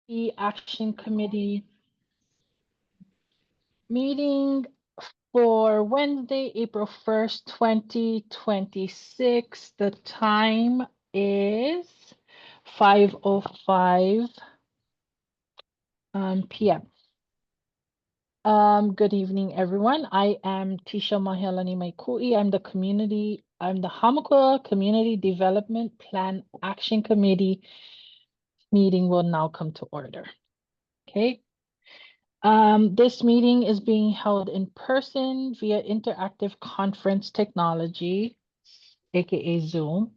The Action Committee meeting for Wednesday, April 1st, 2026. The time is 5:05 p.m. Good evening, everyone. I am Tisha Mahelani Maikui. I'm the Hāmākua Community Development Plan Action Committee. Meeting will now come to order. Okay. This meeting is being held in person via interactive conference technology, aka Zoom.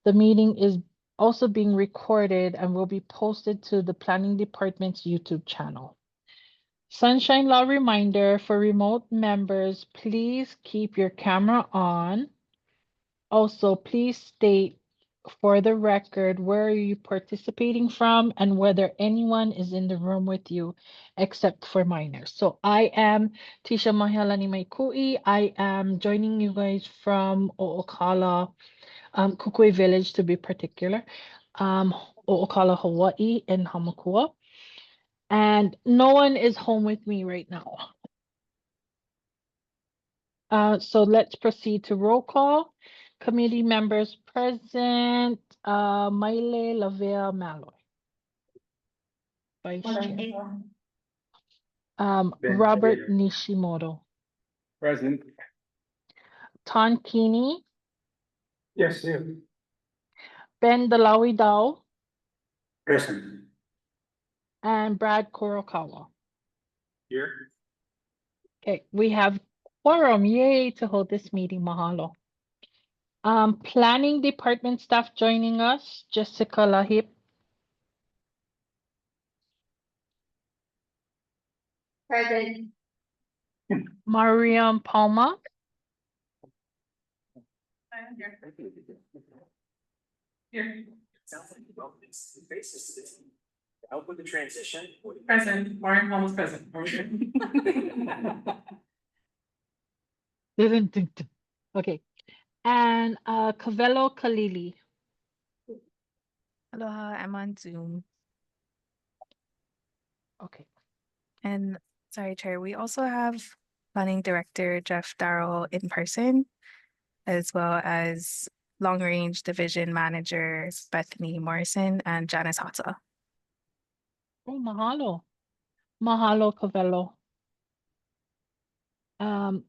The meeting is also being recorded and will be posted to the Planning Department's YouTube channel. Sunshine Law reminder for remote members, please keep your camera on. Also, please state for the record where are you participating from and whether anyone is in the room with you except for minors. So I am Tisha Mahelani Maikui. I am joining you guys from O'Okala, Kukui Village to be particular, O'Okala, Hawaii and Hāmākua. And no one is home with me right now. So let's proceed to roll call. Committee members present, Maile Lavea Malloy. Vice Chair. Robert Nishimoto. Present. Ton Keeney. Yes, sir. Ben Dalawi Dao. Present. And Brad Kurokawa. Here. Okay, we have quorum, yay, to hold this meeting, mahalo. Planning Department staff joining us, Jessica Lahip. Present. Mariam Palma. Here. Sounds like development's faces. Help with the transition. Present. Warren Holmes present. Okay. And Cavello Kalili. Aloha, I'm on Zoom. Okay. And sorry, Chair, we also have Planning Director Jeff Darrow in person, as well as Long Range Division Managers Bethany Morrison and Janice Hata. Oh, mahalo. Mahalo, Cavello.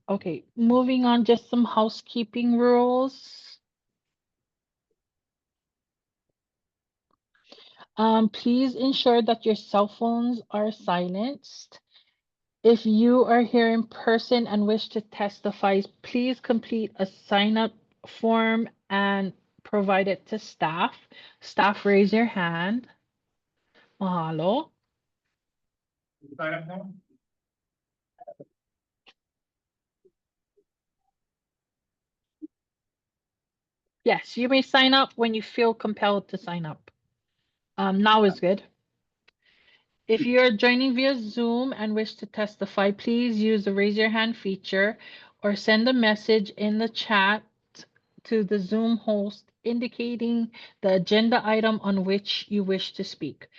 Okay, moving on, just some housekeeping rules. Please ensure that your cell phones are silenced. If you are here in person and wish to testify, please complete a sign-up form and provide it to staff. Staff, raise your hand. Mahalo. Yes, you may sign up when you feel compelled to sign up. Now is good. If you're joining via Zoom and wish to testify, please use the raise your hand feature or send a message in the chat to the Zoom host indicating the agenda item on which you wish to speak.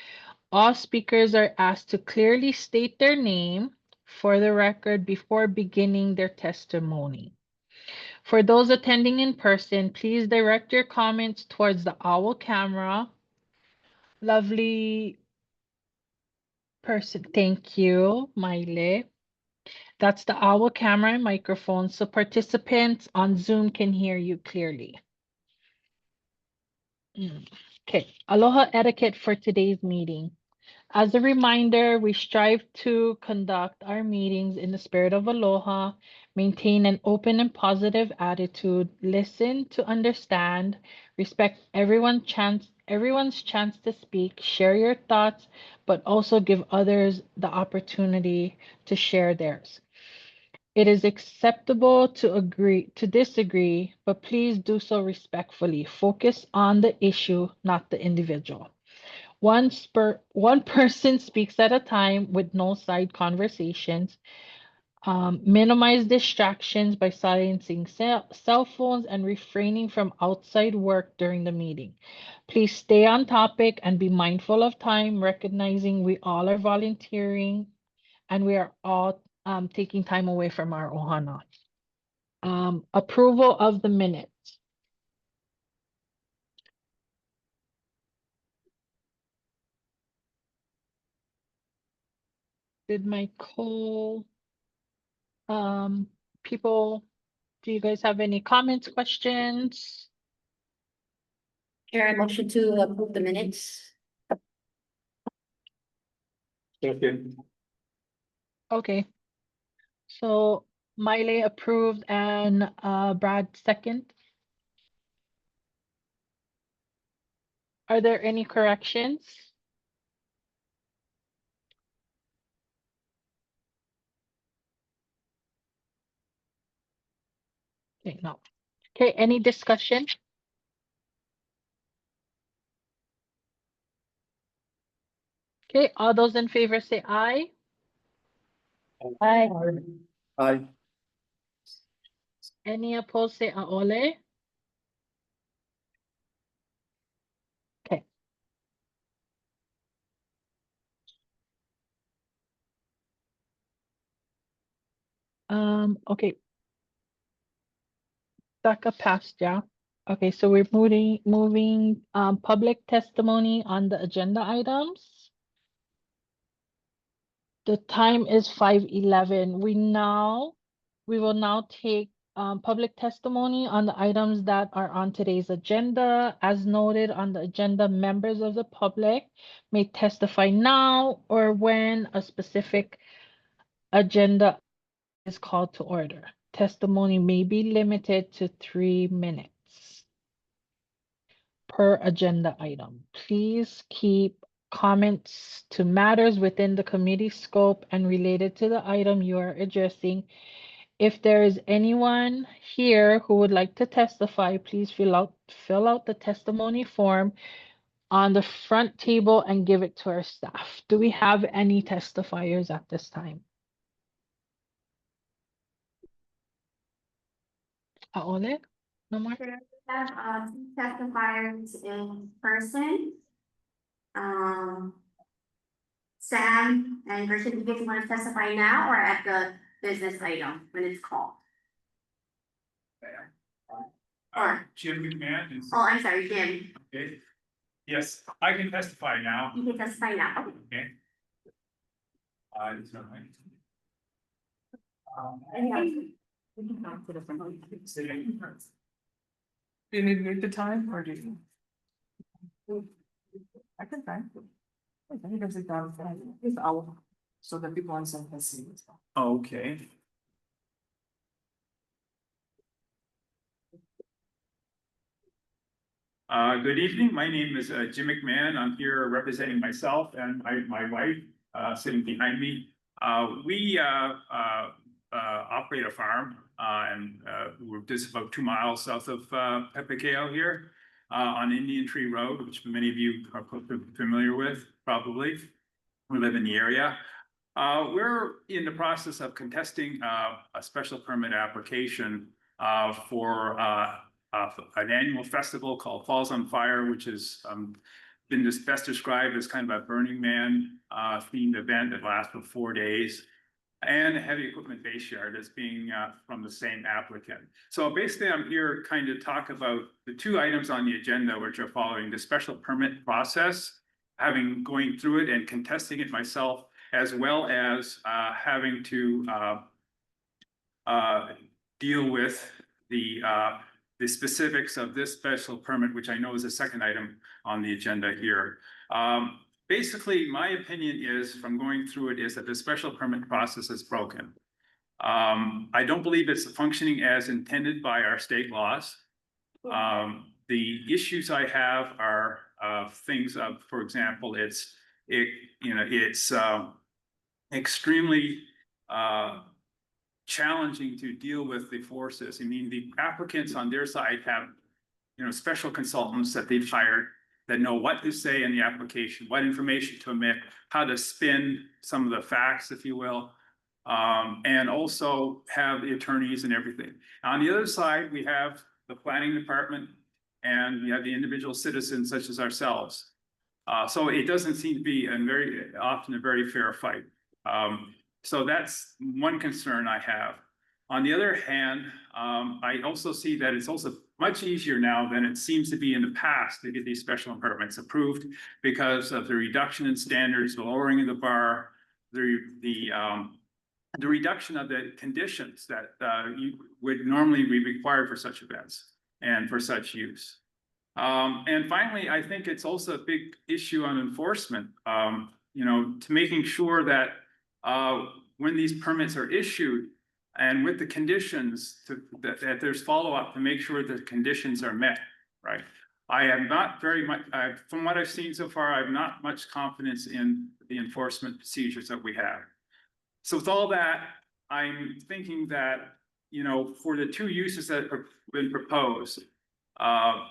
All speakers are asked to clearly state their name for the record before beginning their testimony. For those attending in person, please direct your comments towards the owl camera. Lovely person, thank you, Maile. That's the owl camera and microphone, so participants on Zoom can hear you clearly. Okay, aloha etiquette for today's meeting. As a reminder, we strive to conduct our meetings in the spirit of aloha, maintain an open and positive attitude, listen to understand, respect everyone's chance to speak, share your thoughts, but also give others the opportunity to share theirs. It is acceptable to disagree, but please do so respectfully. Focus on the issue, not the individual. One person speaks at a time with no side conversations. Minimize distractions by silencing cell phones and refraining from outside work during the meeting. Please stay on topic and be mindful of time, recognizing we all are volunteering and we are all taking time away from our ohana. Approval of the minutes. Did my people, do you guys have any comments, questions? Chair, I motion to approve the minutes. Second. Okay. So Miley approved and Brad second. Are there any corrections? Okay, no. Okay, any discussion? Okay, all those in favor say aye. Aye. Aye. Any opposed say aole. Okay. Okay. Becca passed, yeah. Okay, so we're moving public testimony on the agenda items. The time is 5:11. We will now take public testimony on the items that are on today's agenda. As noted on the agenda, members of the public may testify now or when a specific agenda is called to order. Testimony may be limited to 3 minutes per agenda item. Please keep comments to matters within the committee scope and related to the item you are addressing. If there is anyone here who would like to testify, please fill out the testimony form on the front table and give it to our staff. Do we have any testifiers at this time? Aole? No more? Have testifiers in person. Sam and Richard, you guys want to testify now or at the business item when it's called? Jim McMahon is, Oh, I'm sorry, Jim. okay. Yes, I can testify now. You can testify now. Okay. It's not right. Do you need the time or do you? I can find. I think it's down this hour, so that people on Zoom can see as well. Okay. Good evening. My name is Jim McMahon. I'm here representing myself and my wife sitting behind me. We operate a farm and we're just about 2 miles south of Pepakeo here on Indian Tree Road, which many of you are familiar with, probably. We live in the area. We're in the process of contesting a special permit application for an annual festival called Falls on Fire, which has been best described as kind of a Burning Man themed event that lasts for 4 days, and a heavy equipment base yard that's being from the same applicant. So basically, I'm here kind of talk about the 2 items on the agenda, which are following the special permit process, having going through it and contesting it myself, as well as having to deal with the specifics of this special permit, which I know is the second item on the agenda here. Basically, my opinion is, from going through it, is that the special permit process is broken. I don't believe it's functioning as intended by our state laws. The issues I have are things of, for example, it's extremely challenging to deal with the forces. I mean, the applicants on their side have, special consultants that they've hired that know what to say in the application, what information to omit, how to spin some of the facts, if you will. and also have the attorneys and everything. On the other side, we have the planning department and we have the individual citizens such as ourselves. So it doesn't seem to be very often a very fair fight. So that's one concern I have. On the other hand, I also see that it's also much easier now than it seems to be in the past to get these special permits approved because of the reduction in standards, the lowering of the bar, the reduction of the conditions that you would normally be required for such events and for such use. And finally, I think it's also a big issue on enforcement, you know, to making sure that when these permits are issued and with the conditions that there's follow-up to make sure the conditions are met, right? I am not very much, from what I've seen so far, I have not much confidence in the enforcement procedures that we have. So with all that, I'm thinking that, you know, for the two uses that have been proposed,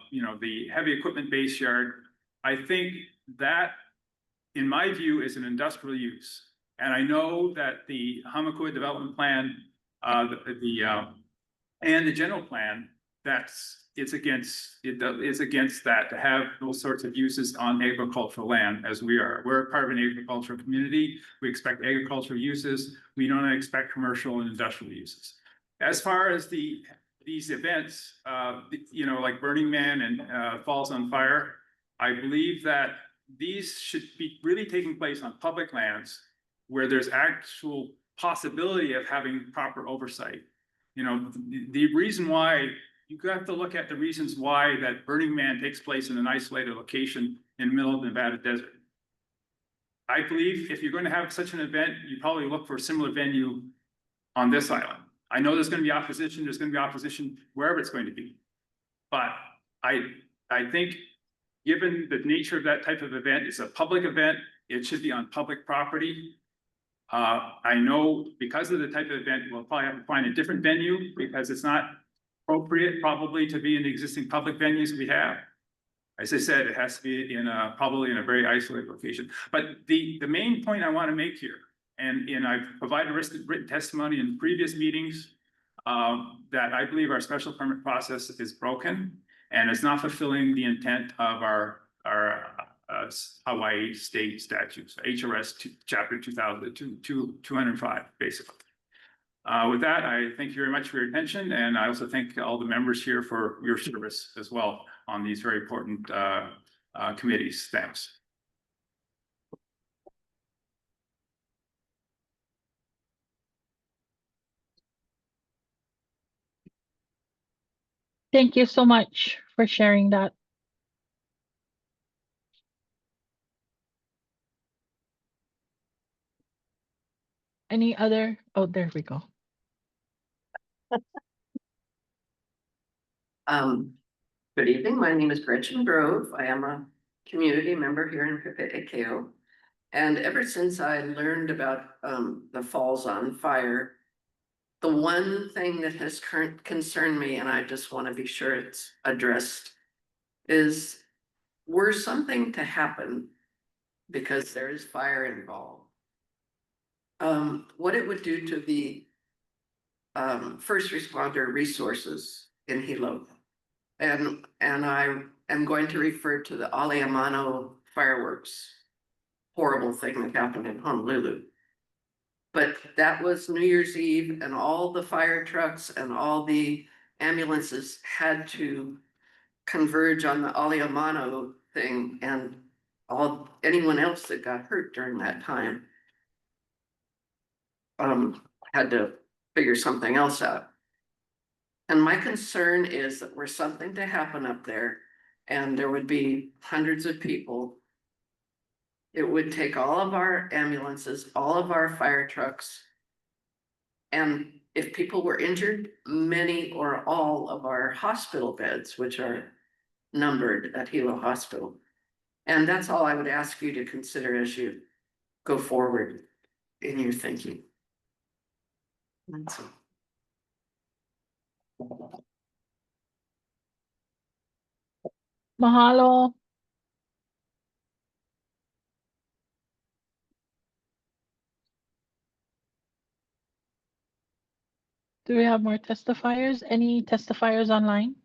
you know, the heavy equipment base yard, I think that, in my view, is an industrial use. And I know that the Hāmākua development plan, and the general plan, it's against that to have those sorts of uses on agricultural land as we are. We're part of an agricultural community. We expect agricultural uses. We don't expect commercial and industrial uses. As far as these events, you know, like Burning Man and Falls on Fire, I believe that these should be really taking place on public lands where there's actual possibility of having proper oversight. You know, the reason why, you have to look at the reasons why that Burning Man takes place in an isolated location in the middle of the Nevada desert. I believe if you're going to have such an event, you probably look for a similar venue on this island. I know there's going to be opposition. There's going to be opposition wherever it's going to be. But I think given the nature of that type of event, it's a public event. It should be on public property. I know because of the type of event, we'll probably have to find a different venue because it's not appropriate probably to be in the existing public venues we have. As I said, it has to be in probably in a very isolated location. But the main point I want to make here, and I've provided written testimony in previous meetings, that I believe our special permit process is broken and is not fulfilling the intent of our Hawaii state statutes, HRS chapter 205, basically. With that, I thank you very much for your attention, and I also thank all the members here for your service as well on these very important committees. Thanks. Thank you so much for sharing that. Any other? Oh, there we go. Good evening. My name is Gretchen Grove. I am a community member here in Pepe'ekeo. And ever since I learned about the Falls on Fire, the one thing that has concerned me, and I just want to be sure it's addressed, is were something to happen, because there is fire involved, what it would do to the first responder resources in Hilo. And I am going to refer to the Aleamano fireworks horrible thing that happened in Honolulu. But that was New Year's Eve, and all the fire trucks and all the ambulances had to converge on the Aleamano thing, and anyone else that got hurt during that time had to figure something else out. And my concern is that were something to happen up there and there would be hundreds of people, it would take all of our ambulances, all of our fire trucks. And if people were injured, many or all of our hospital beds, which are numbered at Hilo Hospital. And that's all I would ask you to consider as you go forward in your thinking. That's all. Mahalo. Do we have more testifiers? Any testifiers online?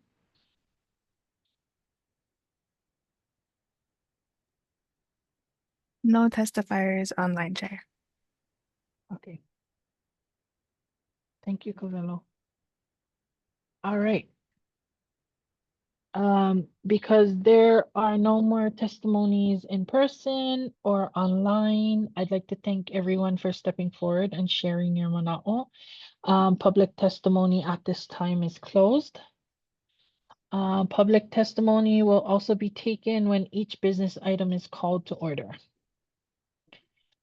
No testifiers online, Chair. Okay. Thank you, Covello. All right. Because there are no more testimonies in person or online, I'd like to thank everyone for stepping forward and sharing your mana'o. Public testimony at this time is closed. Public testimony will also be taken when each business item is called to order.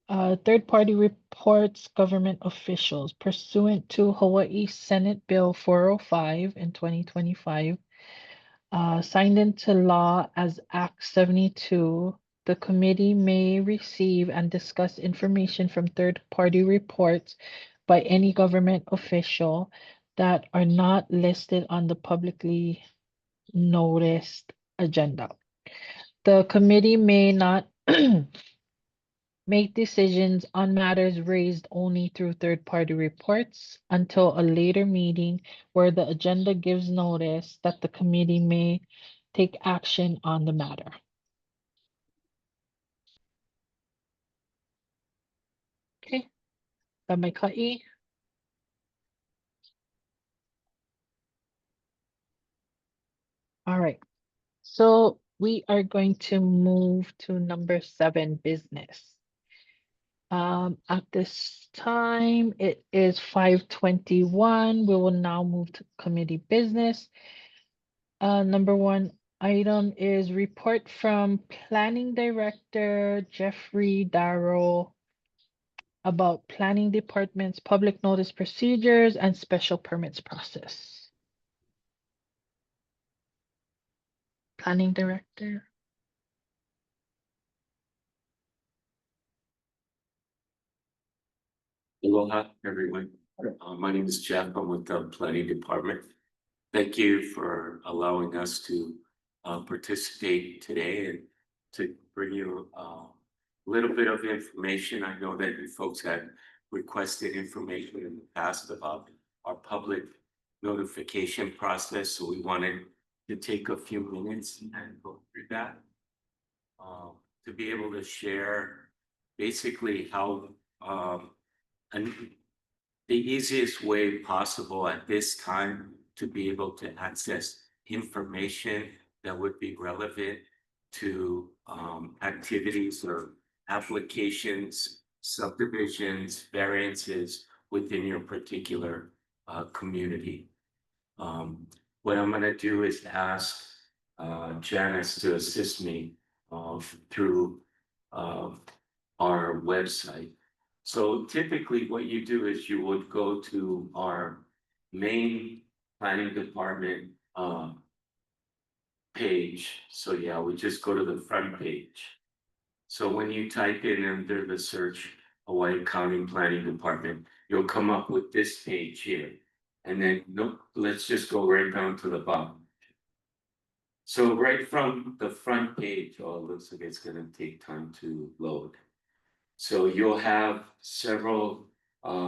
Third-party reports, government officials pursuant to Hawaii Senate Bill 405 in 2025, signed into law as Act 72, the committee may receive and discuss information from third-party reports by any government official that are not listed on the publicly noticed agenda. The committee may not make decisions on matters raised only through third-party reports until a later meeting where the agenda gives notice that the committee may take action on the matter. Okay, Kamaikai. All right, so we are going to move to number 7, business. At this time, it is 5:21. We will now move to committee business. Number 1 item is report from Planning Director Jeffrey Darrow about Planning Department's public notice procedures and special permits process. Planning Director. Aloha, everyone. My name is Jeff. I'm with the Planning Department. Thank you for allowing us to participate today and to bring you a little bit of information. I know that you folks had requested information in the past about our public notification process, so we wanted to take a few minutes and go through that to be able to share basically how and the easiest way possible at this time to be able to access information that would be relevant to activities or applications, subdivisions, variances within your particular community. What I'm going to do is ask Janice to assist me through our website. So typically what you do is you would go to our main planning department page. So yeah, we just go to the front page. So when you type in under the search Hawaii County Planning Department, you'll come up with this page here. And then let's just go right down to the bottom. So right from the front page, oh, it looks like it's gonna take time to load. So you'll have several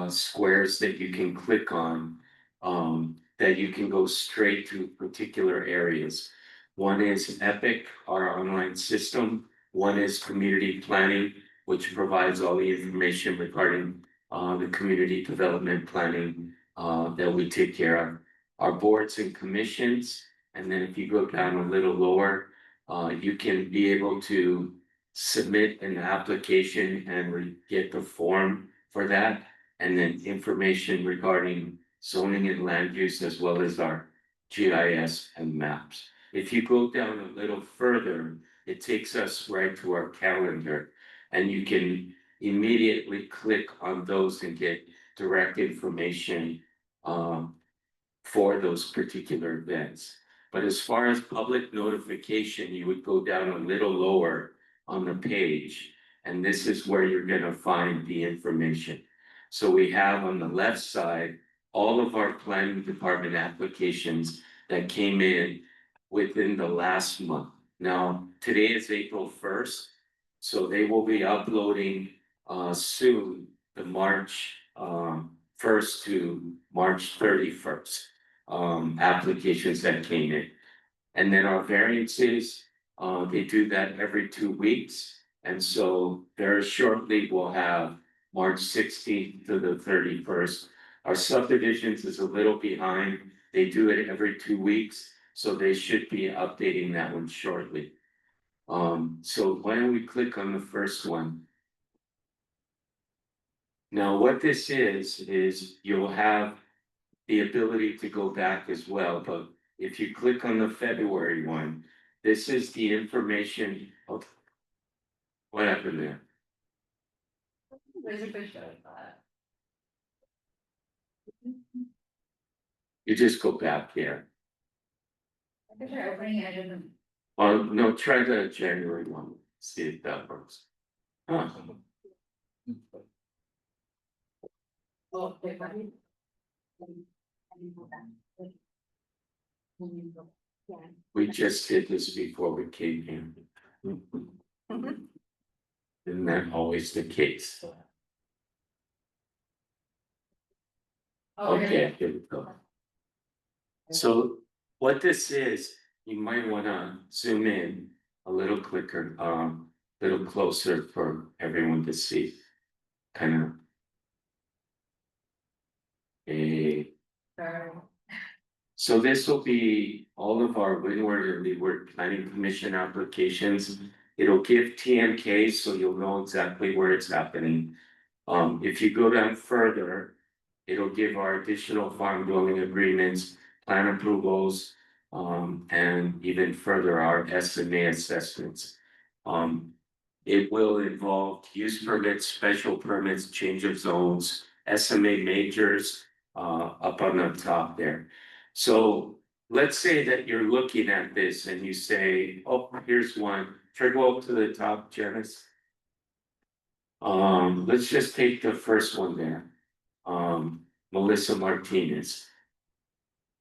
squares that you can click on that you can go straight to particular areas. One is Epic, our online system. One is community planning, which provides all the information regarding the community development planning that we take care of. Our boards and commissions. And then if you go down a little lower, you can be able to submit an application and get the form for that. And then information regarding zoning and land use, as well as our GIS and maps. If you go down a little further, it takes us right to our calendar, and you can immediately click on those and get direct information for those particular events. But as far as public notification, you would go down a little lower on the page, and this is where you're gonna find the information. So we have on the left side all of our planning department applications that came in within the last month. Now, today is April 1st, so they will be uploading soon the March 1st to March 31st. Applications that came in. And then our variances, they do that every 2 weeks. And so very shortly, we'll have March 16th to the 31st. Our subdivisions is a little behind. They do it every 2 weeks, so they should be updating that one shortly. So why don't we click on the first one? Now, what this is you'll have the ability to go back as well, but if you click on the February one, this is the information of. What happened there? There's a picture of that. You just go back here. I think they're opening it in. No, try the January one, see if that works. Huh. Oh, okay, right. Yeah. We just did this before we came here. Isn't that always the case? Okay, here we go. So what this is, you might wanna zoom in a little quicker, little closer for everyone to see. Kind of. So this will be all of our Windward and Leeward Planning Commission applications. It'll give TMK, so you'll know exactly where it's happening. If you go down further, it'll give our additional farm dwelling agreements, plan approvals, and even further, our SMA assessments. It will involve use permits, special permits, change of zones, SMA majors, up on the top there. So let's say that you're looking at this and you say, oh, here's one, try to go up to the top, Janice. Let's just take the first one there. Melissa Martinez.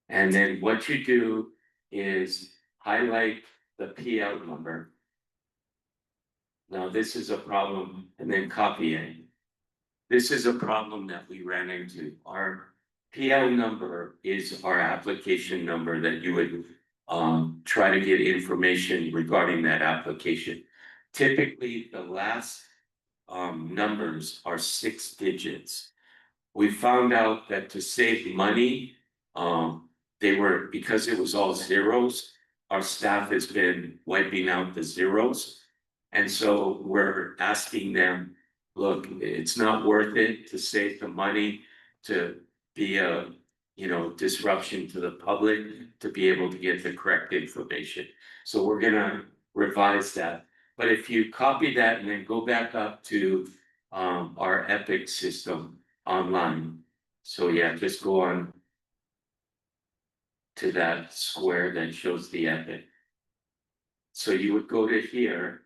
And then what you do is highlight the PL number. Now this is a problem, and then copy it. This is a problem that we ran into. Our PL number is our application number that you would try to get information regarding that application. Typically, the last numbers are 6 digits. We found out that to save money, because it was all zeros, our staff has been wiping out the zeros. And so we're asking them, look, it's not worth it to save the money, to be a, disruption to the public, to be able to get the correct information. So we're gonna revise that. But if you copy that and then go back up to our Epic system online. So yeah, just go on to that square that shows the Epic. So you would go to here.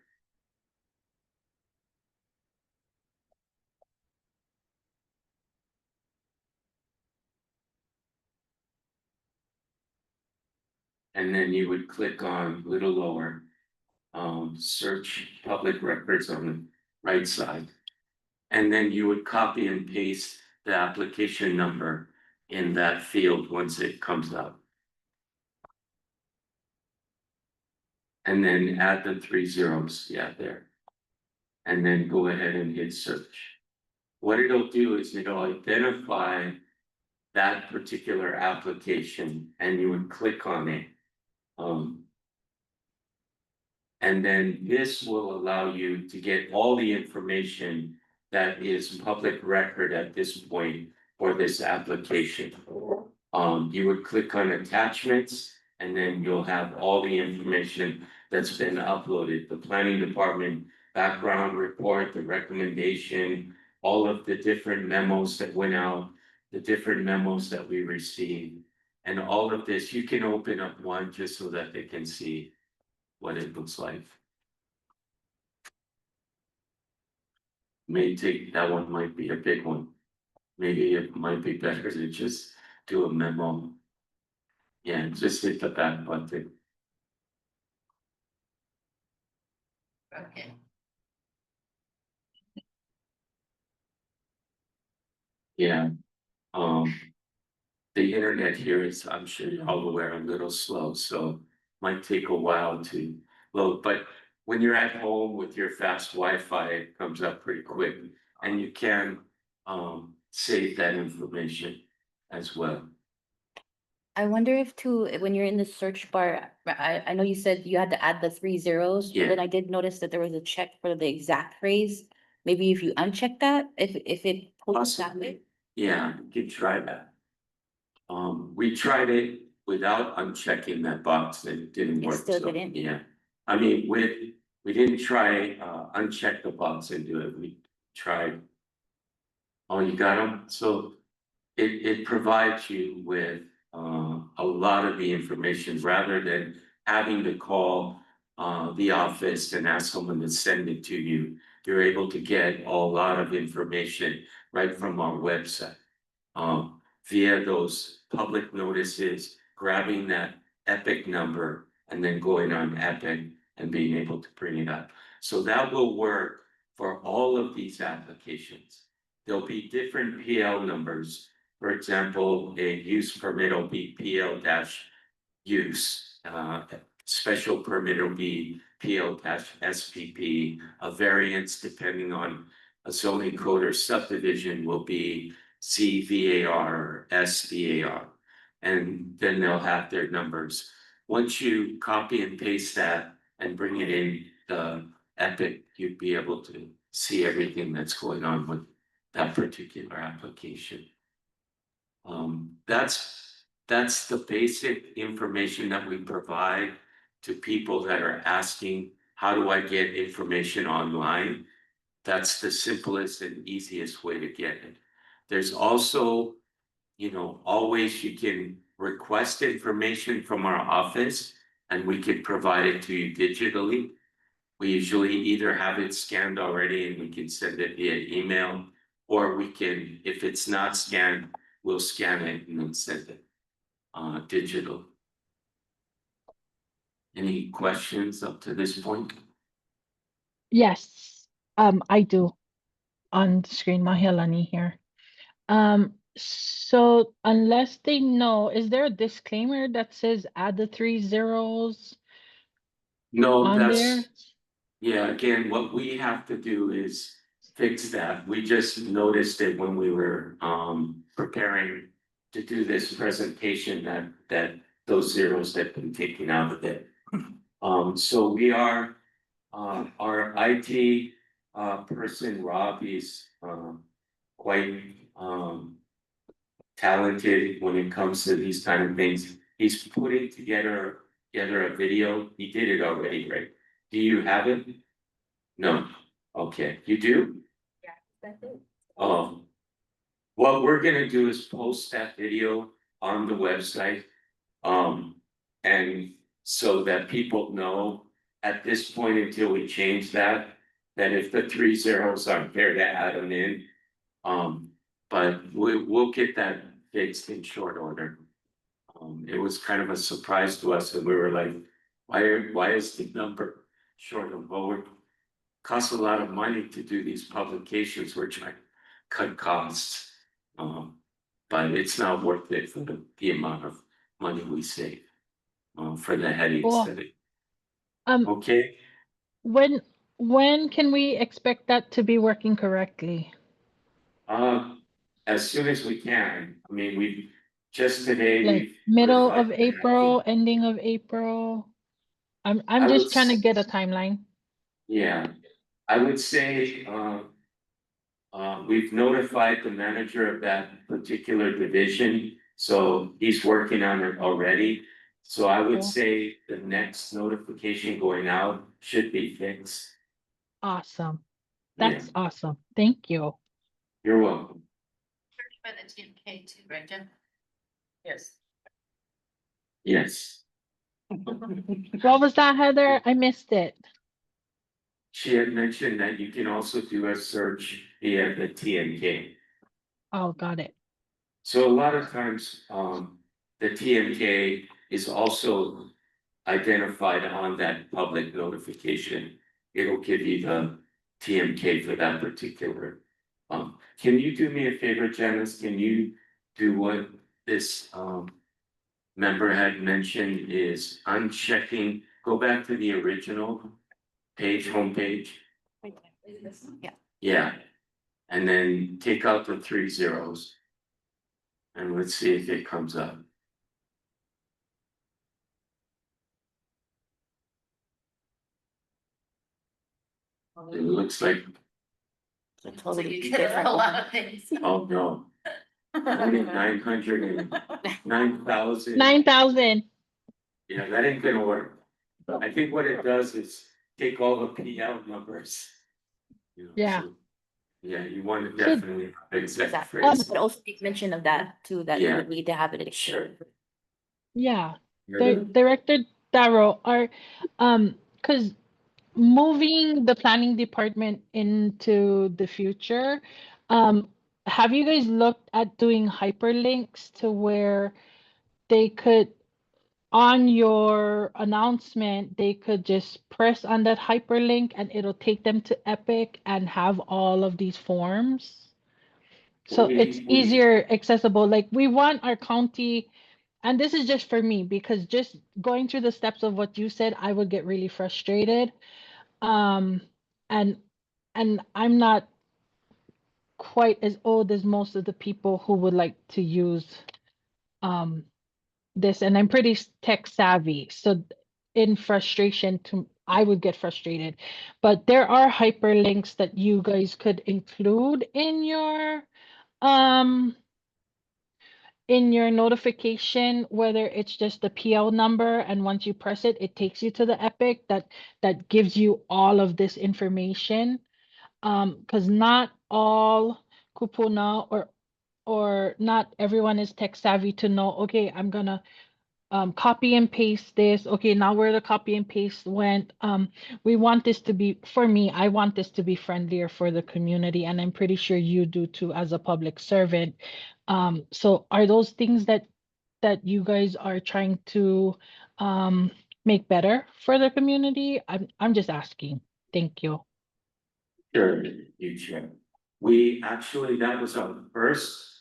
And then you would click on a little lower, search public records on the right side. And then you would copy and paste the application number in that field once it comes up. And then add the 3 zeros, yeah, there. And then go ahead and hit search. What it'll do is it'll identify that particular application and you would click on it. And then this will allow you to get all the information that is public record at this point for this application. You would click on attachments and then you'll have all the information that's been uploaded, the planning department background report, the recommendation, all of the different memos that went out, the different memos that we received. And all of this, you can open up one just so that they can see what it looks like. May take, that one might be a big one. Maybe it might be better to just do a memo. Yeah, just hit the back button. Okay. Yeah, The internet here is, I'm sure you're all aware, a little slow, so might take a while to load, but when you're at home with your fast Wi-Fi, it comes up pretty quick, and you can save that information as well. I wonder if too, when you're in the search bar, I know you said you had to add the 3 zeros, but Yeah. then I did notice that there was a check for the exact phrase. Maybe if you uncheck that, if it pulls that way. Yeah, you can try that. We tried it without unchecking that box and it didn't It work. still so, didn't? Yeah, I mean, we didn't try uncheck the box and do it, we tried. Oh, you got them? So it provides you with a lot of the information rather than having to call the office and ask someone to send it to you. You're able to get a lot of information right from our website. Via those public notices, grabbing that Epic number and then going on Epic and being able to bring it up. So that will work for all of these applications. There'll be different PL numbers. For example, a use permit will be PL-use. Special permit will be PL-SPP. A variance, depending on a zoning code or subdivision, will be CVAR or SVAR. And then they'll have their numbers. Once you copy and paste that and bring it in the Epic, you'd be able to see everything that's going on with that particular application. That's the basic information that we provide to people that are asking, how do I get information online? That's the simplest and easiest way to get it. There's also, always you can request information from our office and we can provide it to you digitally. We usually either have it scanned already and we can send it via email, or we can, if it's not scanned, we'll scan it and then send it digital. Any questions up to this point? Yes, I do. On the screen, Mahealani here. So unless they know, is there a disclaimer that says add the 3 zeros No, on there? yeah, again, what we have to do is fix that. We just noticed it when we were preparing to do this presentation that those zeros had been taken out of it. So we are, our IT person, Rob, is quite talented when it comes to these kind of things. He's putting together a video. He did it already, right? Do you have it? No. Okay, you do? Yeah, that's it. What we're gonna do is post that video on the website. And so that people know at this point until we change that if the 3 zeros aren't there to add them in. But we'll get that fixed in short order. It was kind of a surprise to us and we were like, why is the number short of lower? Costs a lot of money to do these publications. We're trying to cut costs. But it's not worth it for the amount of money we save for the headings Cool. that it. Um, Okay, when can we expect that to be working correctly? as soon as we can. I mean, we just today. Like we've middle notified of the April, ending of April? I'm I just would trying to s- get a timeline. Yeah, I would say, we've notified the manager of that particular division, so he's working on it already. So I would Cool. say the next notification going out should be fixed. Awesome. Yeah, That's awesome. Thank you. you're welcome. For the TMK too, right, Jen? Yes. Yes, What was that, Heather? I missed it. she had mentioned that you can also do a search via the TNK. Oh, got it. So a lot of times, the TNK is also identified on that public notification. It'll give you the TMK for that particular. Can you do me a favor, Janice? Can you do what this member had mentioned is unchecking, go back to the original page, homepage. Yeah. Yeah, and then take out the 3 zeros. And let's see if it comes up. It looks like, So totally You could have different a lot one. of things. oh no, only 909,000. 9,000. Yeah, that ain't gonna work. I think what it does is take all the PL numbers. You know, Yeah. so, yeah, you want to So- definitely have exact Exactly. phrase. But also make mention of that too, that you Yeah. would need to have it. Sure. Yeah. You're Director Darrow, are because moving the planning department into the future, have you guys looked at doing hyperlinks to where they could, on your announcement, they could just press on that hyperlink and it'll take them to Epic and have all of these forms? So it's We- easier accessible. Like we want our county, and this is just for me because just going through the steps of what you said, I would get really frustrated. Um, and I'm not quite as old as most of the people who would like to use um this, and I'm pretty tech savvy. So in frustration to I would get frustrated. But there are hyperlinks that you guys could include um in your notification, whether it's just the PL number, and once you press it, it takes you to the Epic that gives you all of this information. Because not all kupuna or not everyone is tech savvy to know, okay, I'm gonna copy and paste this. Okay, now where the copy and paste went. We want this to be, for me, I want this to be friendlier for the community, and I'm pretty sure you do too as a public servant. So are those things that you guys are trying to make better for the community? I'm just asking. Thank you. Sure, you chair. We actually, that was our first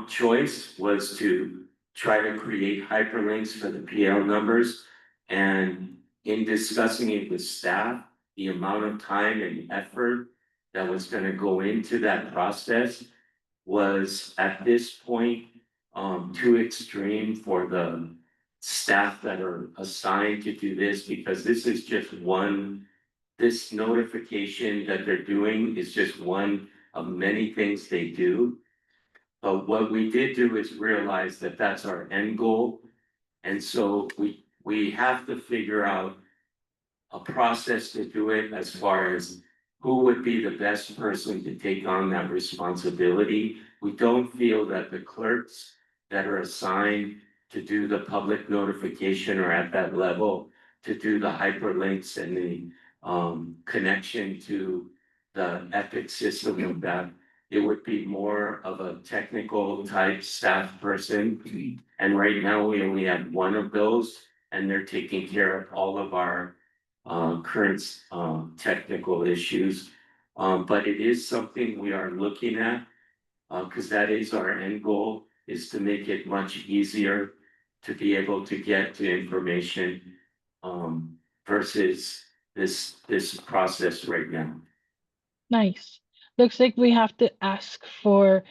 choice, was to try to create hyperlinks for the PL numbers. And in discussing it with staff, the amount of time and effort that was gonna go into that process was at this point too extreme for the staff that are assigned to do this, because this is just one, this notification that they're doing is just one of many things they do. But what we did do is realize that that's our end goal. And so we have to figure out a process to do it, as far as who would be the best person to take on that responsibility. We don't feel that the clerks that are assigned to do the public notification are at that level to do the hyperlinks and the connection to the Epic system of that. It would be more of a technical type staff person. And right now, we only have one of those, and they're taking care of all of our current technical issues. But it is something we are looking at, because that is our end goal, is to make it much easier to be able to get to information versus this process right now. Nice. Looks like we have to ask for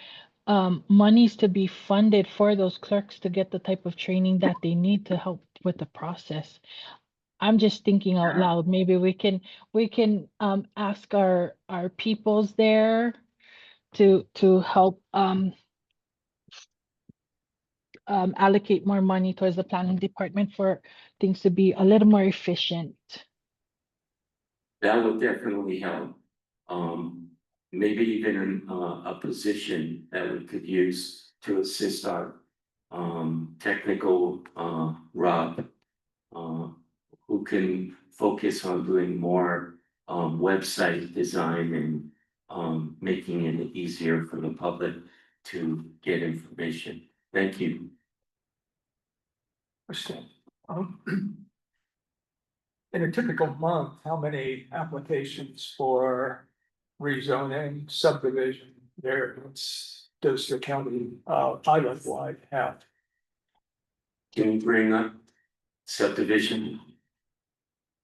monies to be funded for those clerks to get the type of training that they need to help with the process. I'm just thinking out loud. Maybe we can ask our peoples there to help allocate more money towards the planning department for things to be a little more efficient. That would definitely help. Maybe even in a position that we could use to assist our technical Rob. Who can focus on doing more website design and making it easier for the public to get information. Thank you. In a typical month, how many applications for rezoning, subdivision, variance does the county, island wide have? Can you bring up subdivision?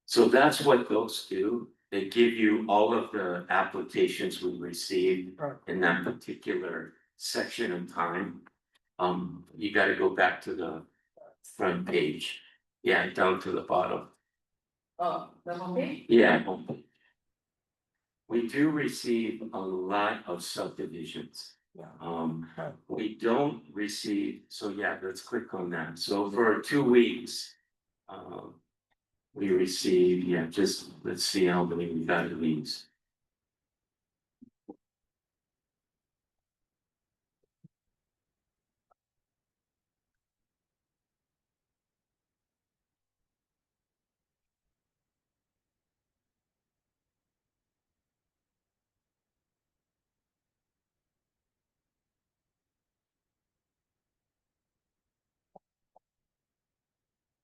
So that's what those do. They give you all of the applications we received Right. in that particular section of time. You gotta go back to the front page. Yeah, down to the bottom. The whole thing? Yeah. We do receive a lot of subdivisions. Yeah. We don't receive, so yeah, let's click on that. So for 2 weeks. We received, yeah, just, let's see how many we got of these.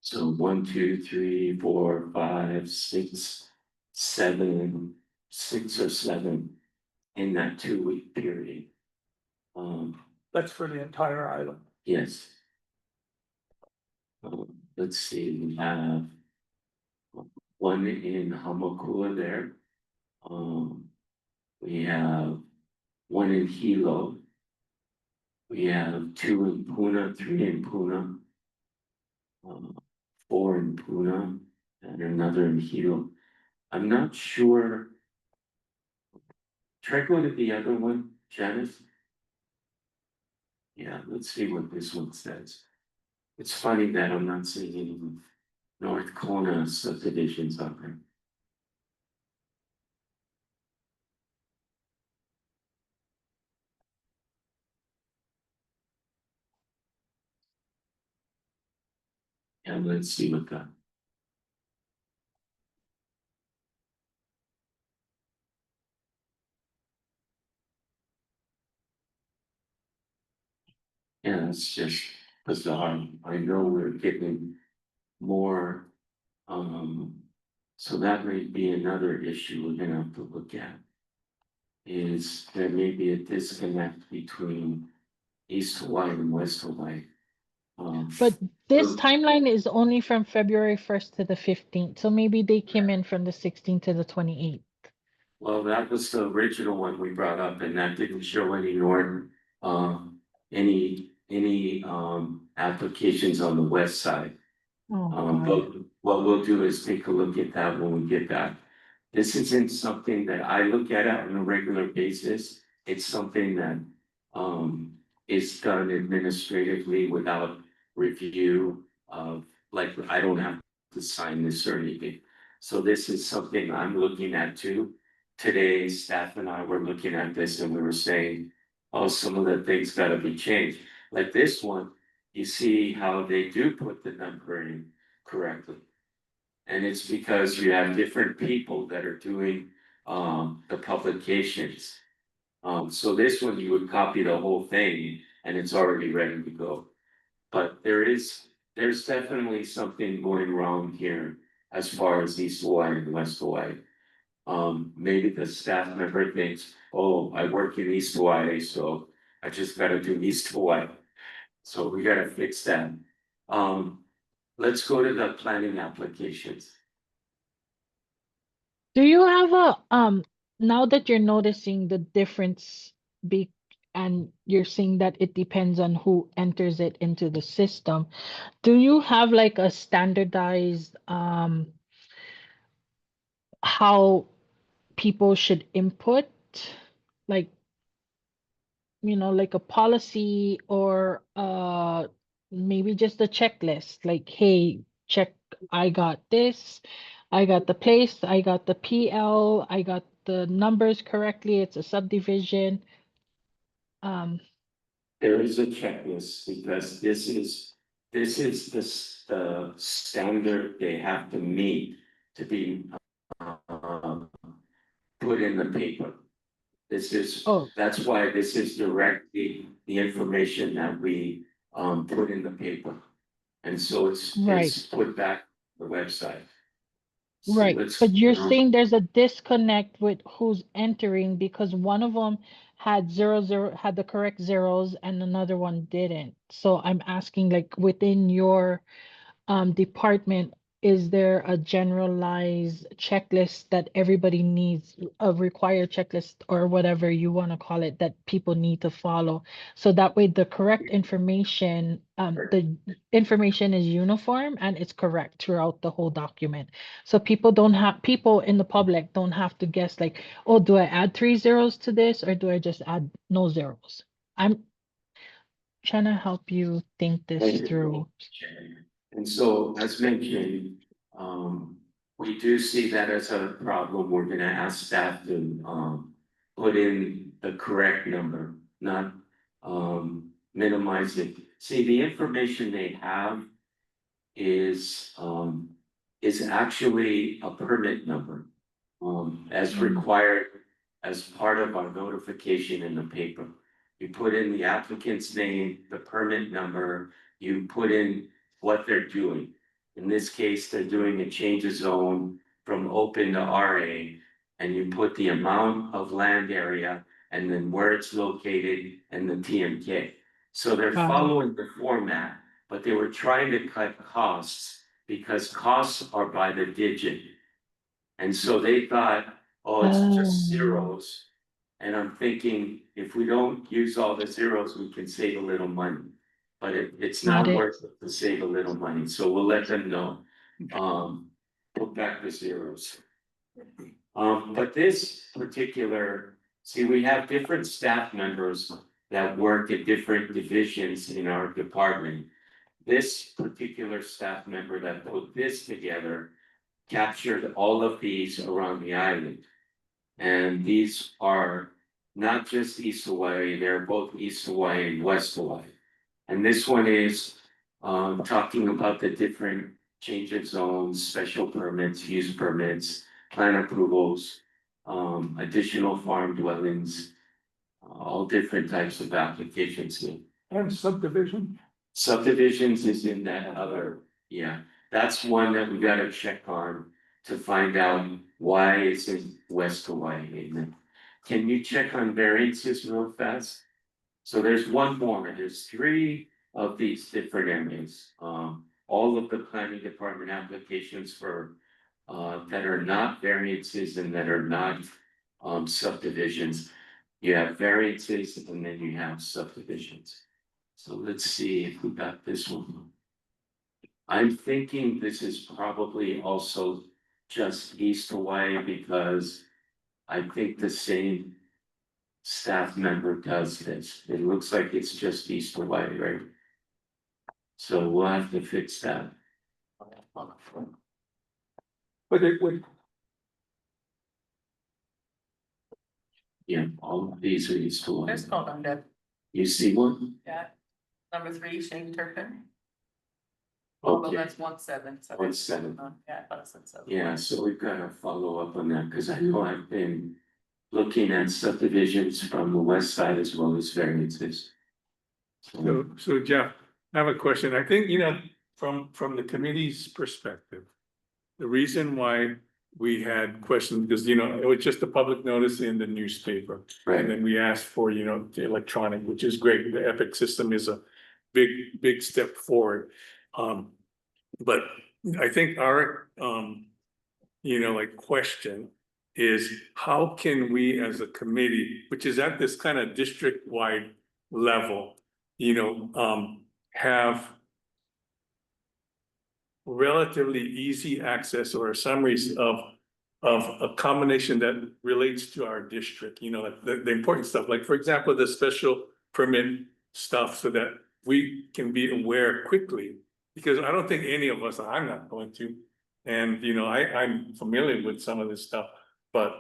So 1, 2, 3, 4, 5, 6, 7, 6 or 7 in that 2 week period. That's for the entire island. Yes. Let's see, we have one in Hāmākua there. We have one in Hilo. We have 2 in Puna, 3 in Puna. 4 in Puna and another in Hilo. I'm not sure. Try going to the other one, Janice. Yeah, let's see what this one says. It's funny that I'm not seeing any North Kona subdivisions on there. And let's see what that. Yeah, it's just bizarre. I know we're getting more. So that may be another issue we're gonna have to look at. Is there may be a disconnect between East Hawaii and West Hawaii. But this so- timeline is only from February 1st to the 15th. So maybe they came in from the 16th to the 28th. Well, that was the original one we brought up and that didn't show any any applications on the west side. Oh, But what we'll do is take a look at that when we get back. This isn't something that I look at on a regular basis. It's something that is done administratively without review of, like, I don't have to sign this or anything. So this is something I'm looking at too. Today, staff and I were looking at this and we were saying, oh, some of the things gotta be changed. Like this one, you see how they do put the numbering correctly. And it's because you have different people that are doing the publications. So this one, you would copy the whole thing and it's already ready to go. But there's definitely something going wrong here as far as East Hawaii and West Hawaii. Maybe the staff member thinks, oh, I work in East Hawaii, so I just gotta do East Hawaii. So we gotta fix that. Let's go to the planning applications. do you have a now that you're noticing the difference and you're seeing that it depends on who enters it into the system, do you have like a standardized how people should input, like, like a policy or maybe just a checklist, like, hey, check, I got this, I got the place, I got the PL, I got the numbers correctly, it's a subdivision. There is a checklist because this is the standard they have to meet to be put in the paper. This is, Oh. that's why this is directly the information that we put in the paper. And so it's Right. put back on the website. So Right, let's, but you're saying there's a disconnect with who's entering because one of them had had the correct zeros and another one didn't. So I'm asking, like, within your department, is there a generalized checklist that everybody needs, a required checklist or whatever you want to call it, that people need to follow? So that way the correct information, the information is uniform and it's correct throughout the whole document. So people in the public don't have to guess like, oh, do I add 3 zeros to this or do I just add no zeros? I'm trying to help you think this through. And so, as mentioned, we do see that as a problem. We're gonna ask staff to, put in the correct number, not, minimize it. See, the information they have is actually a permit number, as required as part of our notification in the paper. You put in the applicant's name, the permit number, you put in what they're doing. In this case, they're doing a change of zone from open to RA, and you put the amount of land area and then where it's located and the TMK. So they're Got it. following the format, but they were trying to cut costs because costs are by the digit. And so they thought, oh, it's just zeros. And I'm thinking, if we don't use all the zeros, we can save a little money. But it's Got not it. worth it to save a little money, so we'll let them know. Put back the zeros. But this particular, see, we have different staff members that work at different divisions in our department. This particular staff member that put this together captured all of these around the island. And these are not just East Hawaii, they're both East Hawaii and West Hawaii. And this one is talking about the different change of zones, special permits, use permits, plan approvals, additional farm dwellings, all different types of applications here. And subdivision. Subdivisions is in that other, yeah, that's one that we gotta check on to find out why it's in West Hawaii. Can you check on variances real fast? So there's one more, there's 3 of these different areas. All of the planning department applications for that are not variances and that are not subdivisions. You have variances and then you have subdivisions. So let's see if we got this one. I'm thinking this is probably also just East Hawaii because I think the same staff member does this. It looks like it's just East Hawaii, right? So we'll have to fix that. But it would, Yeah, all of these are East Hawaii. There's called on that, You see one? yeah. Number 3, Shane Turpin. Well, Okay, that's 1-7, so. 1-7. Yeah, that's 7. Yeah, so we've got to follow up on that because I know I've been looking at subdivisions from the west side as well as variances. so Jeff, I have a question. I think, from the committee's perspective, the reason why we had questions, because, it was just a public notice in the newspaper. Right. And then we asked for, the electronic, which is great. The EPIC system is a big step forward. But I think our, question is how can we as a committee, which is at this kind of district-wide level, have relatively easy access or summaries of a combination that relates to our district, the important stuff, like, for example, the special permit stuff, so that we can be aware quickly, because I don't think any of us, I'm not going to, and, I'm familiar with some of this stuff, but,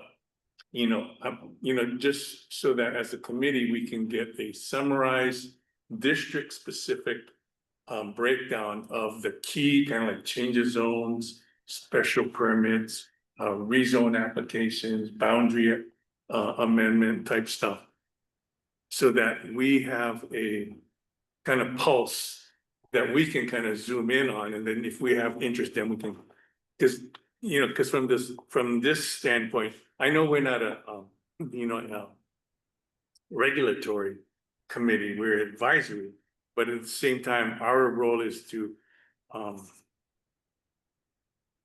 just so that as a committee, we can get a summarized district-specific breakdown of the key kind of like change of zones, special permits, rezone applications, boundary amendment type stuff. So that we have a kind of pulse that we can kind of zoom in on, and then if we have interest, then we can, because from this standpoint, I know we're not regulatory committee, we're advisory. But at the same time, our role is to,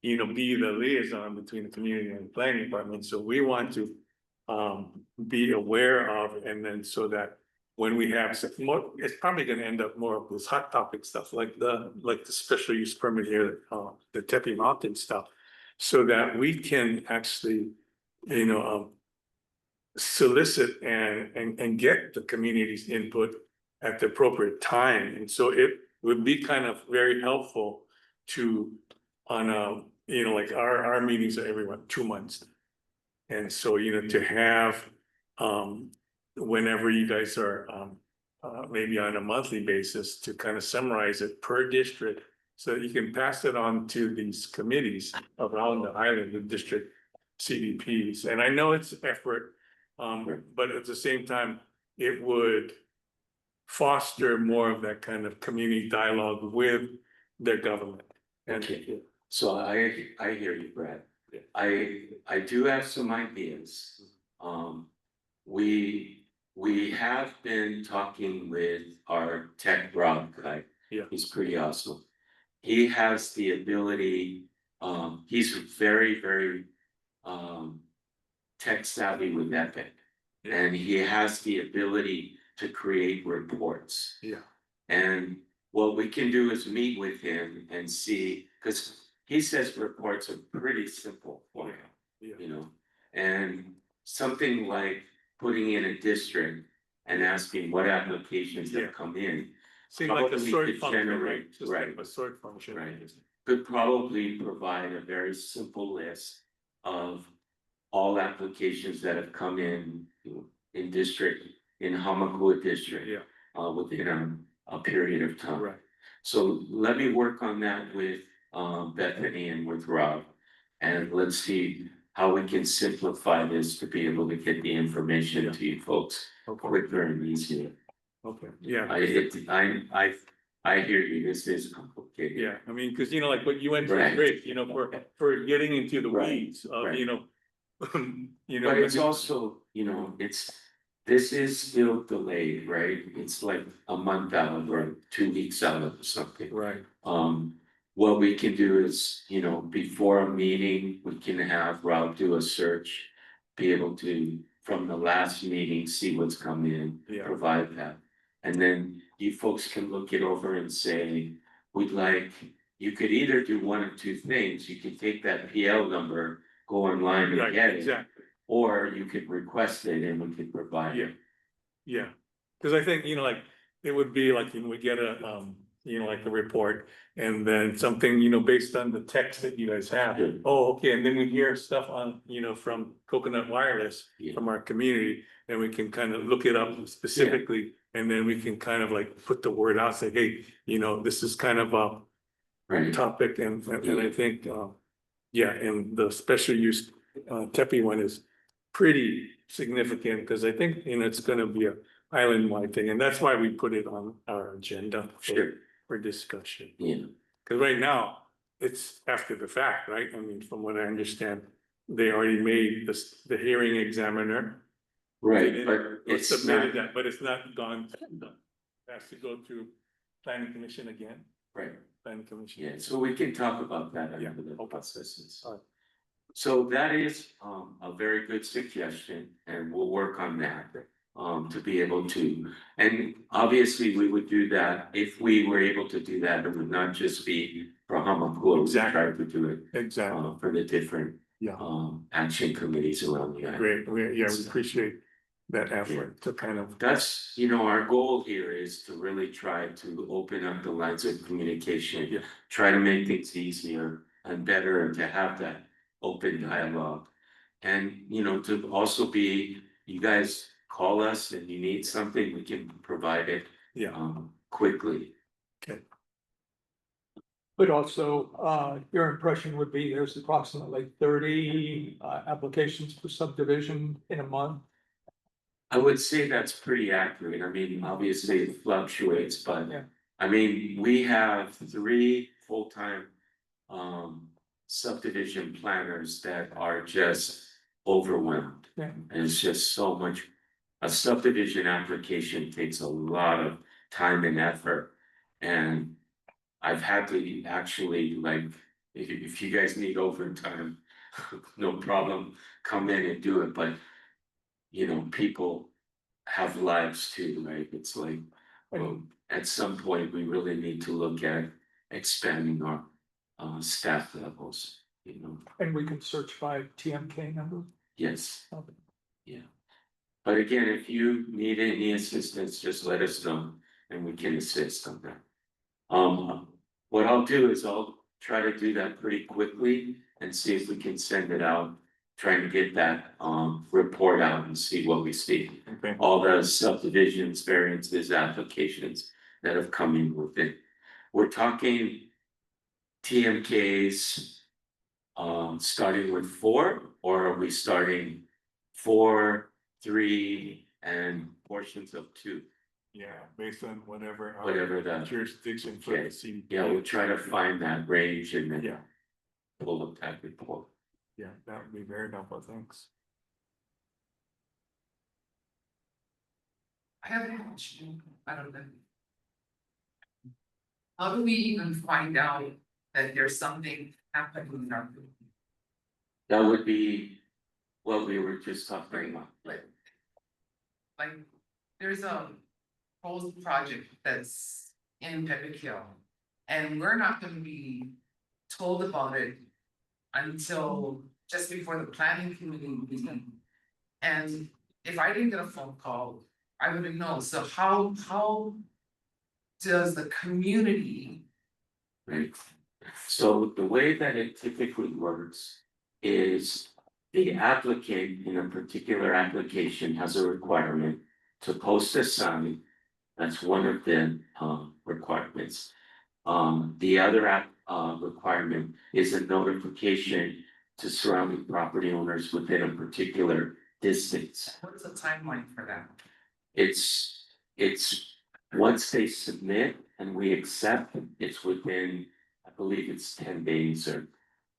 be the liaison between the community and the planning department. So we want to be aware of, and then so that when we have some more, it's probably gonna end up more of this hot topic stuff, like the special use permit here, the Tepe Mountain stuff. So that we can actually, solicit and get the community's input at the appropriate time. And so it would be kind of very helpful to, on like our meetings are every 2 months. And so, to have, whenever you guys are, maybe on a monthly basis, to kind of summarize it per district, so that you can pass it on to these committees around the island, the district CDPs. And I know it's effort, but at the same time, it would foster more of that kind of community dialogue with their government. Okay, so I hear you, Brad. I do have some ideas. We have been talking with our tech Rob guy. Yeah. He's pretty awesome. He has the ability, he's very, very tech savvy with Epic. And he has the ability to create reports. Yeah. And what we can do is meet with him and see, because he says reports are pretty simple for him, Yeah. And something like putting in a district and asking what applications Yeah. have come in. Seems like a probably sort could function, right? generate- Just right. like a sort function. Right. Could probably provide a very simple list of all applications that have come in district, in Hāmākua district. Yeah. Within a period of time. Right. So let me work on that with Bethany and with Rob. And let's see how we can simplify this to be able to get the information to you folks Okay. quicker and easier. Okay. Yeah. I hear you, this is complicated. Yeah, I mean, because like what you went through is Right. great, for getting into the Right. weeds of, Right. But But it's also, this is still delayed, right? It's like a month out or 2 weeks out or something. Right. What we can do is, before a meeting, we can have Rob do a search. Be able to, from the last meeting, see what's come in, Yeah. provide that. And then you folks can look it over and say, you could either do one of two things. You could take that PL number, go online and Right, get it. exactly. Or you could request it and we could provide it. Yeah, because I think, like, it would be like, we get a, like a report. And then something, based on the text that you guys have. Yeah. Oh, okay, and then we hear stuff on, from Coconut Wireless, Yeah. from our community. And we can kind of look it up specifically, and then we can kind of like put the word out, say, hey, this is kind of a Right. topic, and I think, and the special use Tepe one is pretty significant, because I think, it's gonna be a island-wide thing, and that's why we put it on our agenda Sure. for discussion. Yeah. Because right now, it's after the fact, right? I mean, from what I understand, they already made the hearing examiner. Right, but it's Submitted not, that, but it's not gone. It has to go through planning commission again, right, planning commission. yeah, so we can talk about that Yeah, under the okay. processes. Alright. So that is a very good suggestion, and we'll work on that. To be able to, and obviously we would do that if we were able to do that. It would not just be for Hāmākua, we try to do it Exactly, for the different yeah, action committees around the island. great, we appreciate that effort to kind of, That's, our goal here is to really try to open up the lines of communication. Yeah. Try to make things easier and better, and to have that open dialogue. And, to also be, you guys call us and you need something, we can provide it yeah, quickly. But also, your impression would be there's approximately 30 applications for subdivision in a month. I would say that's pretty accurate. I mean, obviously it fluctuates, but Yeah. I mean, we have 3 full-time subdivision planners that are just overwhelmed. Yeah. And it's just so much. a subdivision application takes a lot of time and effort. And I've had to actually like, if you guys need overtime, no problem, come in and do it, but. You know, people have lives too, right? It's like, at some point, we really need to look at expanding our staff levels, you know, And we can search by TMK number. yes, Okay. yeah. But again, if you need any assistance, just let us know and we can assist on that. What I'll do is I'll try to do that pretty quickly and see if we can send it out. Trying to get that report out and see what we see. Okay. All the subdivisions, variances, applications that have come in with it. We're talking TMKs starting with 4, or are we starting 4, 3, and portions of 2? Yeah, based on whatever. our Whatever that- Jurisdiction for Okay. the CDP. Yeah, we'll try to find that range and then Yeah, pull up that report. yeah, that would be very helpful, thanks. I have a question, I don't know. How do we even find out that there's something happening in our community? That would be what we were just talking about. Like, there's a whole project that's in Pepperkill. And we're not gonna be told about it until just before the planning committee meeting. And if I didn't get a phone call, I wouldn't know, so how does the community? Right. So the way that it typically works is the applicant in a particular application has a requirement to post a sign. That's one of the requirements. The other requirement is a notification to surrounding property owners within a particular distance. What's the timeline for that? It's once they submit and we accept, it's within, I believe it's 10 days or.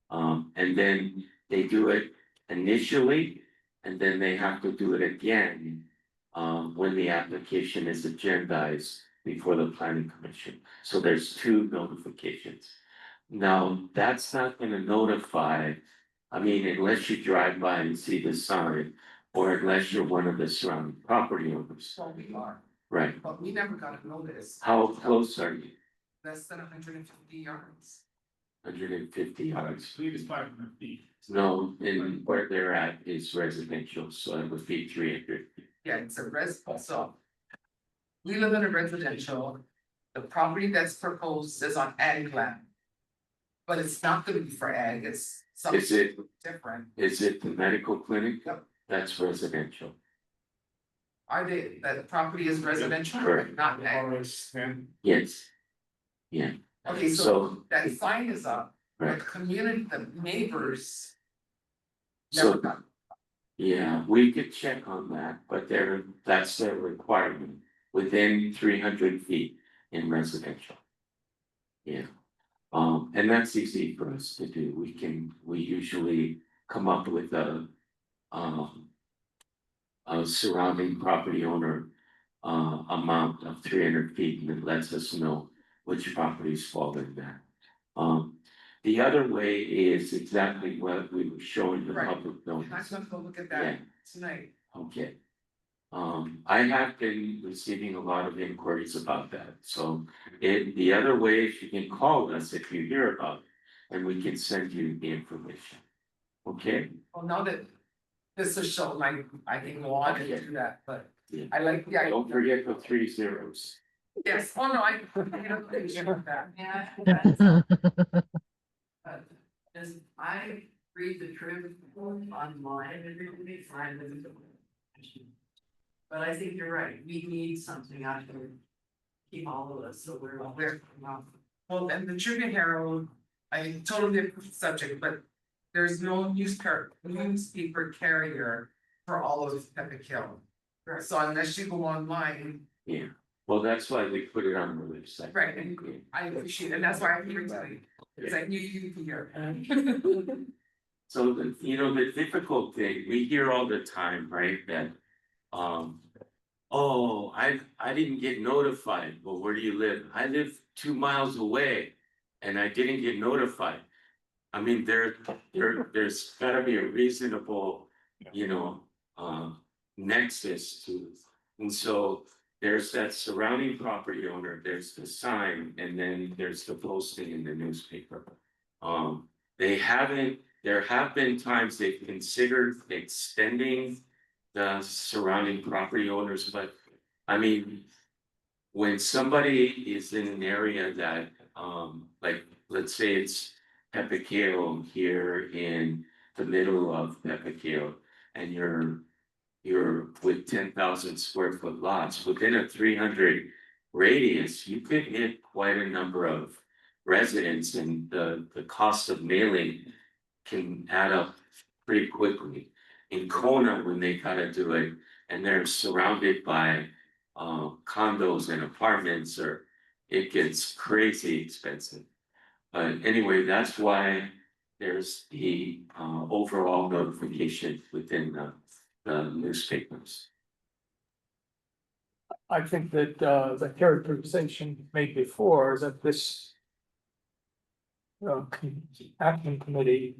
And then they do it initially, and then they have to do it again. When the application is agendized before the planning commission, so there's 2 notifications. Now, that's not gonna notify, I mean, unless you drive by and see the sign. Or unless you're one of the surrounding property owners, So we are, right? but we never got a notice, How close are you? less than 150 yards. 150 yards? I believe it's 500 feet. No, and where they're at is residential, so it would be 300. Yeah, it's a so. We live in a residential, the property that's proposed is on ag land. But it's not gonna be for ag, it's something Is it, different, is it the medical clinic? Yep. That's residential. are they, that property is residential, Correct. not ag? Yes. Yeah, Okay, so so, that sign is up, but right, the community, the neighbors. So- Never got, yeah, we could check on that, but that's their requirement, within 300 feet in residential. Yeah, and that's easy for us to do, we usually come up with a surrounding property owner amount of 300 feet, and it lets us know which properties fall in that. The other way is exactly what we were showing the Right. public I'm notice. gonna go look at Yeah. that tonight. Okay. I have been receiving a lot of inquiries about that, so the other way is you can call us if you hear about it. And we can send you the information. Okay? Well, now that this is shown, like, I can go on and do that, but Yeah. I like the idea. Don't forget the 3 zeros. Yes, oh no, I appreciate that. As I read the trip online, it really find them. But I think you're right, we need something out there. Keep all of us, so we're aware. Well, and the Tribune Herald, I totally different subject, but there's no newspaper carrier for all of Pepperkill. So unless you go online, Yeah, well, that's why we put it on the website. right, and I appreciate it, and that's why I'm here today, because I knew you'd be here. So the difficult thing, we hear all the time, right, that oh, I didn't get notified. Well, where do you live? I live 2 miles away and I didn't get notified. I mean, there's gotta be a reasonable, you know, nexus to, and so there's that surrounding property owner, there's the sign, and then there's the posting in the newspaper. They haven't, there have been times they've considered extending the surrounding property owners, but I mean, when somebody is in an area that, like, let's say it's Peppercale here in the middle of Peppercale, and you're with 10,000 square foot lots, within a 300 radius, you could hit quite a number of residents, and the cost of mailing can add up pretty quickly. In Kona, when they gotta do it, and they're surrounded by condos and apartments, or it gets crazy expensive. But anyway, that's why there's the overall notification within the newspapers. I think that the characterization made before that this action committee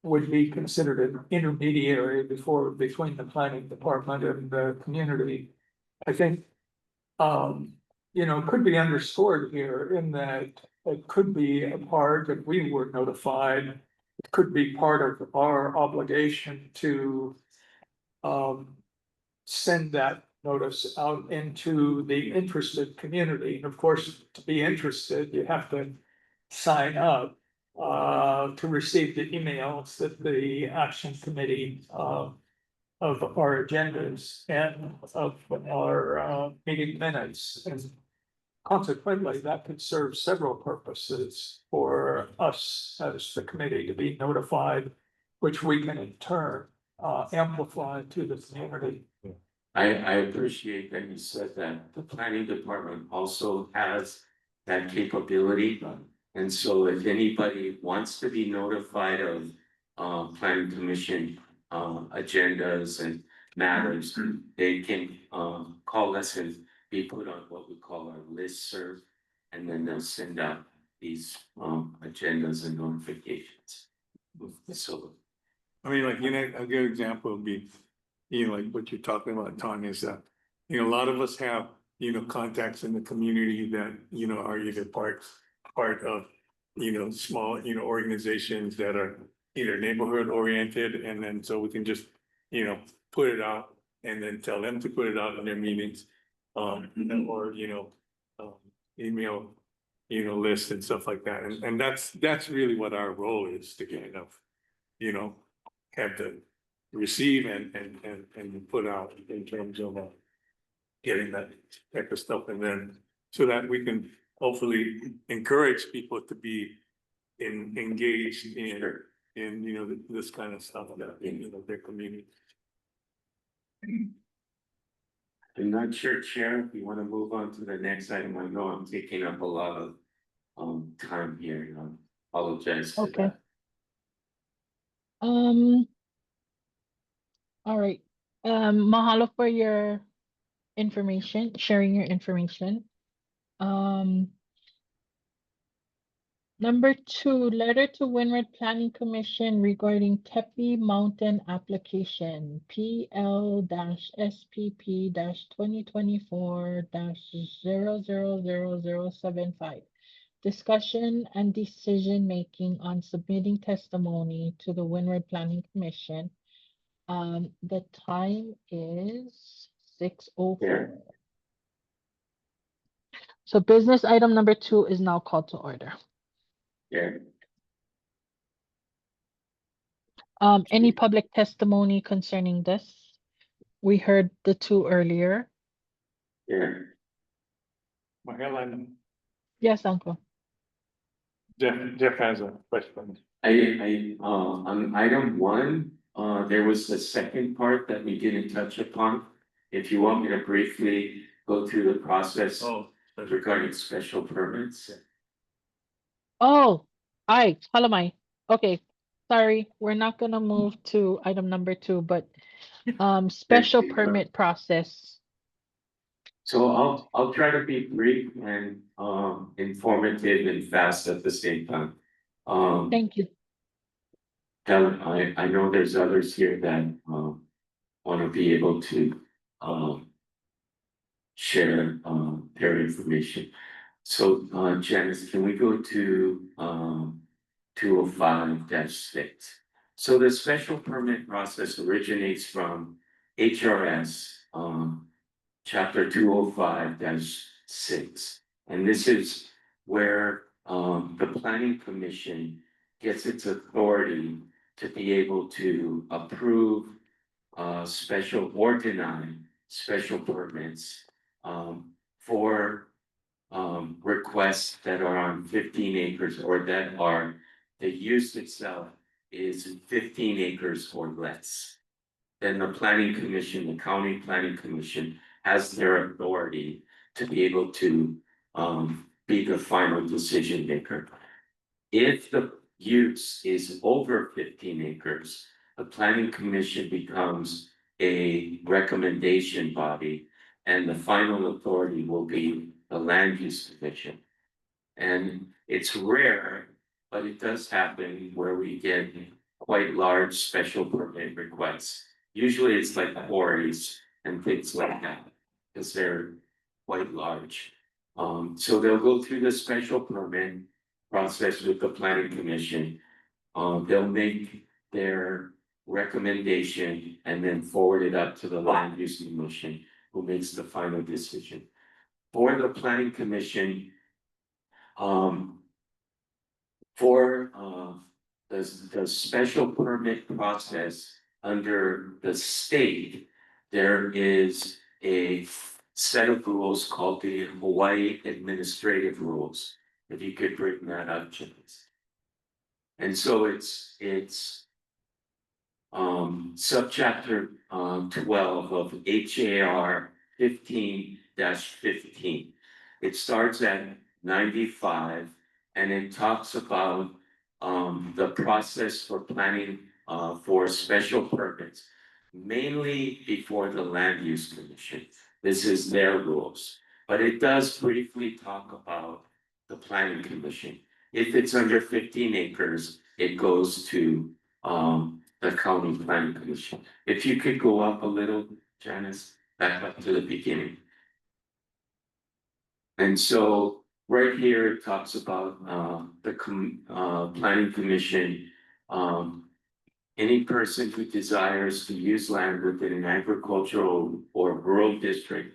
would be considered an intermediary between the planning department and the community. I think, could be underscored here in that it could be a part, if we were notified, it could be part of our obligation to send that notice out into the interested community. And of course, to be interested, you have to sign up to receive the emails that the action committee of our agendas and of our meeting minutes. And consequently, that could serve several purposes for us as the committee to be notified, which we can in turn amplify to the community. I appreciate that you said that. The planning department also has that capability. And so if anybody wants to be notified of planning commission agendas and matters, they can call us and be put on what we call our listserv. And then they'll send out these agendas and notifications. So I mean, like, a good example would be, like what you're talking about, Tanya, is that, a lot of us have, contacts in the community that, are either part of, small, organizations that are either neighborhood oriented, and then so we can just, put it out and then tell them to put it out in their meetings. Or, email, list and stuff like that. And that's really what our role is, to kind of, have to receive and put out in terms of getting that type of stuff, and then so that we can hopefully encourage people to be engaged in this kind of stuff in their community. I'm not sure, Chair, if you want to move on to the next item. I know I'm taking up a lot of time here, and I apologize for Okay. that. All right. Mahalo for your information, sharing your information. Number 2, letter to Windward Planning Commission regarding Tepe Mountain application PL-SPP-2024-000075. Discussion and decision making on submitting testimony to the Windward Planning Commission. The time is 6:04. So business item number 2 is now called to order. Yeah. Any public testimony concerning this? We heard the 2 earlier. Yeah. Helen, Yes, Uncle. Jeff has a question. On item 1, there was the second part that we didn't touch upon. If you want me to briefly go through the process regarding special permits. Oh, Halamai. Okay, sorry, we're not gonna move to item number 2, but special permit process. So I'll try to be brief and informative and fast at the same time. Thank you. Helen, I know there's others here that want to be able to share their information. So Janice, can we go to 205-6? So the special permit process originates from HRS chapter 205-6. And this is where the planning commission gets its authority to be able to approve special or deny special permits for requests that are on 15 acres or that are, the use itself is 15 acres or less. Then the planning commission, the county planning commission has their authority to be able to be the final decision maker. If the use is over 15 acres, the planning commission becomes a recommendation body, and the final authority will be the land use commission. And it's rare, but it does happen where we get quite large special permit requests. Usually it's like quarries and things like that, because they're quite large. So they'll go through the special permit process with the planning commission. They'll make their recommendation and then forward it up to the land use commission, who makes the final decision. For the planning commission, for the special permit process under the state, there is a set of rules called the Hawaii Administrative Rules. If you could bring that up, James. And so it's subchapter 12 of HAR 15-15. It starts at 95 and it talks about the process for planning for special permits, mainly before the land use commission. This is their rules, but it does briefly talk about the planning commission. If it's under 15 acres, it goes to the county planning commission. If you could go up a little, Janice, back up to the beginning. And so right here, it talks about the planning commission. Any person who desires to use land within an agricultural or rural district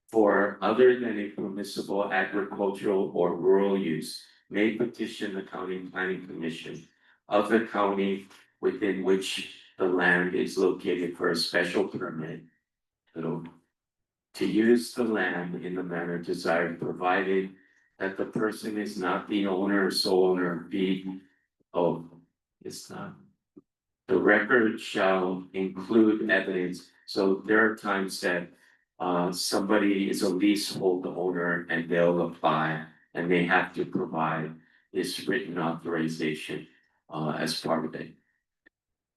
for other than a permissible agricultural or rural use may petition the county planning commission of the county within which the land is located for a special permit to use the land in the manner desired, provided that the person is not the owner or sole owner of it's not. The record shall include evidence. So there are times that somebody is a leasehold owner and they'll apply and they have to provide this written authorization as part of it.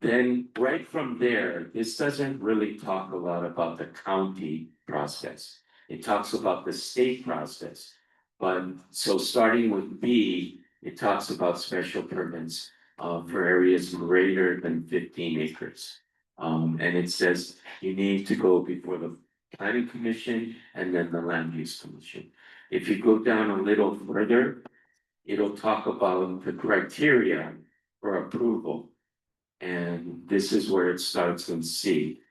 Then right from there, this doesn't really talk a lot about the county process. It talks about the state process. But so starting with B, it talks about special permits for areas greater than 15 acres. And it says you need to go before the planning commission and then the land use commission. If you go down a little further, it'll talk about the criteria for approval. And this is where it starts in C.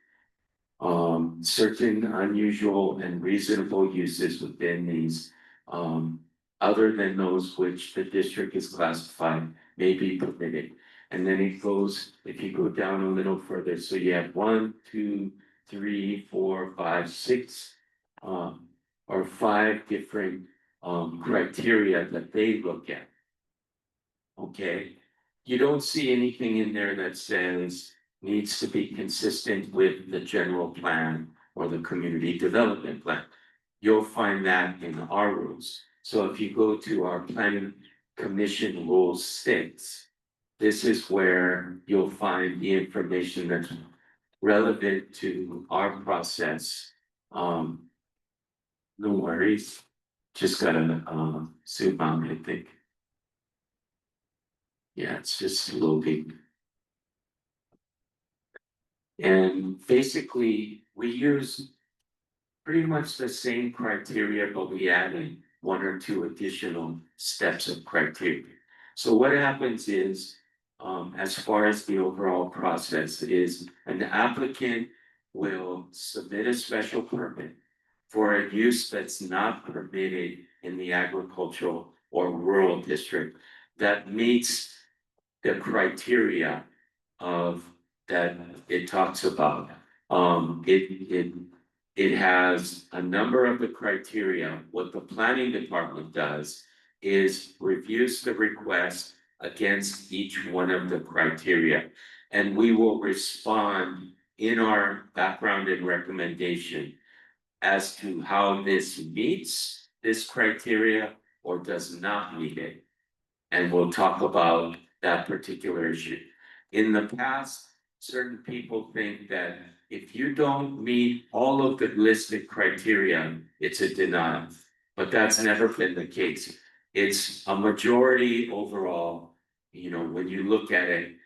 Certain unusual and reasonable uses within these, other than those which the district is classified, may be permitted. And then it goes, if you go down a little further, so you have 1, 2, 3, 4, 5, 6, or 5 different criteria that they look at. Okay, you don't see anything in there that says needs to be consistent with the general plan or the community development plan. You'll find that in our rules. So if you go to our planning commission rule 6, this is where you'll find the information that's relevant to our process No worries. Just gotta, zoom out, I think. Yeah, it's just loading. And basically, we use pretty much the same criteria, but we added one or two additional steps of criteria. So what happens is, as far as the overall process is, an applicant will submit a special permit for a use that's not permitted in the agricultural or rural district that meets the criteria of that it talks about. It has a number of the criteria. What the planning department does is reviews the request against each one of the criteria. And we will respond in our background and recommendation as to how this meets this criteria or does not meet it. And we'll talk about that particular issue. In the past, certain people think that if you don't meet all of the listed criteria, it's a denial. But that's never been the case. It's a majority overall. You know, when you look at it,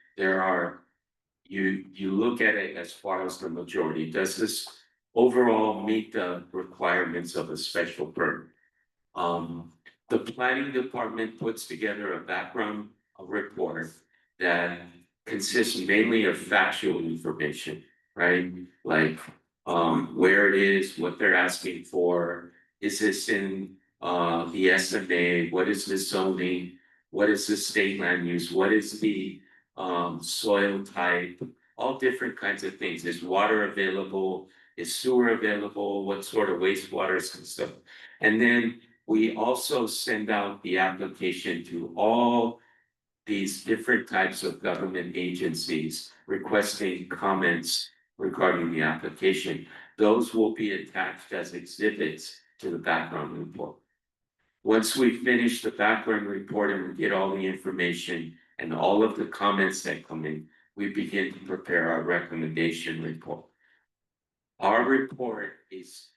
you look at it as far as the majority. Does this overall meet the requirements of a special permit? The planning department puts together a background report that consists mainly of factual information, right? Like, where it is, what they're asking for, is this in, the SMA, what is the zoning? What is the state land use, what is the, soil type, all different kinds of things, is water available? Is sewer available, what sort of wastewaters and stuff? And then we also send out the application to all these different types of government agencies requesting comments regarding the application. Those will be attached as exhibits to the background report. Once we finish the background report and we get all the information and all of the comments that come in, we begin to prepare our recommendation report. Our report is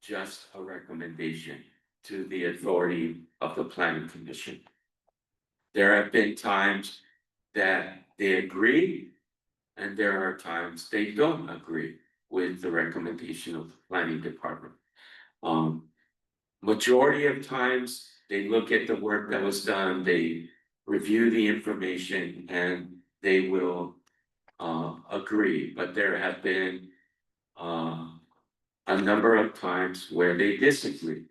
just a recommendation to the authority of the planning commission. There have been times that they agree, and there are times they don't agree with the recommendation of the planning department. Majority of times, they look at the work that was done, they review the information, and they will agree, but there have been a number of times where they disagree.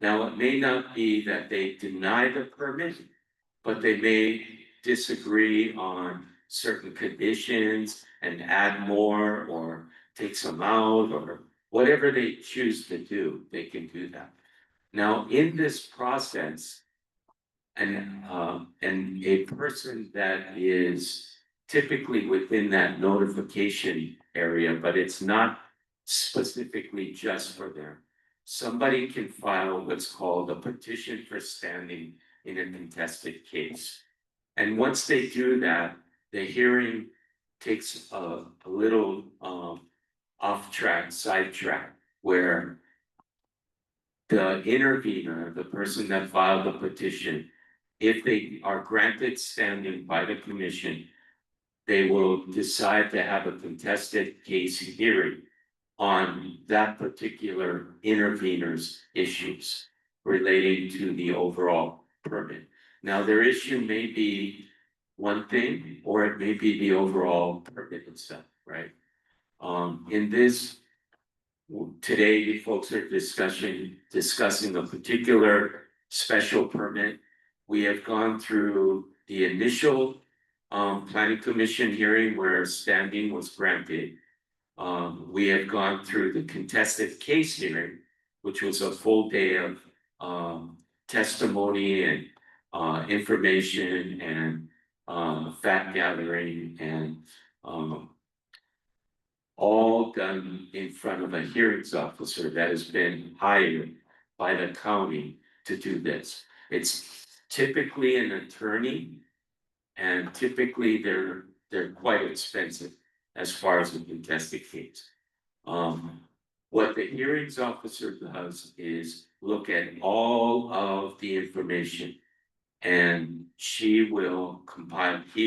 Now, it may not be that they deny the permit, but they may disagree on certain conditions and add more or take some out or whatever they choose to do, they can do that. Now, in this process, and a person that is typically within that notification area, but it's not specifically just for them. Somebody can file what's called a petition for standing in a contested case. And once they do that, the hearing takes a little off track, sidetrack, where the intervener, the person that filed the petition, if they are granted standing by the commission, they will decide to have a contested case hearing on that particular intervener's issues relating to the overall permit. Now, their issue may be one thing, or it may be the overall permit itself, right? In this, today, the folks are discussing a particular special permit. We have gone through the initial planning commission hearing where standing was granted. We have gone through the contested case hearing, which was a full day of testimony and information and fact gathering and all done in front of a hearings officer that has been hired by the county to do this. It's typically an attorney, and typically they're quite expensive as far as the contested case. What the hearings officer does is look at all of the information. And he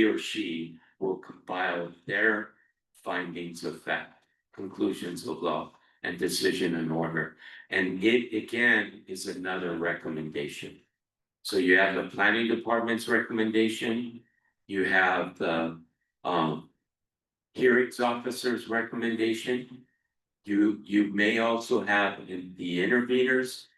or she will compile their findings of fact, conclusions of law, and decision in order. And it again is another recommendation. So you have the planning department's recommendation, you have the hearings officer's recommendation. You may also have the intervener's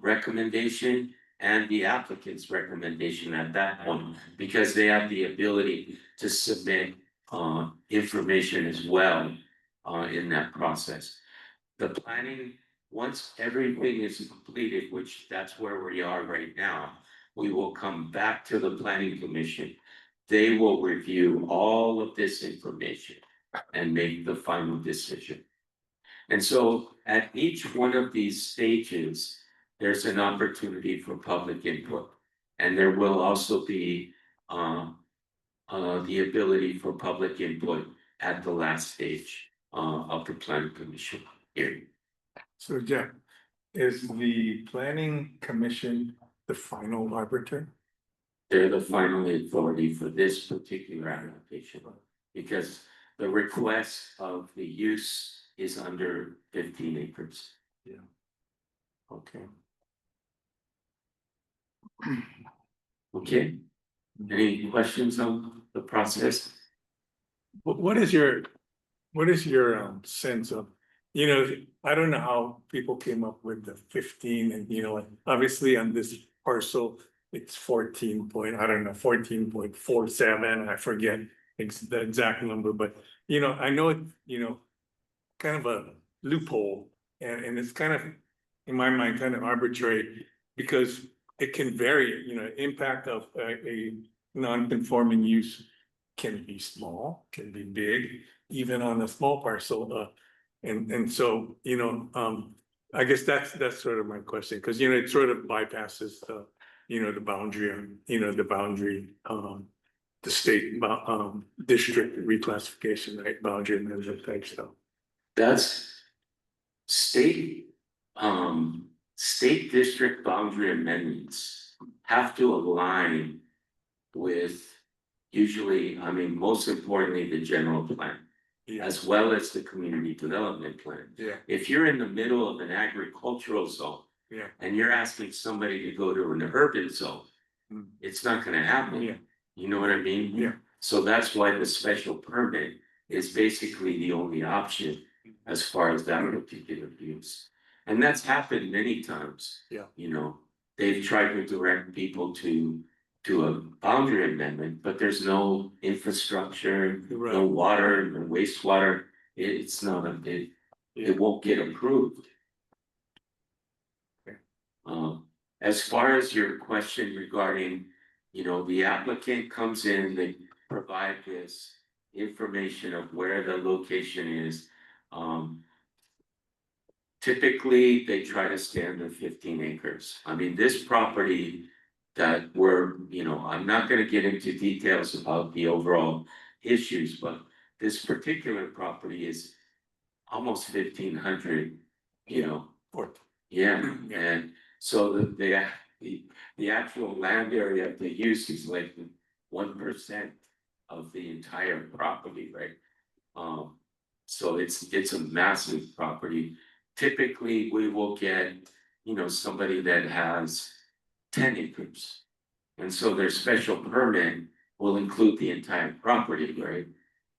recommendation and the applicant's recommendation at that point, because they have the ability to submit information as well in that process. The planning, once everything is completed, which that's where we are right now, we will come back to the planning commission. They will review all of this information and make the final decision. And so at each one of these stages, there's an opportunity for public input. And there will also be the ability for public input at the last stage of the planning commission hearing. So Jeff, is the planning commission the final arbiter? They're the final authority for this particular application, because the request of the use is under 15 acres. Yeah. Okay. Okay, any questions on the process? What is your sense of, I don't know how people came up with the 15 and, obviously on this parcel, it's 14.47, I forget the exact number, but, I know it, kind of a loophole and it's kind of, in my mind, kind of arbitrary because it can vary, impact of a non-conforming use can be small, can be big, even on a small parcel. And so, I guess that's sort of my question, because, it sort of bypasses the, the boundary, the state, district reclassification, right, boundary and those type stuff. That's state district boundary amendments have to align with usually, most importantly, the general plan, as well as the community development plan. Yeah. If you're in the middle of an agricultural zone and you're asking somebody to go to an urban zone, it's not gonna happen. Yeah. You know what I mean? Yeah. So that's why the special permit is basically the only option as far as that particular use. And that's happened many times. Yeah. They've tried to direct people to a boundary amendment, but there's no infrastructure, no water, no wastewater. It's not it won't get approved. Okay. As far as your question regarding, the applicant comes in, they provide this information of where the location is. Typically, they try to stay under 15 acres. This property that I'm not gonna get into details about the overall issues, but this particular property is almost 1,500, Yeah, and so the actual land area of the use is like 1% of the entire property, right? So it's a massive property. Typically, we will get, somebody that has 10 acres. And so their special permit will include the entire property, right?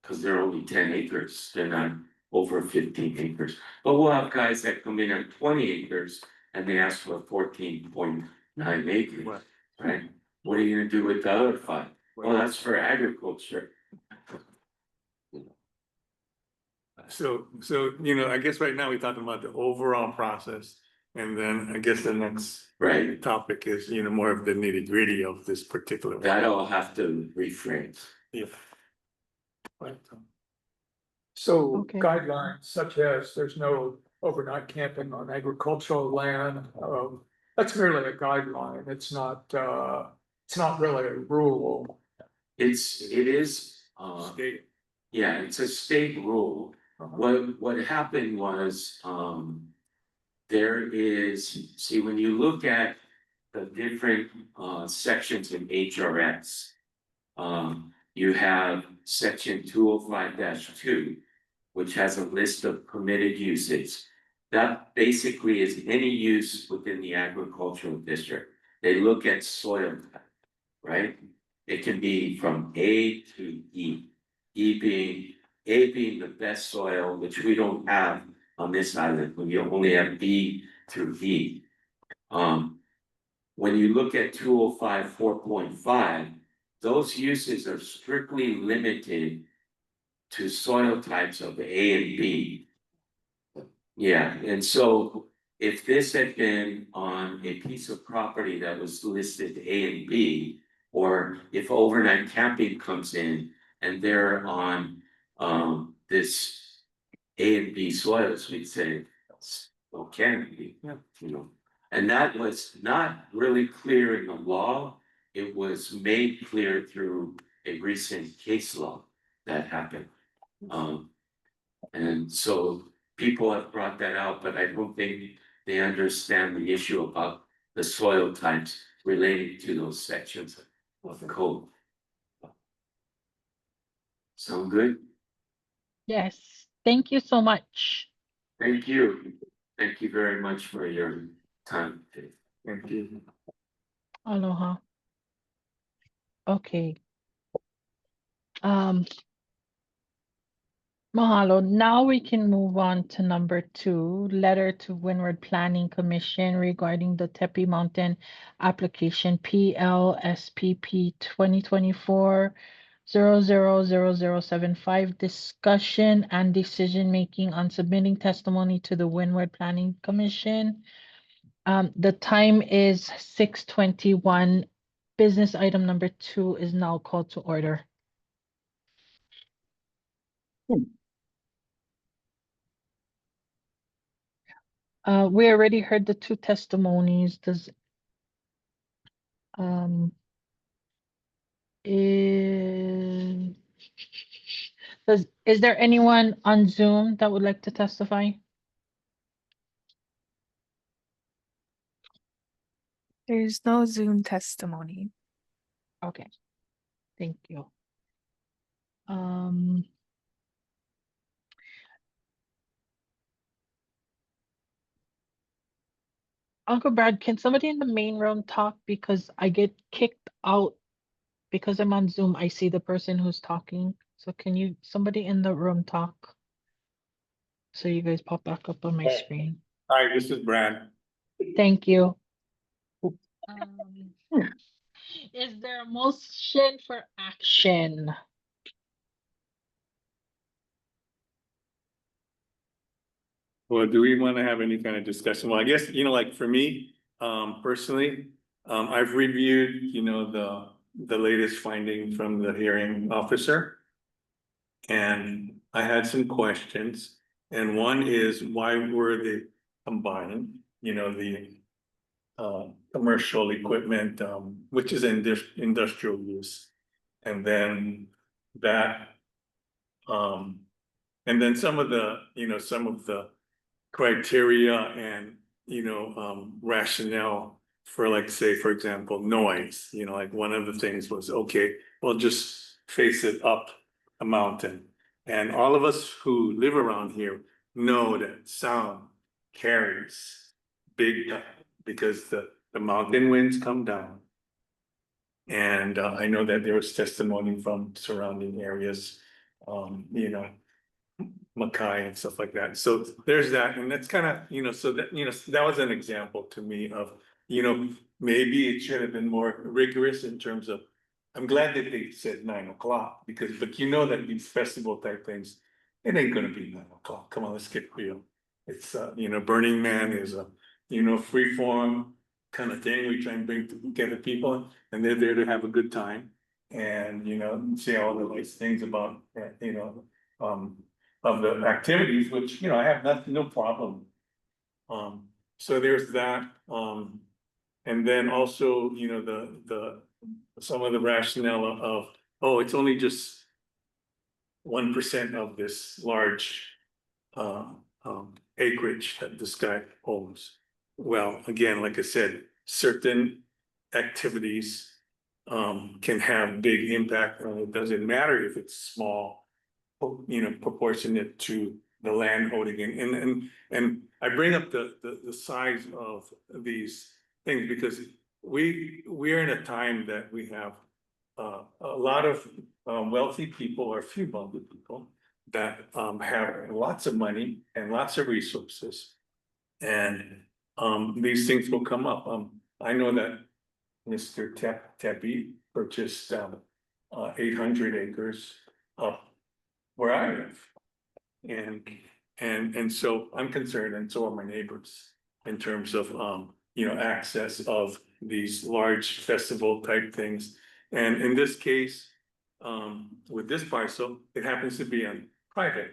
Because they're only 10 acres, they're not over 15 acres. But we'll have guys that come in at 20 acres and they ask for 14.9 acres, right? What are you gonna do with the other 5? Well, that's for agriculture. So, I guess right now we're talking about the overall process. And then I guess the next topic is, more of the nitty gritty of this particular. That I'll have to rephrase. Yeah. So Okay. guidelines such as there's no overnight camping on agricultural land, that's merely a guideline. It's not really a rule. It is State. yeah, it's a state rule, What happened was, there is, see, when you look at the different, sections in HRX. You have section 205-2, which has a list of permitted uses. That basically is any use within the agricultural district. They look at soil type, right? It can be from A to E. A being the best soil, which we don't have on this island, we only have B through E. When you look at 205 4.5, those uses are strictly limited to soil types of A and B. Yeah, and so if this had been on a piece of property that was listed A and B, or if overnight camping comes in and they're on this A and B soils, we'd say, well, can be, you know. And that was not really clear in the law. It was made clear through a recent case law that happened. And so people have brought that out, but I don't think they understand the issue about the soil types relating to those sections of the code. Sound good? Yes, thank you so much. Thank you. Thank you very much for your time today. Thank you. Aloha. Okay. Mahalo. Now we can move on to number 2, letter to Windward Planning Commission regarding the Tepe Mountain application PLSPP 2024-000075, discussion and decision making on submitting testimony to the Windward Planning Commission. The time is 6:21. Business item number 2 is now called to order. We already heard the 2 testimonies. Is there anyone on Zoom that would like to testify? There's no Zoom testimony. Okay, thank you. Uncle Brad, can somebody in the main room talk, because I get kicked out because I'm on Zoom. I see the person who's talking. So can somebody in the room talk? So you guys pop back up on my screen. Hi, this is Brad. Thank you. Is there a motion for action? Well, do we want to have any kind of discussion? Well, I guess, like for me, personally, I've reviewed, the latest finding from the hearing officer. And I had some questions, and one is, why were they combined, the commercial equipment, which is industrial use. And then that, and then some of the criteria and, rationale for, like, say, for example, noise, like one of the things was, okay, well, just face it up a mountain. And all of us who live around here know that sound carries big time, because the mountain winds come down. And I know that there was testimony from surrounding areas, Mackay and stuff like that. So there's that, and that's kind of, so that, that was an example to me of, maybe it should have been more rigorous in terms of, I'm glad that they said 9 o'clock, because, but that these festival type things, it ain't gonna be 9 o'clock. Come on, let's get real. It's, Burning Man is a, free form kind of thing. We try and bring together people, and they're there to have a good time. And, say all the nice things about, of the activities, which, I have no problem. So there's that, and then also, some of the rationale of, oh, it's only just 1% of this large acreage that this guy owns. Well, again, like I said, certain activities can have big impact, and it doesn't matter if it's small, proportionate to the land holding and I bring up the size of these things because we're in a time that we have a lot of wealthy people or few wealthy people that have lots of money and lots of resources. And these things will come up. I know that Mr. Tepi purchased 800 acres up where I live. And so I'm concerned, and so are my neighbors, in terms of access of these large festival type things. And in this case, with this parcel, it happens to be on private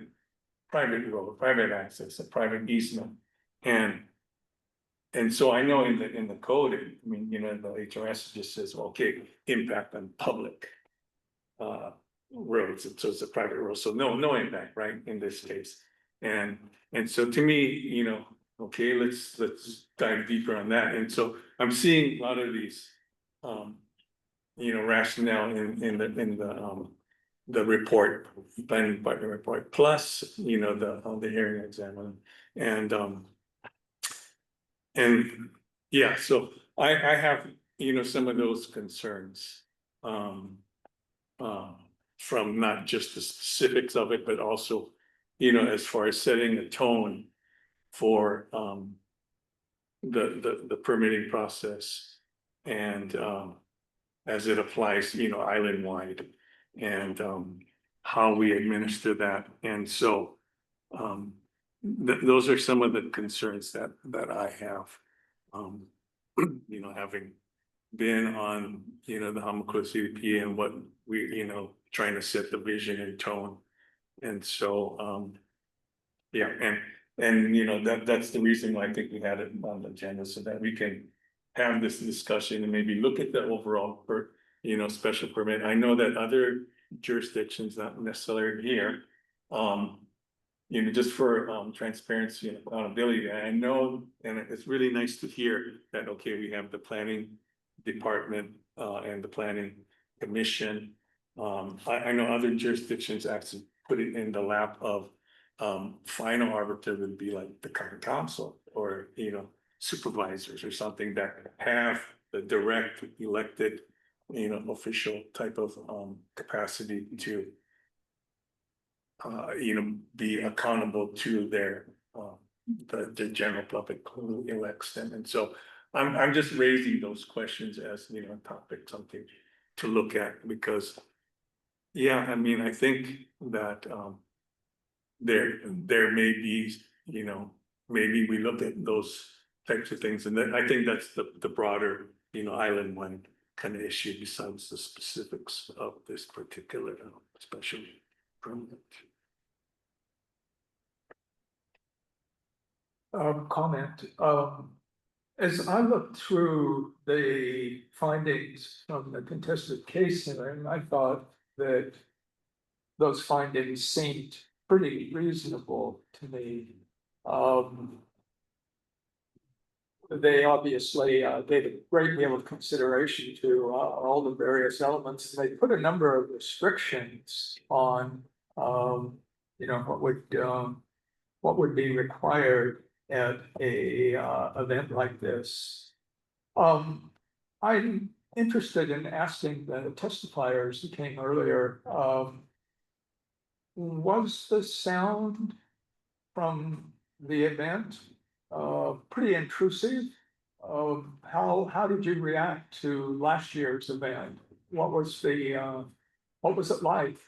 road, private access, a private easement. And so I know in the code, I mean, the HRS just says, okay, impact on public roads, so it's a private road, so no impact, right, in this case. And so to me, okay, let's dive deeper on that. And so I'm seeing a lot of these rationale in the report, planning department report, plus the hearing examiner. And yeah, so I have some of those concerns from not just the specifics of it, but also as far as setting a tone for the permitting process and as it applies island wide and how we administer that. And so those are some of the concerns that I have, having been on, the Hāmākua CDP and what we, trying to set the vision and tone. And so, yeah, and that's the reason why I think we had it on the agenda, so that we can have this discussion and maybe look at the overall special permit. I know that other jurisdictions, not necessarily here, just for transparency and accountability. I know, and it's really nice to hear that, okay, we have the planning department and the planning commission. I know other jurisdictions actually put it in the lap of final arbiter would be like the county council or supervisors or something that have the direct elected official type of capacity to be accountable to their the general public who elects them. And so I'm just raising those questions as a topic, something to look at, because yeah, I mean, I think that there may be, maybe we look at those types of things, and then I think that's the broader island one kind of issue besides the specifics of this particular special permit. Comment. As I looked through the findings from the contested case hearing, I thought that those findings seemed pretty reasonable to me. They obviously gave a great deal of consideration to all the various elements. They put a number of restrictions on, what would be required at a event like this. I'm interested in asking the testifiers who came earlier, was the sound from the event pretty intrusive? How did you react to last year's event? What was it like?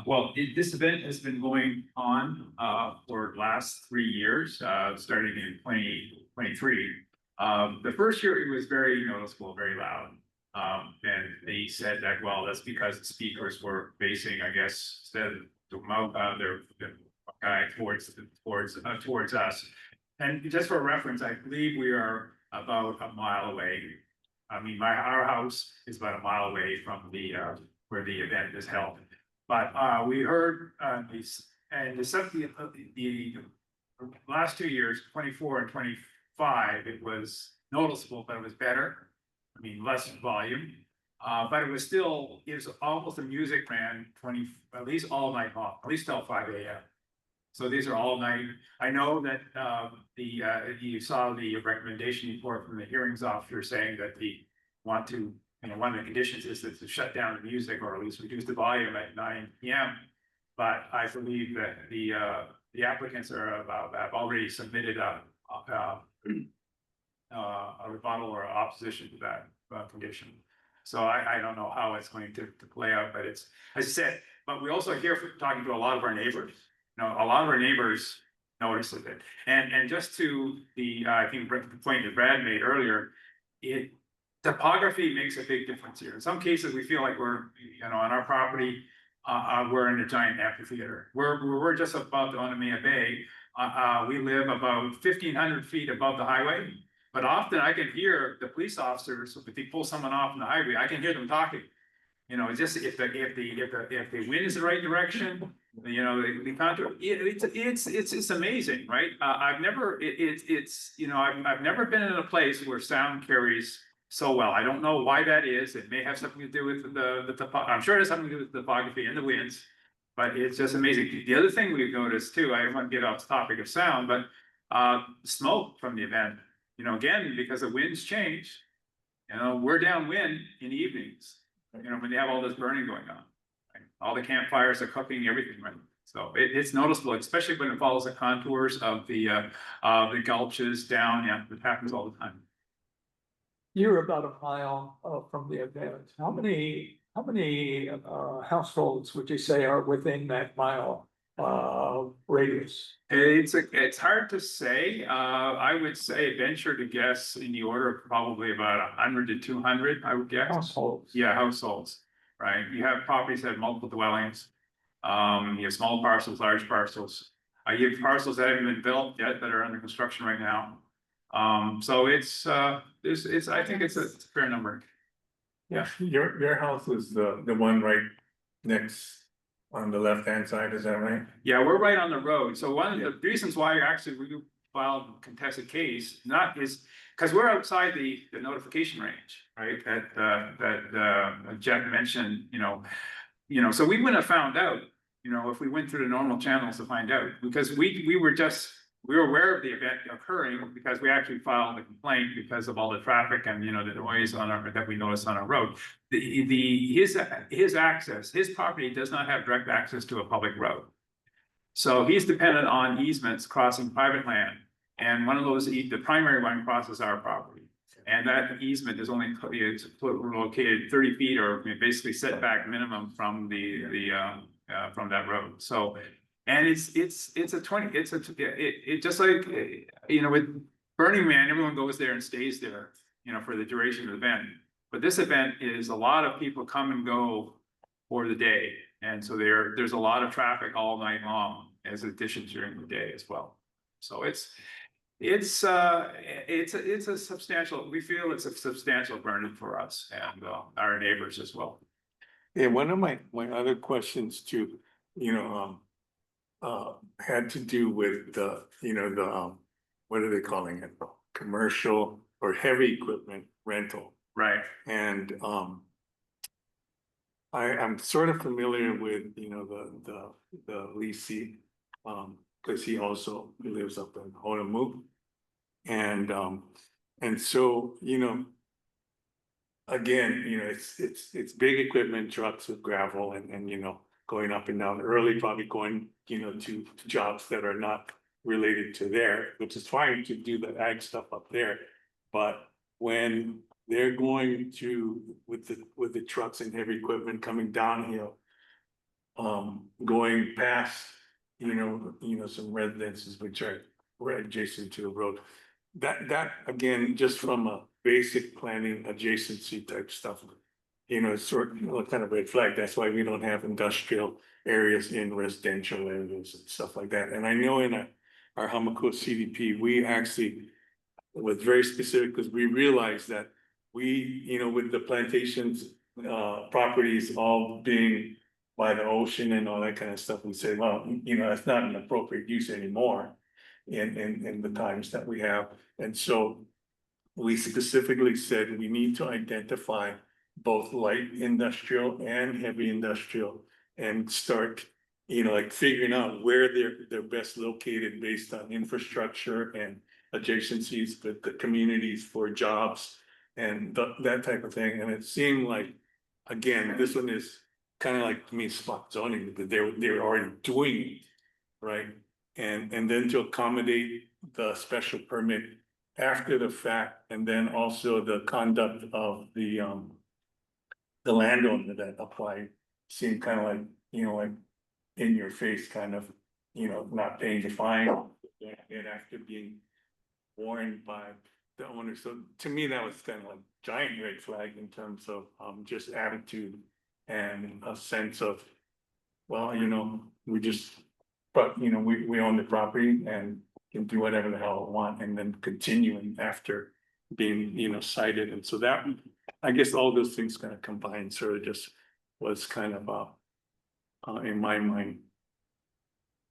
Well, this event has been going on for the last 3 years, starting in 2023. The first year it was very noticeable, very loud. And they said that, well, that's because the speakers were facing, I guess, instead of their towards us. And just for reference, I believe we are about a mile away. I mean, our house is about a mile away from the, where the event is held. But, we heard, the last 2 years, 24 and 25, it was noticeable, but it was better. I mean, less volume. But it was almost a music ran at least all night long, at least till 5 a.m. So these are all night. I know that you saw the recommendation report from the hearings officer saying that one of the conditions is to shut down the music or at least reduce the volume at 9 p.m. But I believe that the applicants have already submitted a rebuttal or opposition to that condition. So I don't know how it's going to play out, but it's, as I said, but we also hear from talking to a lot of our neighbors. A lot of our neighbors notice it. And just to I think the point that Brad made earlier, topography makes a big difference here. In some cases, we feel like we're, on our property, we're in a giant amphitheater. We're just above the Onamea Bay. We live about 1,500 feet above the highway. But often I can hear the police officers, if they pull someone off on the highway, I can hear them talking. Just if the wind is the right direction, the contour, it's amazing, right? I've never been in a place where sound carries so well. I don't know why that is. It may have something to do with I'm sure it has something to do with the topography and the winds, but it's just amazing. The other thing we've noticed too, I don't want to get off the topic of sound, but smoke from the event. Again, because the winds change, we're downwind in the evenings, when they have all this burning going on. Right? All the campfires are cooking everything, right? So it's noticeable, especially when it follows the contours of the gulches down. Yeah, it happens all the time. You're about a mile from the event. How many households would you say are within that mile radius? It's hard to say. I would say venture to guess in the order of probably about 100 to 200, I would guess. Households. Yeah, households, right? You have properties that have multiple dwellings. You have small parcels, large parcels. You have parcels that haven't been built yet that are under construction right now. So I think it's a fair number. Yeah, your house is the one right next on the left-hand side, is that right? Yeah, we're right on the road. So one of the reasons why actually we filed a contested case, is because we're outside the notification range, right? That Jeff mentioned, so we wouldn't have found out, if we went through the normal channels to find out, because we were aware of the event occurring because we actually filed a complaint because of all the traffic and, the noise that we noticed on our road. His property does not have direct access to a public road. So he's dependent on easements crossing private land. And one of those, the primary one crosses our property. And that easement is only located 30 feet or basically setback minimum from from that road. So, and it's just like, with Burning Man, everyone goes there and stays there, for the duration of the event. But this event is a lot of people come and go for the day. And so there's a lot of traffic all night long as addition during the day as well. So it's a substantial, we feel it's a substantial burden for us and our neighbors as well. Yeah, one of my other questions too, had to do with what are they calling it? Commercial or heavy equipment rental. Right. And I'm sort of familiar with, the leasing, because he also lives up in Hāmākua. And so, again, it's big equipment, trucks with gravel and going up and down early, probably going, to jobs that are not related to there, which is fine to do the ag stuff up there. But when they're going to, with the trucks and heavy equipment coming downhill, going past, some residences which are right adjacent to the road. That again, just from a basic planning adjacency type stuff, sort of kind of red flag. That's why we don't have industrial areas in residential areas and stuff like that. And I know in our Hāmākua CDP, we actually was very specific because we realized that we, with the plantations, properties all being by the ocean and all that kind of stuff, we say, well, that's not an appropriate use anymore in the times that we have. And so we specifically said we need to identify both light industrial and heavy industrial and start, like figuring out where they're best located based on infrastructure and adjacencies with the communities for jobs and that type of thing. And it seemed like, again, this one is kind of like, to me, spot zoning, because they're already doing it, right? And then to accommodate the special permit after the fact, and then also the conduct of the landowner that applied seemed kind of like, like in your face, kind of, not paying the fine and after being warned by the owner. So to me, that was kind of like giant red flag in terms of just attitude and a sense of, well, we just, but we own the property and can do whatever the hell we want, and then continuing after being, cited. And so that, I guess all those things kind of combined sort of just was kind of in my mind,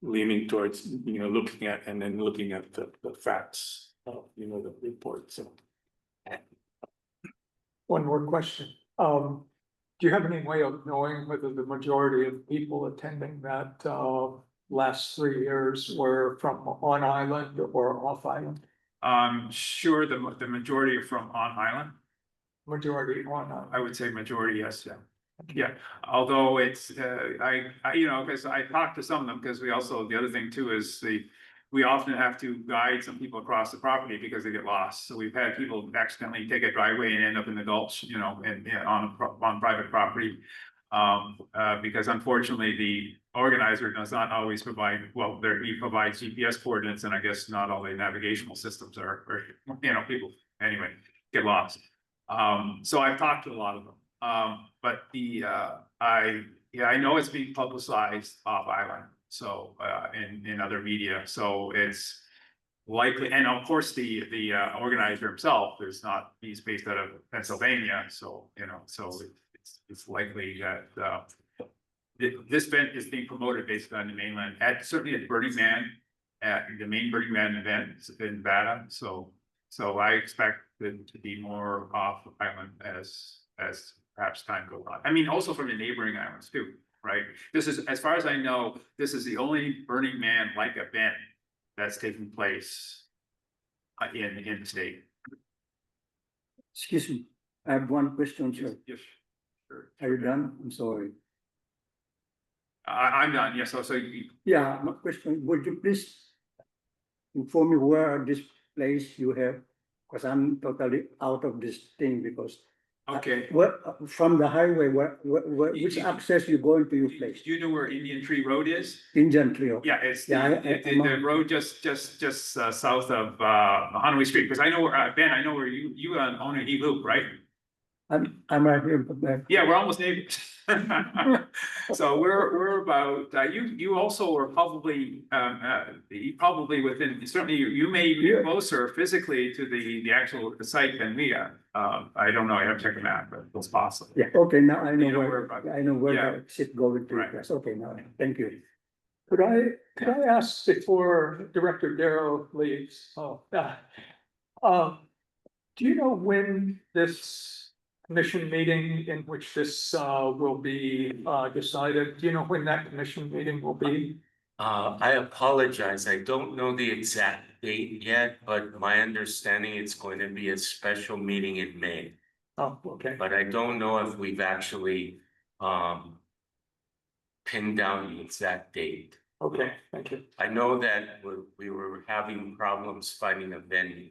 leaning towards, looking at and then looking at the facts of, the report. So One more question. Do you have any way of knowing whether the majority of people attending that last 3 years were from on island or off island? Sure, the majority are from on island. Majority on island. I would say majority, yes, yeah. Yeah, although it's, because I talked to some of them, because we also, the other thing too is we often have to guide some people across the property because they get lost. So we've had people accidentally take a driveway and end up in the gulch, on private property. Because unfortunately, the organizer does not always provide, he provides GPS coordinates, and I guess not all the navigational systems are, people, anyway, get lost. So I've talked to a lot of them. But I know it's being publicized off island, so in other media, so it's likely, and of course the organizer himself is not, he's based out of Pennsylvania, so it's likely that this event is being promoted based on the mainland, certainly at Burning Man, at the main Burning Man event in Nevada, so I expect it to be more off island as perhaps time goes on. I mean, also from the neighboring islands too, right? This is, as far as I know, this is the only Burning Man-like event that's taking place in the state. Excuse me, I have one question, sir. Yes, sure. Are you done? I'm sorry. I'm done, yes, so Yeah, my question, would you please inform me where this place you have? Because I'm totally out of this thing, because okay. From the highway, which access you going to your place? Do you know where Indian Tree Road is? Indian Tree. Yeah, it's Yeah, the road just south of Hanoi Street, because I know where Ben, I know where you own a loop, right? I'm right here. Yeah, we're almost neighbors. So we're about, you also are probably within, certainly you may be closer physically to the actual site than we are. I don't know, I have to check the map, but it's possible. Yeah, okay, now I know where Yeah. the exit going to. Right. Yes, okay, now, thank you. Could I ask before Director Darrow leaves? Do you know when this commission meeting in which this will be decided? Do you know when that commission meeting will be? I apologize. I don't know the exact date yet, but my understanding it's going to be a special meeting in May. Oh, okay. But I don't know if we've actually pinned down the exact date. Okay, thank you. I know that we were having problems finding a venue.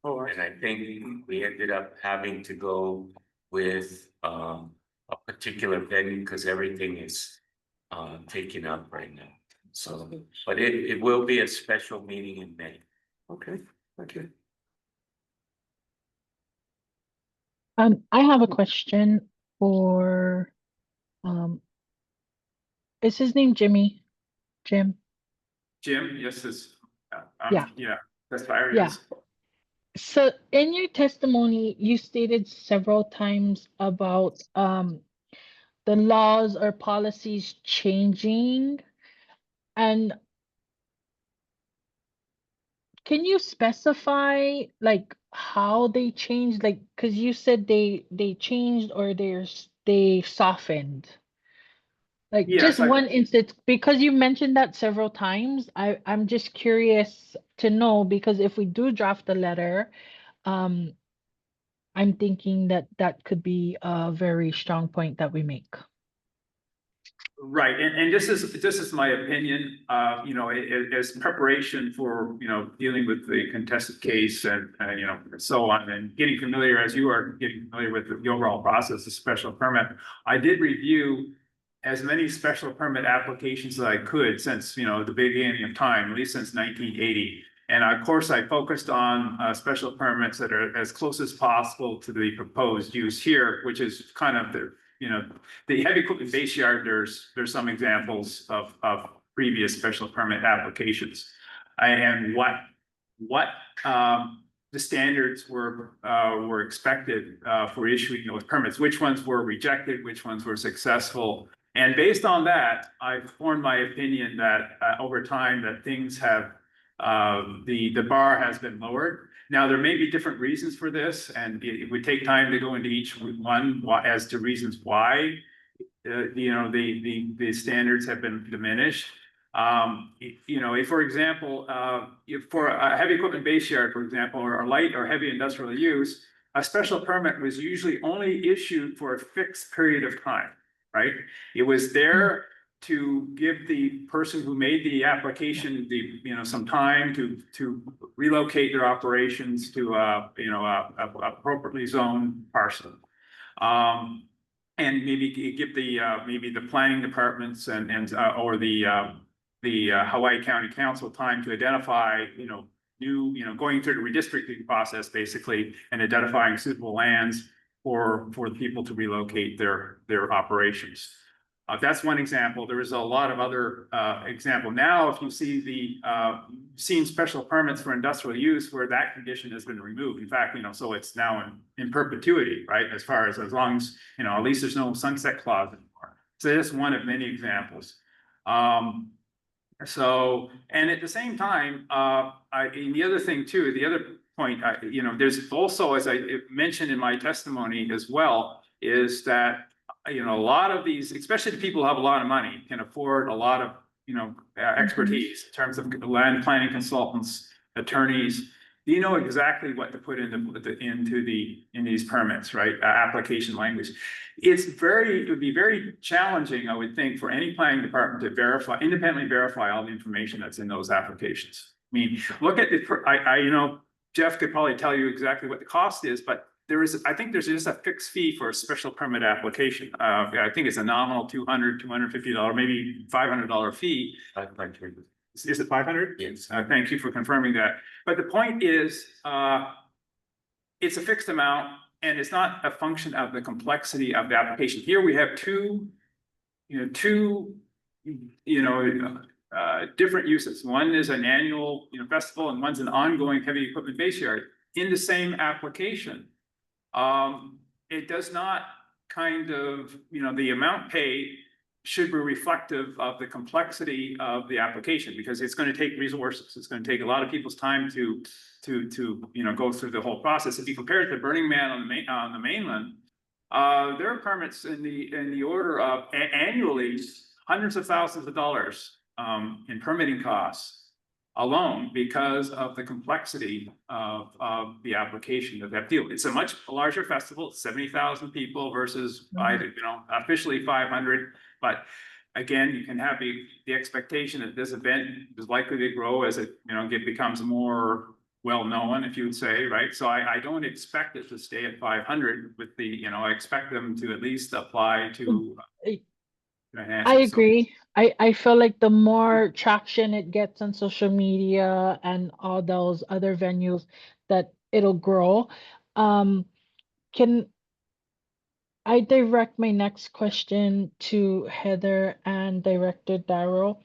All right. And I think we ended up having to go with a particular venue because everything is taken up right now. So, but it will be a special meeting in May. Okay, thank you. I have a question for, is his name Jimmy? Jim? Jim, yes, Yeah. yeah, that's fire, Yeah. yes. So in your testimony, you stated several times about the laws or policies changing. And can you specify like how they changed? Like, because you said they changed or they softened. Like just Yes, one instance, because you mentioned that several times. I'm just curious to know because if we do draft a letter, um, I'm thinking that that could be a very strong point that we make. right, and this is my opinion, you know, as preparation for, you know, dealing with the contested case and, you know, and so on, and getting familiar as you are getting familiar with the overall process of special permit. I did review as many special permit applications as I could since, you know, the beginning of time, at least since 1980. And of course, I focused on special permits that are as close as possible to the proposed use here, which is kind of the, you know, the heavy equipment base yard. There's some examples of previous special permit applications. And what the standards were expected for issuing those permits, which ones were rejected, which ones were successful. And based on that, I formed my opinion that over time that things have the bar has been lowered. Now, there may be different reasons for this, and it would take time to go into each one as to reasons why you know, the standards have been diminished. You know, if, for example, if for a heavy equipment base yard, for example, or a light or heavy industrial use, a special permit was usually only issued for a fixed period of time, right? It was there to give the person who made the application the, you know, some time to relocate their operations to you know, a appropriately zoned parcel. And maybe give the maybe the planning departments and or the Hawaii County Council time to identify, you know, new, you know, going through the redistricting process basically and identifying suitable lands for the people to relocate their operations. That's one example. There is a lot of other example. Now, if you see seen special permits for industrial use where that condition has been removed. In fact, you know, so it's now in perpetuity, right? As long as, you know, at least there's no sunset clause anymore. So that's one of many examples. So, and at the same time, and the other thing too, the other point, you know, there's also, as I mentioned in my testimony as well, is that, you know, a lot of these, especially the people who have a lot of money, can afford a lot of, you know, expertise in terms of land planning consultants, attorneys. You know exactly what to put in these permits, right? Application language. It would be very challenging, I would think, for any planning department to independently verify all the information that's in those applications. I mean, look at you know, Jeff could probably tell you exactly what the cost is, but I think there's just a fixed fee for a special permit application. I think it's a nominal $250, maybe $500 fee. Is it 500? Yes. Thank you for confirming that. But the point is, it's a fixed amount and it's not a function of the complexity of the application. Here we have two different uses. One is an annual, you know, festival and one's an ongoing heavy equipment base yard in the same application. It does not kind of, you know, the amount paid should be reflective of the complexity of the application because it's going to take resources. It's going to take a lot of people's time to you know, go through the whole process. If you compare it to Burning Man on the mainland, there are permits in the order of annually hundreds of thousands of dollars in permitting costs alone because of the complexity of the application of that deal. It's a much larger festival, 70,000 people versus you know, officially 500. But again, you can have the expectation that this event is likely to grow as it, you know, becomes more well-known, if you would say, right? So I don't expect it to stay at 500 with the, you know, I expect them to at least apply to enhance I it. So, agree. I feel like the more traction it gets on social media and all those other venues, that it'll grow. Can I direct my next question to Heather and Director Darrow.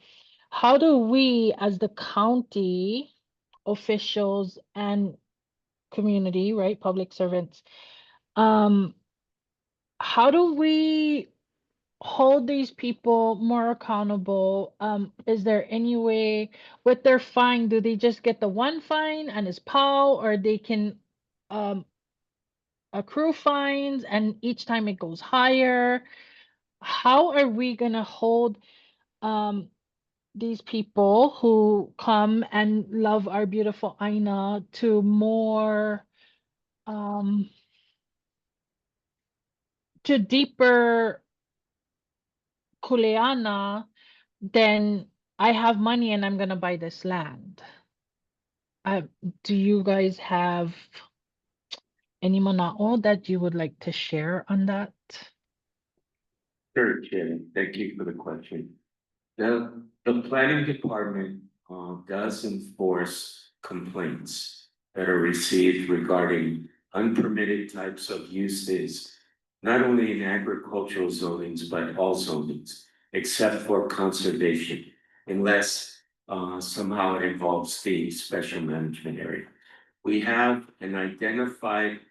How do we, as the county officials and community, right, public servants, how do we hold these people more accountable? Is there any way with their fine, do they just get the one fine and it's POW, or they can accrue fines and each time it goes higher? How are we gonna hold these people who come and love our beautiful Aina to more to deeper kuleana than I have money and I'm gonna buy this land? Do you guys have any manao that you would like to share on that? Sure, Chair. Thank you for the question. The planning department does enforce complaints that are received regarding unpermitted types of uses, not only in agricultural zonings, but all zonings, except for conservation, unless somehow it involves the special management area. We have an identified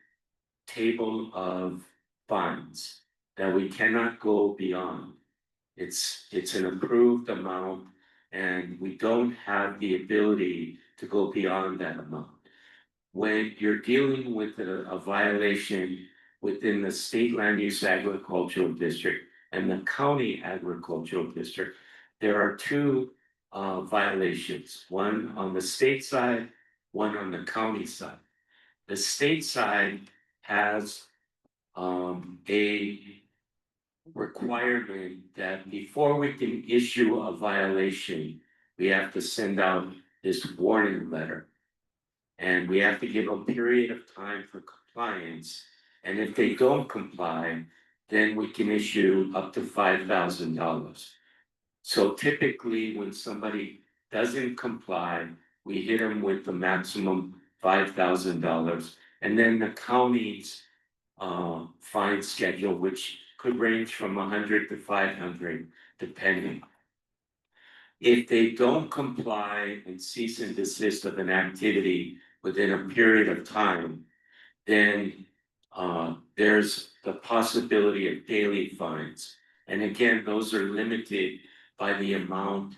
table of fines that we cannot go beyond. It's an approved amount, and we don't have the ability to go beyond that amount. When you're dealing with a violation within the state land use agricultural district and the county agricultural district, there are two violations, one on the state side, one on the county side. The state side has a requirement that before we can issue a violation, we have to send out this warning letter. And we have to give a period of time for compliance. And if they don't comply, then we can issue up to $5,000. So typically, when somebody doesn't comply, we hit them with the maximum $5,000. And then the county's fine schedule, which could range from 100 to 500, depending. If they don't comply and cease and desist of an activity within a period of time, then there's the possibility of daily fines. And again, those are limited by the amount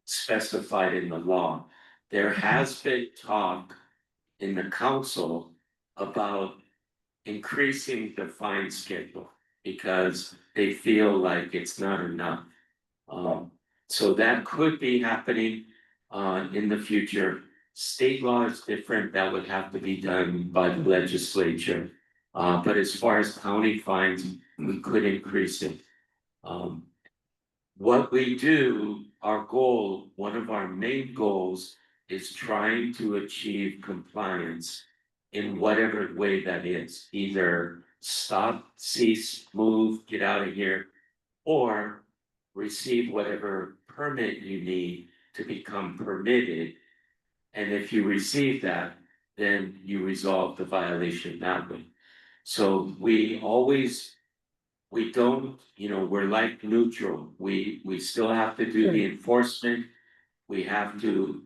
specified in the law. There has been talk in the council about increasing the fine schedule because they feel like it's not enough. So that could be happening in the future. State law is different. That would have to be done by the legislature. But as far as county fines, we could increase it. What we do, our goal, one of our main goals is trying to achieve compliance in whatever way that is, either stop, cease, move, get out of here, or receive whatever permit you need to become permitted. And if you receive that, then you resolve the violation that way. So we don't, we're like neutral. We still have to do the enforcement. We have to,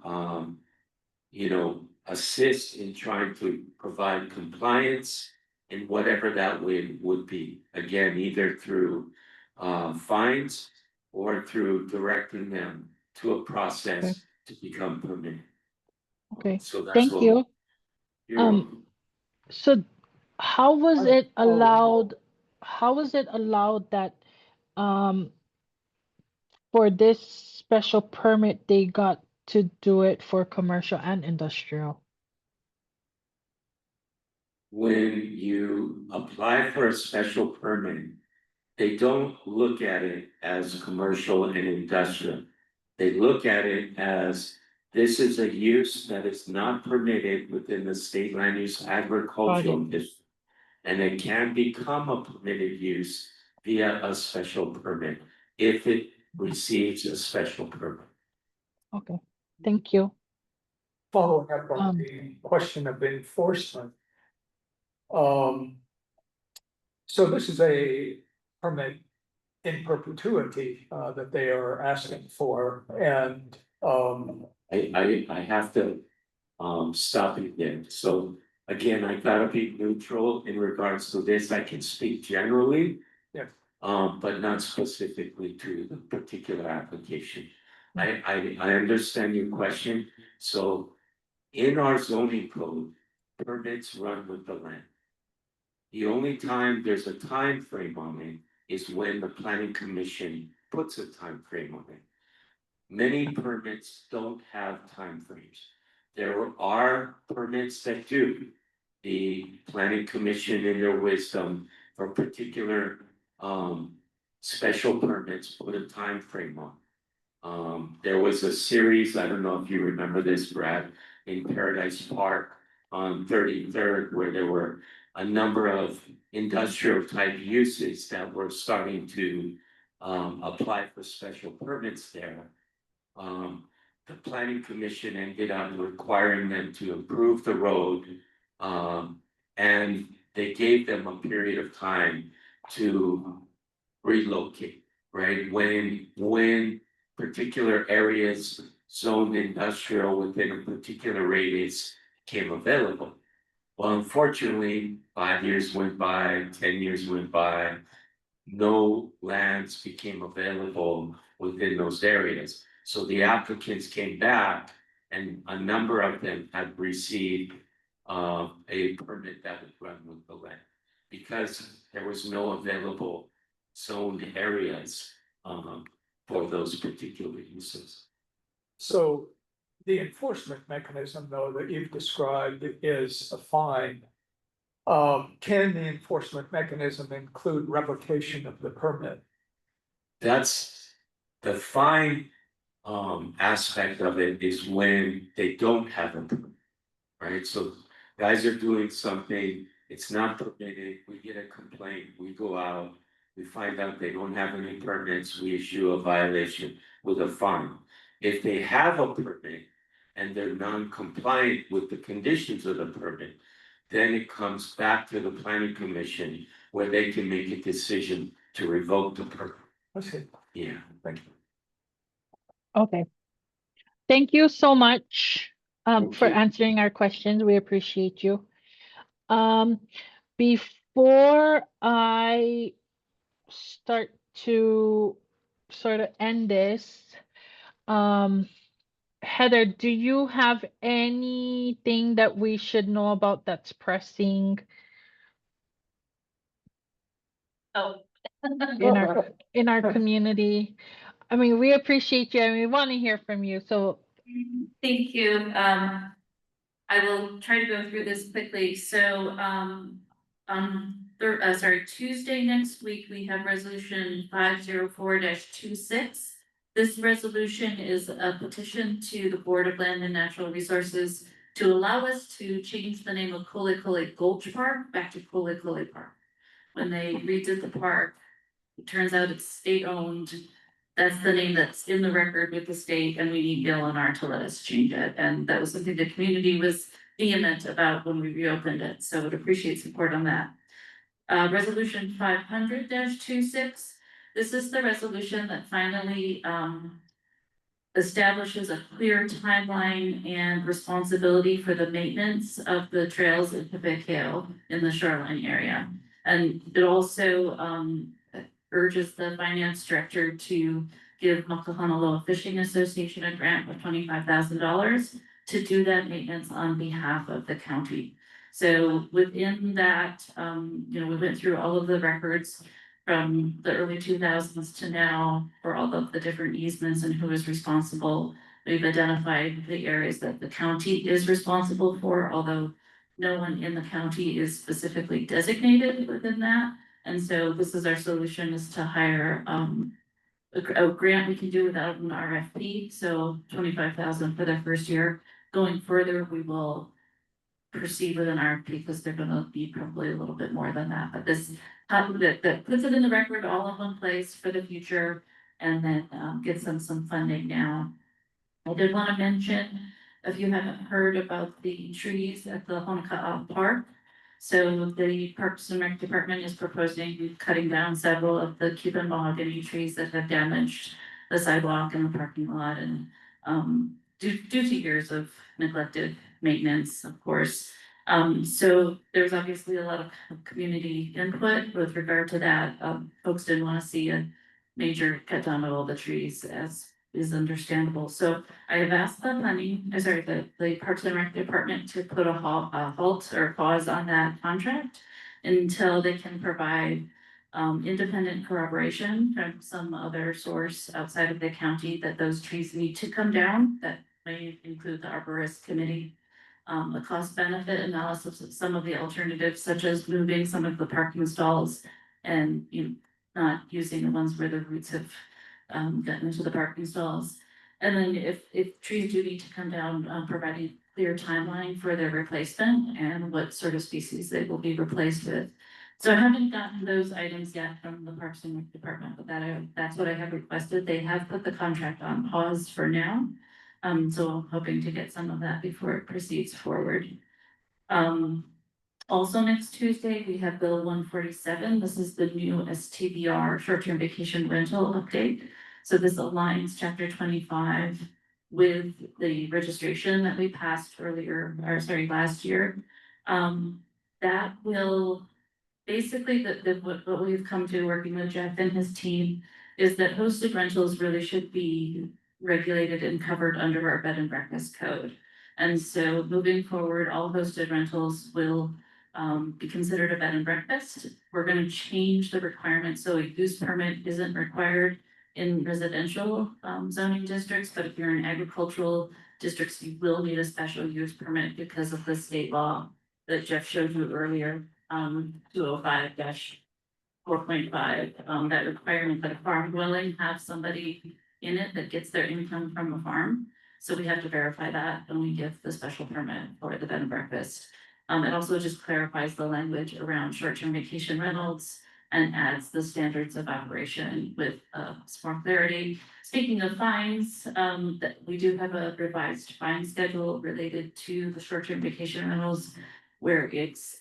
assist in trying to provide compliance in whatever that way would be. Again, either through fines or through directing them to a process to become permitted. Okay, So that's thank what. you. You're welcome. So how was it allowed that for this special permit they got to do it for commercial and industrial? When you apply for a special permit, they don't look at it as commercial and industrial. They look at it as this is a use that is not permitted within the state land use agricultural district. And it can become a permitted use via a special permit if it receives a special permit. Okay, thank you. Following up on the question of enforcement. So So this is a permit in perpetuity, that they are asking for, and, I have to, stop it there. So again, I gotta be neutral in regards to this. I can speak generally. Yeah. But not specifically to the particular application. I understand your question. So in our zoning code, permits run with the land. The only time there's a time frame on it is when the planning commission puts a time frame on it. Many permits don't have timeframes. There are permits that do. The planning commission in their wisdom for particular special permits put a time frame on. There was a series, I don't know if you remember this, Brad, in Paradise Park on 33rd, where there were a number of industrial type uses that were starting to apply for special permits there. The planning commission ended up requiring them to improve the road. And they gave them a period of time to relocate, right? When particular areas zoned industrial within a particular radius came available. Well, unfortunately, 5 years went by, 10 years went by, no lands became available within those areas. So the applicants came back and a number of them had received a permit that would run with the land. Because there was no available zoned areas for those particular uses. so the enforcement mechanism, though, that you've described is a fine. Can the enforcement mechanism include revocation of the permit? That's the fine aspect of it is when they don't have a permit, right? So guys are doing something, it's not permitted, we get a complaint, we go out, we find out they don't have any permits, we issue a violation with a fine. If they have a permit and they're non-compliant with the conditions of the permit, then it comes back to the planning commission where they can make a decision to revoke the permit. Okay, Yeah. thank you. Okay. Thank you so much Thank for you. answering our questions. We appreciate you. Before I start to sort of end this, Heather, do you have anything that we should know about that's pressing Oh. in our community? I mean, we appreciate you and we want to hear from you. So Thank you. I will try to go through this quickly. So, Tuesday next week, we have resolution 504-26. This resolution is a petition to the Board of Land and Natural Resources to allow us to change the name of Kolikoli Gulch Park back to Kolikoli Park. When they redid the park, it turns out it's state-owned. That's the name that's in the record with the state, and we need Bill and R to let us change it. And that was something the community was vehement about when we reopened it, so would appreciate support on that. Resolution 500-26. This is the resolution that finally establishes a clear timeline and responsibility for the maintenance of the trails in Hāmākua in the shoreline area. And it also urges the finance director to give Makahonoloa Fishing Association a grant of $25,000 to do that maintenance on behalf of the county. So within that, we went through all of the records from the early 2000s to now for all of the different easements and who is responsible. We've identified the areas that the county is responsible for, although no one in the county is specifically designated within that. And so this is our solution, is to hire a grant we can do without an RFP, so $25,000 for their first year. Going further, we will proceed with an RFP because they're gonna be probably a little bit more than that. But this that puts it in the record all in one place for the future, and then gets them some funding now. I did want to mention, if you haven't heard about the trees at the Hāmākua Park. So the Parks and Rec Department is proposing cutting down several of the Cuban mahogany trees that have damaged the sidewalk and the parking lot and due to years of neglected maintenance, of course. So there's obviously a lot of community input with regard to that. Folks didn't want to see a major cut down of all the trees, as is understandable. So I have asked the Parks and Rec Department to put a halt or pause on that contract until they can provide independent corroboration from some other source outside of the county that those trees need to come down. That may include the arborist committee. A cost benefit analysis of some of the alternatives, such as moving some of the parking stalls and not using the ones where the roots have gotten into the parking stalls. And then if trees do need to come down, providing clear timeline for their replacement and what sort of species they will be replaced with. So I haven't gotten those items yet from the Parks and Rec Department, but that's what I have requested. They have put the contract on pause for now. So I'm hoping to get some of that before it proceeds forward. Also next Tuesday, we have Bill 147. This is the new STVR short-term vacation rental update. So this aligns chapter 25 with the registration that we passed last year. That will basically what we've come to working with Jeff and his team is that hosted rentals really should be regulated and covered under our bed and breakfast code. And so moving forward, all hosted rentals will be considered a bed and breakfast. We're going to change the requirement so a use permit isn't required in residential zoning districts, but if you're in agricultural districts, you will need a special use permit because of the state law that Jeff showed you earlier, 205-4.5, that requirement that a farm dwelling have somebody in it that gets their income from a farm. So we have to verify that when we give the special permit for the bed and breakfast. It also just clarifies the language around short-term vacation rentals and adds the standards of operation with some more clarity. Speaking of fines, that we do have a revised fine schedule related to the short-term vacation rentals, where it's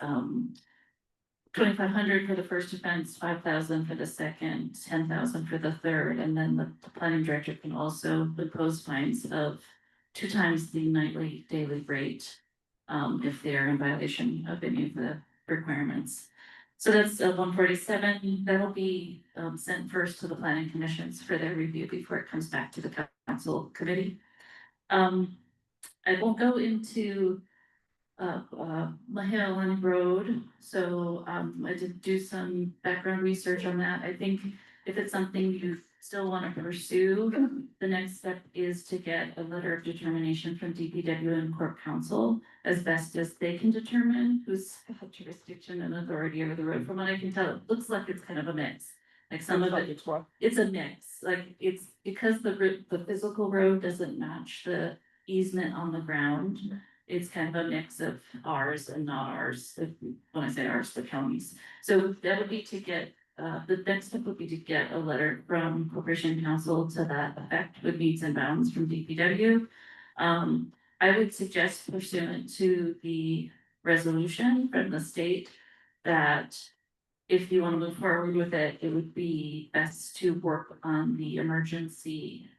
2,500 for the first offense, 5,000 for the second, 10,000 for the third, and then the planning director can also impose fines of 2 times the nightly daily rate if they are in violation of any of the requirements. So that's 147. That'll be sent first to the planning commissions for their review before it comes back to the council committee. I won't go into Mahilani Road. So I did do some background research on that. I think if it's something you still want to pursue, the next step is to get a letter of determination from DPW and Corp Council as best as they can determine who's got jurisdiction and authority over the road. From what I can tell, it looks like it's kind of a mix. Like some of it, it's a mix. Like it's because the physical road doesn't match the easement on the ground. It's kind of a mix of ours and not ours. When I say ours, the counties. So that would be to get, the next step would be to get a letter from Corporation Council to that effect with needs and bounds from DPW. I would suggest pursuant to the resolution from the state that if you want to move forward with it, it would be best to work on the emergency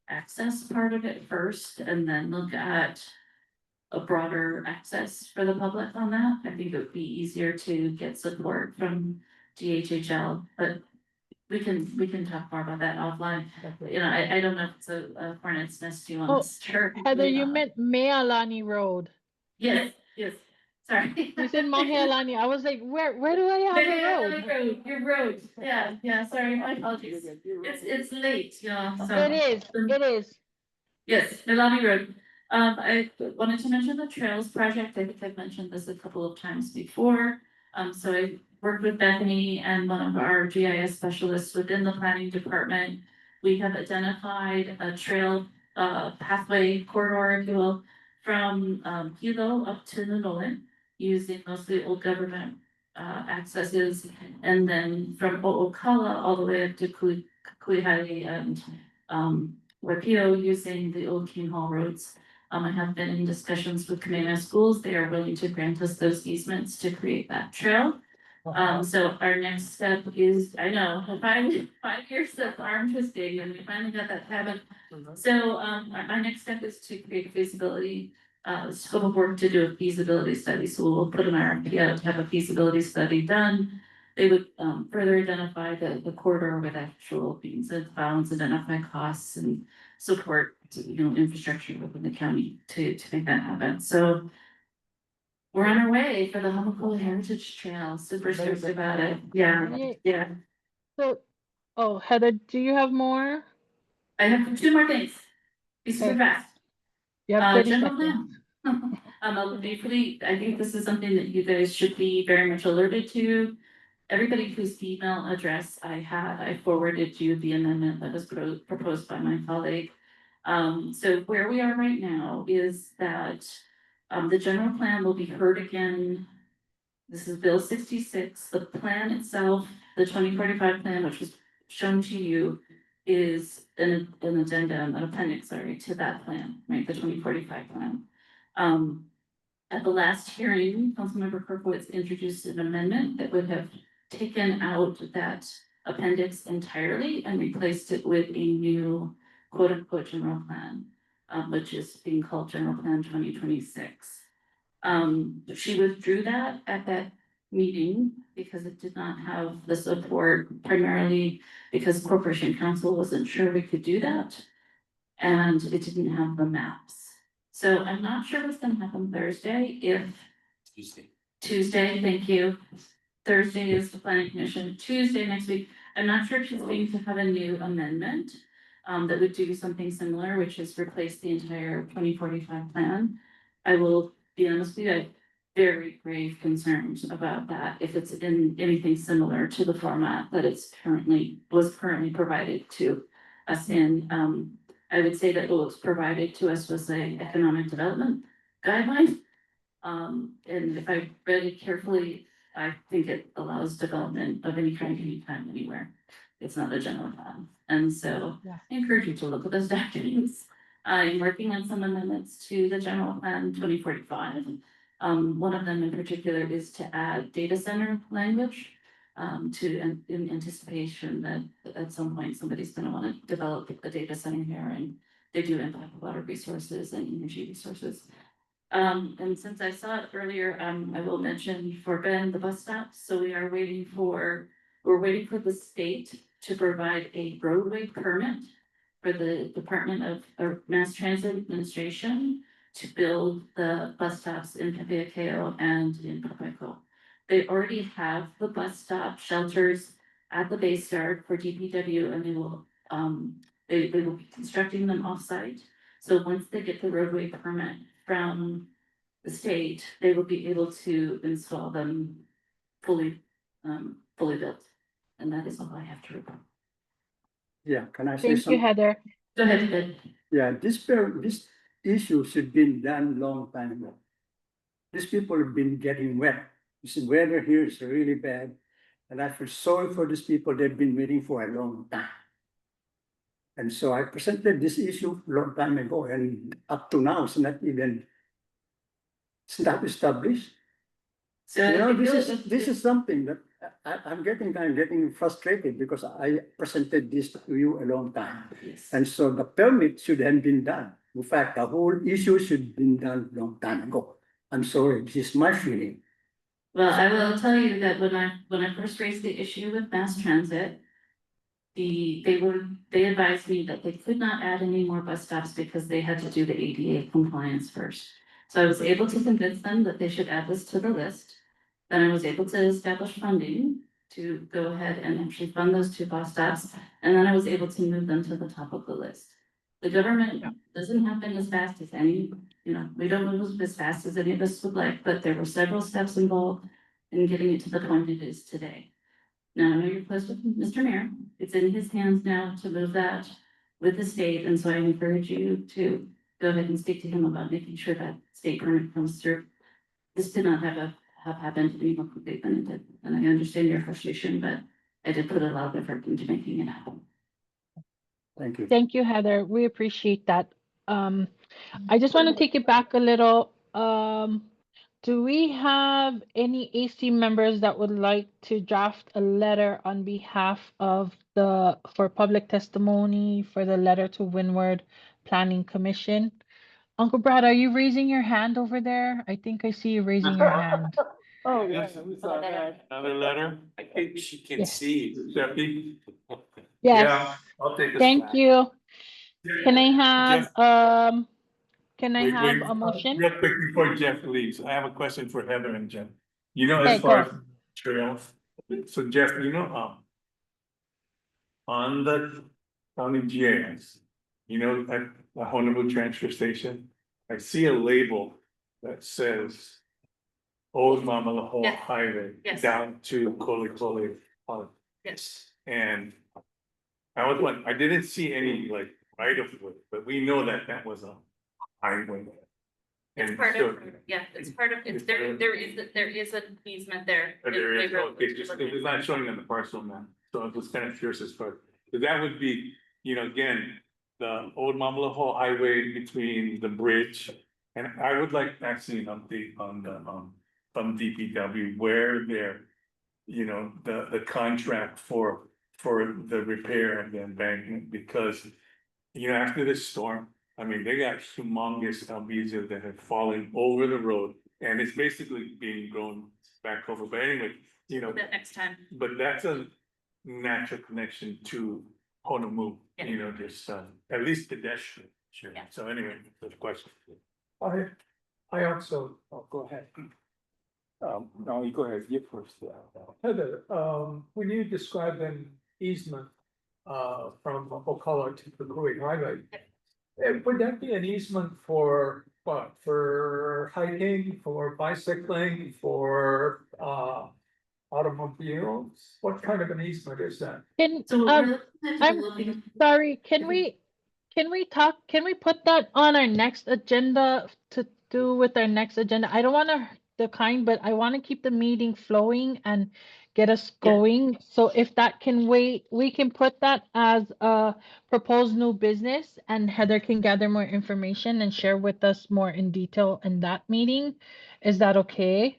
access part of it first and then look at a broader access for the public on that. I think it would be easier to get support from DHHL, but we can talk more about that offline. You know, I don't know if it's a hornet's nest you want to stir. Heather, you meant Mahilani Road. Yes, sorry. You said Mahilani. I was like, where do I have a road? Your road. Yeah, sorry, my apologies. It's late, you know. So It is. Yes, Milani Road. I wanted to mention the Trails Project. I think I've mentioned this a couple of times before. So I worked with Bethany and one of our GIS specialists within the planning department. We have identified a trail pathway corridor, if you will, from Hilo up to Nanolan, using mostly old government accesses, and then from O'Okala all the way up to Kuihali and Wapio using the old King Hall roads. I have been in discussions with Kamehameha Schools. They are willing to grant us those easements to create that trail. So our next step is, I know, 5 years of arm twisting, and we finally got that happen. So, our next step is to create a feasibility, scope of work to do a feasibility study. So we'll put an RFP out to have a feasibility study done. They would, further identify the corridor with actual means and bounds, identify costs and support, infrastructure within the county to make that happen. So we're on our way for the Hāmākua Heritage Trail. Super stoked about it. Yeah, Yay. yeah. So, oh, Heather, do you have more? I have 2 more things. Be super Okay. fast. You have 30 General seconds. plan. Briefly, I think this is something that you guys should be very much alerted to. Everybody whose email address I forwarded you the amendment that was proposed by my colleague. So where we are right now is that the general plan will be heard again. This is Bill 66. The plan itself, the 2045 plan, which was shown to you, is an addendum, an appendix, to that plan, right? The 2045 plan. At the last hearing, Councilmember Kirkowitz introduced an amendment that would have taken out that appendix entirely and replaced it with a new quote unquote general plan, which is being called General Plan 2026. She withdrew that at that meeting because it did not have the support, primarily because Corporation Council wasn't sure we could do that. And it didn't have the maps. So I'm not sure what's gonna happen Thursday, if Tuesday, thank you. Thursday is the planning commission, Tuesday next week, I'm not sure if she's going to have a new amendment. That would do something similar, which is replace the entire 2045 plan. I will be honest with you, I have very grave concerns about that, if it's in anything similar to the format that was currently provided to us in. I would say that what was provided to us was a economic development guideline. And if I read it carefully, I think it allows development of any kind, anytime, anywhere. It's not a general plan. And so Yeah. I encourage you to look at those documents. I'm working on some amendments to the general plan 2045. One of them in particular is to add data center language. In anticipation that at some point somebody's gonna wanna develop a data center here, and they do impact water resources and energy resources. And since I saw it earlier, I will mention for Ben, the bus stops, so we're waiting for the state to provide a roadway permit for the Department of Mass Transit Administration to build the bus stops in Hāmākua and in Hāmākua. They already have the bus stop shelters at the base yard for DPW, and they will be constructing them off-site. So once they get the roadway permit from the state, they will be able to install them fully built. And that is all I have to report. Yeah, can I say Thank you, something? Heather. Go ahead, Ben. Yeah, this issue should been done long time ago. These people have been getting wet. This weather here is really bad. And I feel sorry for these people. They've been waiting for a long time. And so I presented this issue a long time ago, and up to now, it's not established. So You know, I feel this is something that I'm getting frustrated, because I presented this to you a long time. Yes. And so the permit should have been done. In fact, the whole issue should have been done a long time ago. I'm sorry, this is my feeling. Well, I will tell you that when I first raised the issue with mass transit, they advised me that they could not add any more bus stops because they had to do the ADA compliance first. So I was able to convince them that they should add this to the list. Then I was able to establish funding to go ahead and actually fund those 2 bus stops. And then I was able to move them to the top of the list. The government doesn't happen as fast as we don't move as fast as any of us would like, but there were several steps involved in getting it to the point it is today. Now, I know you're close with Mr. Mayor. It's in his hands now to move that with the state, and so I encourage you to go ahead and speak to him about making sure that state permit comes through. This did not have happened any more quickly than it did, and I understand your frustration, but I did put a lot of effort into making it happen. Thank you. Thank you, Heather. We appreciate that. I just want to take it back a little. Do we have any AC members that would like to draft a letter on behalf of for public testimony for the letter to Windward Planning Commission? Uncle Brad, are you raising your hand over there? I think I see you raising your hand. Oh, yes, another letter. I think she can Yes. see. Jeffy? Yes. Yeah, I'll take a Thank swag. you. Can I have, Jeff- can I Wait, have a motion? real quick before Jeff leaves, I have a question for Heather and Jeff. You know, Okay, as far go. as trails, so Jeff, you know, on the county GIS, you know, at the Honolulu transfer station, I see a label that says Old Mamalahoa Yes. Highway Yes. down to Kolikoli Park. Yes. And I was like, I didn't see any like right of way, but we know that that was a highway. It's And part so- of, yeah, it's part of, it's there, there is an easement there. But there is, Railroad. it's not showing on the parcel map, so I was kind of curious as far, but that would be, you know, again. The old Mamalahoa Highway between the bridge, and I would like actually an update on the, from DPW where they're. You know, the contract for the repair and the embankment, because. You know, after this storm, I mean, they got humongous albezo that have fallen over the road, and it's basically being grown back over, but anyway, you know. That next time. But that's a natural connection to Honolulu, Yeah. you know, just at least pedestrian. Sure. Yeah. So anyway, the question. I also, oh, go ahead. No, you go ahead, you first. Heather, when you describe an easement, from Ocala to the Kui Highway. Would that be an easement for what, for hiking, for bicycling, for, automobiles? What kind of an easement is that? Can, So we're I'm looking. sorry, can we put that on our next agenda to do with our next agenda? I don't want to decline, but I want to keep the meeting flowing and get us Yeah. going. So if that can wait, we can put that as a proposed new business, and Heather can gather more information and share with us more in detail in that meeting. Is that okay?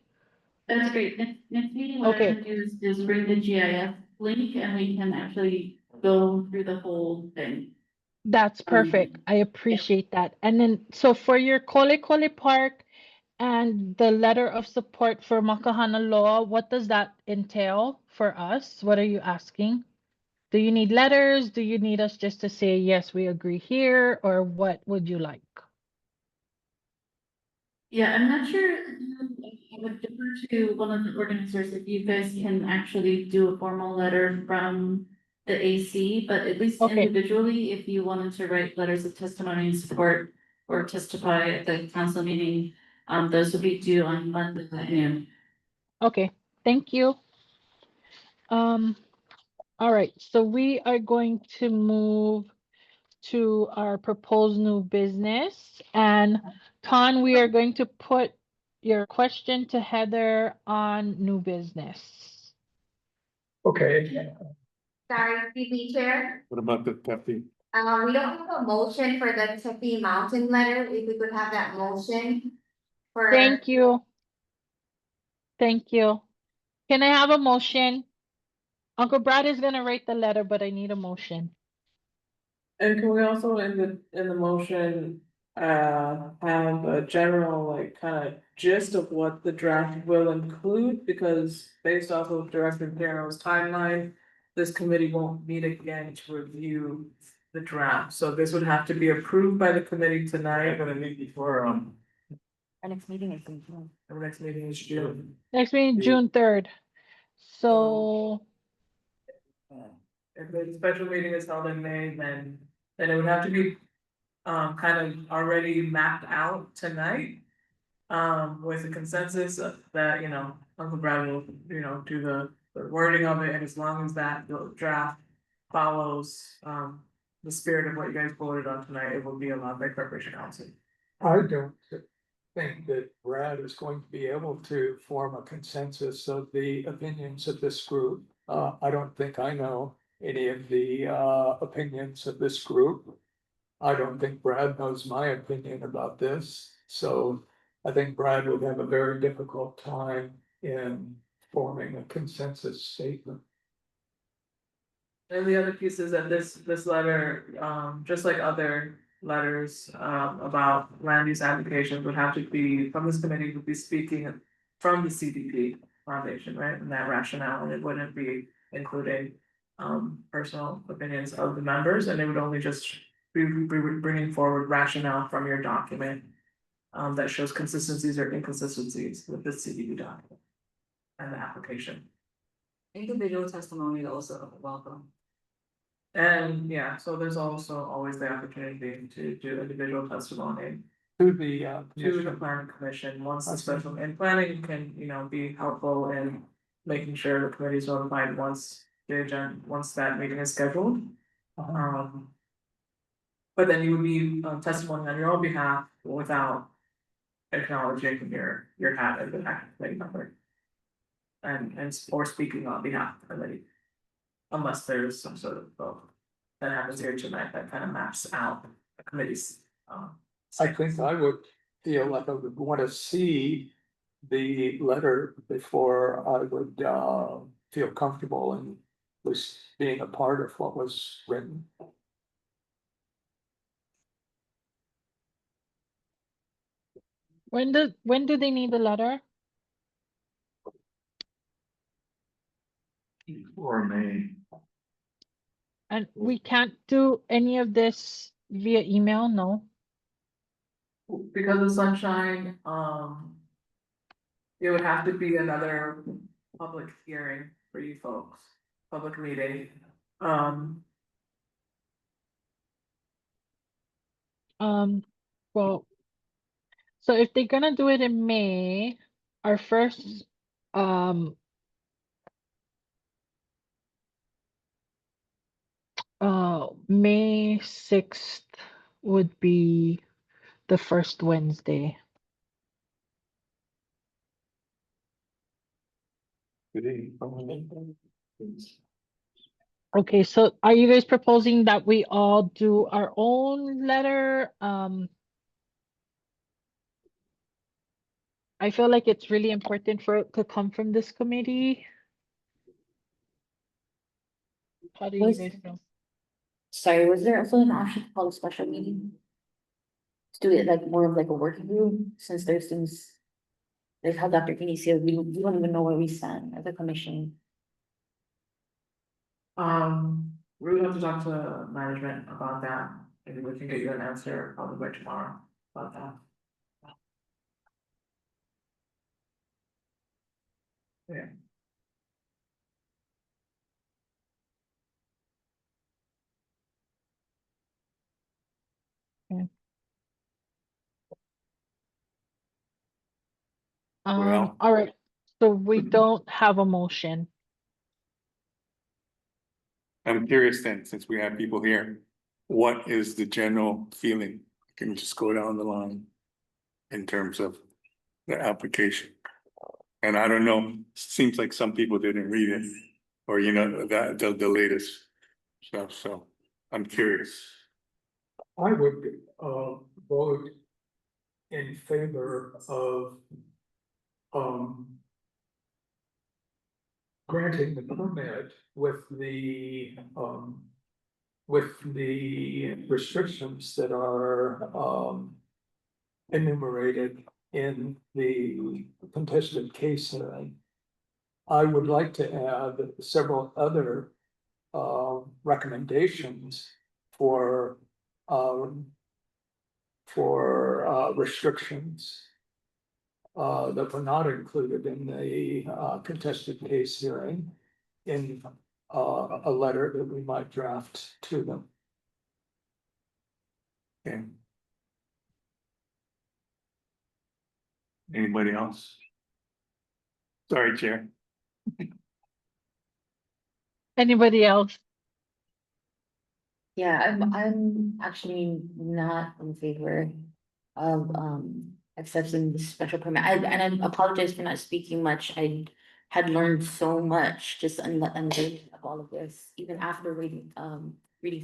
That's great. Next meeting, what I Okay. can do is bring the GIF link and we can actually go through the whole thing. That's perfect. I appreciate that. And then, so for your Kole Park and the letter of support for Makahana Law, what does that entail for us? What are you asking? Do you need letters? Do you need us just to say, yes, we agree here, or what would you like? Yeah, I'm not sure, I would defer to one of the organizers if you guys can actually do a formal letter from the AC, but at least Okay. individually, if you wanted to write letters of testimony and support or testify at the council meeting, those will be due on Monday at noon. Okay, thank you. All right, so we are going to move to our proposed new business, and Ton, we are going to put your question to Heather on new business. Okay. Sorry, excuse me, Chair. What about the Tepe? We don't have a motion for the Tempe Mountain letter, if we could have that motion. For. Thank you. Thank you. Can I have a motion? Uncle Brad is gonna write the letter, but I need a motion. And can we also in the motion, have a general like kind of gist of what the draft will include? Because based off of Director Darrow's timeline, this committee won't meet again to review the draft. So this would have to be approved by the committee I'm tonight. gonna meet before, Our next meeting is in June. Our next meeting is June. Next meeting, June 3rd. So, If the special meeting is held in May, then it would have to be kind of already mapped out tonight. With a consensus that, you know, Uncle Brad will, you know, do the wording of it, and as long as that the draft follows the spirit of what you guys voted on tonight, it will be allowed by Corporation Council. I don't think that Brad is going to be able to form a consensus of the opinions of this group. I don't think I know any of the opinions of this group. I don't think Brad knows my opinion about this, so I think Brad would have a very difficult time in forming a consensus statement. And the other piece is that this letter, just like other letters, about land use applications would have to be, from this committee, would be speaking from the CDP foundation, right? And that rationale, and it wouldn't be including, personal opinions of the members, and they would only just be bringing forward rationale from your document, that shows consistencies or inconsistencies with the CDP document and the application. Individual testimony also welcome. And yeah, so there's also always the opportunity to do individual testimony To the, to the commission. planning commission, once the Okay. special, and planning can, be helpful in making sure the committee is notified once the agenda, once that meeting is scheduled. But then you would be testimony on your own behalf without acknowledging your hat as an active committee member. And or speaking on behalf of the committee. Unless there's some sort of vote that happens here tonight that kind of maps out the committee's. I think I would feel like I would want to see the letter before I would feel comfortable in at least being a part of what was written. When do they need the letter? Or May. And we can't do any of this via email, no? Because of sunshine, it would have to be another public hearing for you folks, public meeting. Well, so if they're gonna do it in May, our first, May 6th would be the first Wednesday. Okay, so are you guys proposing that we all do our own letter? I feel like it's really important for it to come from this committee. How do you Was- guys feel? Sorry, was there also an option to call a special meeting? To do it like more of like a working group, since there's things. Like how Dr. Kinney said, we don't even know where we stand as a commission. We would have to talk to management about that, maybe we can get you an answer probably by tomorrow about that. Yeah. Well- All right, so we don't have a motion. I'm curious then, since we have people here, what is the general feeling? Can you just go down the line in terms of the application? And I don't know, seems like some people didn't read it, or that the latest stuff, so I'm curious. I would vote in favor of granting the permit with the restrictions that are enumerated in the contested case hearing. I would like to add several other recommendations for restrictions that were not included in the contested case hearing in a letter that we might draft to them. Okay. Anybody else? Sorry, Chair. Anybody else? Yeah, I'm actually not in favor of accepting the special permit. And I apologize for not speaking much. I had learned so much just on the of all of this, even after reading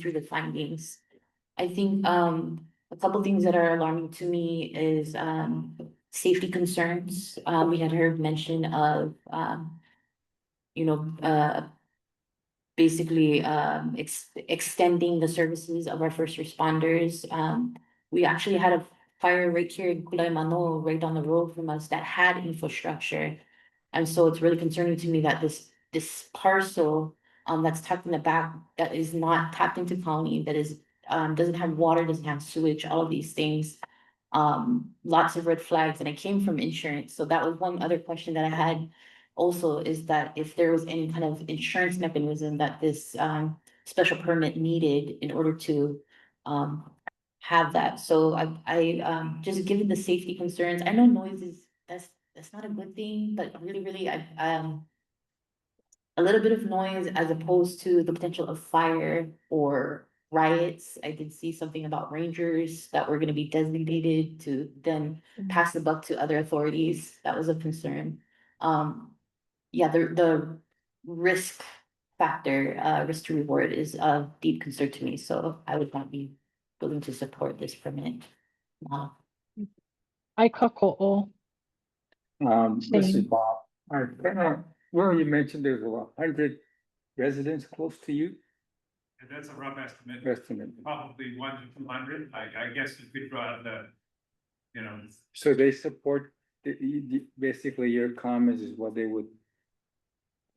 through the findings. I think, a couple things that are alarming to me is, safety concerns. We had heard mention of, you know, basically, extending the services of our first responders. We actually had a fire right here in Kulaimano, right down the road from us, that had infrastructure. And so it's really concerning to me that this parcel, that's tucked in the back, that is not tapped into county, that is, doesn't have water, doesn't have sewage, all of these things. Lots of red flags, and it came from insurance. So that was one other question that I had also, is that if there was any kind of insurance mechanism that this, special permit needed in order to, have that. So just given the safety concerns, I know noise is, that's not a good thing, but really, a little bit of noise as opposed to the potential of fire or riots. I did see something about rangers that were gonna be designated to then pass the buck to other authorities. That was a concern. Yeah, the risk factor, risk to reward is of deep concern to me, so I would not be willing to support this permit. I kako'o. This is Same. Bob. Well, you mentioned there's 100 residents close to you. And that's a rough estimate. Estimate. Probably 1 to 200. I guess you could draw the, you know. So they support, basically your comments is what they would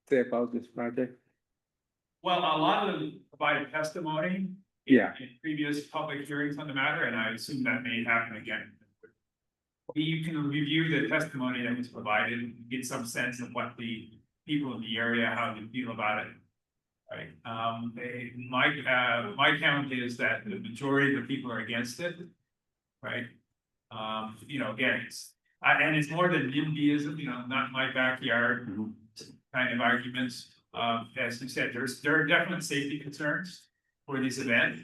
say about this project? Well, a lot of them provided testimony. Yeah. In previous public hearings on the matter, and I assume that may happen again. You can review the testimony that was provided, and get some sense of what the people in the area, how they feel about it. Right, my count is that the majority of the people are against it, right? You know, again, and it's more than NIMBYism, you know, not my backyard kind of arguments. As you said, there are definite safety concerns for this event.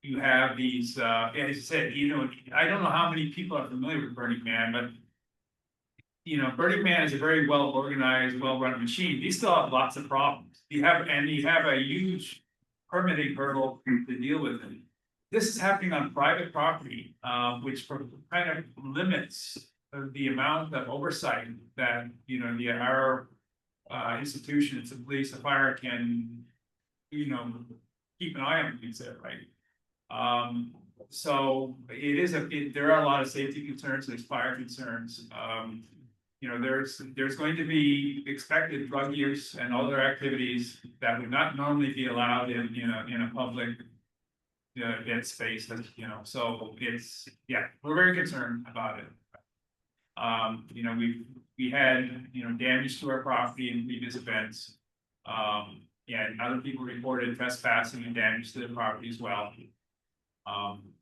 You have these, as you said, you know, I don't know how many people are familiar with Burning Man, but you know, Burning Man is a very well organized, well-run machine. These still have lots of problems. You have a huge permitting hurdle to deal with it. This is happening on private property, which kind of limits the amount of oversight that, you know, our institutions, the police, the fire can, you know, keep an eye on things there, right? So it is there are a lot of safety concerns, there's fire concerns. You know, there's going to be expected drug use and other activities that would not normally be allowed in a public event space, you know, so it's, yeah, we're very concerned about it. You know, we had, you know, damage to our property in previous events. Yeah, and other people reported trespassing and damage to the property as well.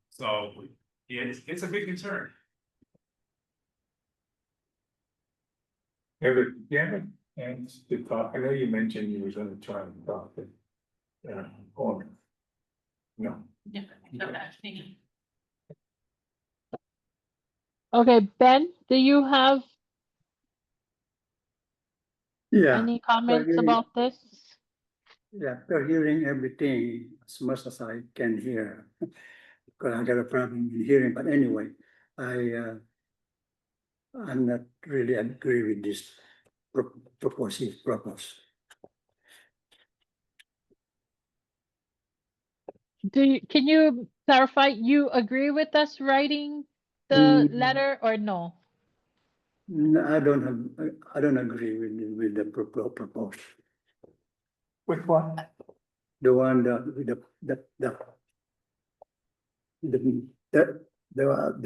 So it's a big concern. Yeah, and to talk, I know you mentioned you were gonna try and talk to, owner. No. Yeah, Okay, Ben, do you have Yeah. any comments about this? Yeah, they're hearing everything as much as I can hear. Because I got a problem in hearing, but anyway, I'm not really agree with this proposal. Can you clarify, you agree with us writing the letter or no? No, I don't agree with the proposal. With what? The one that with the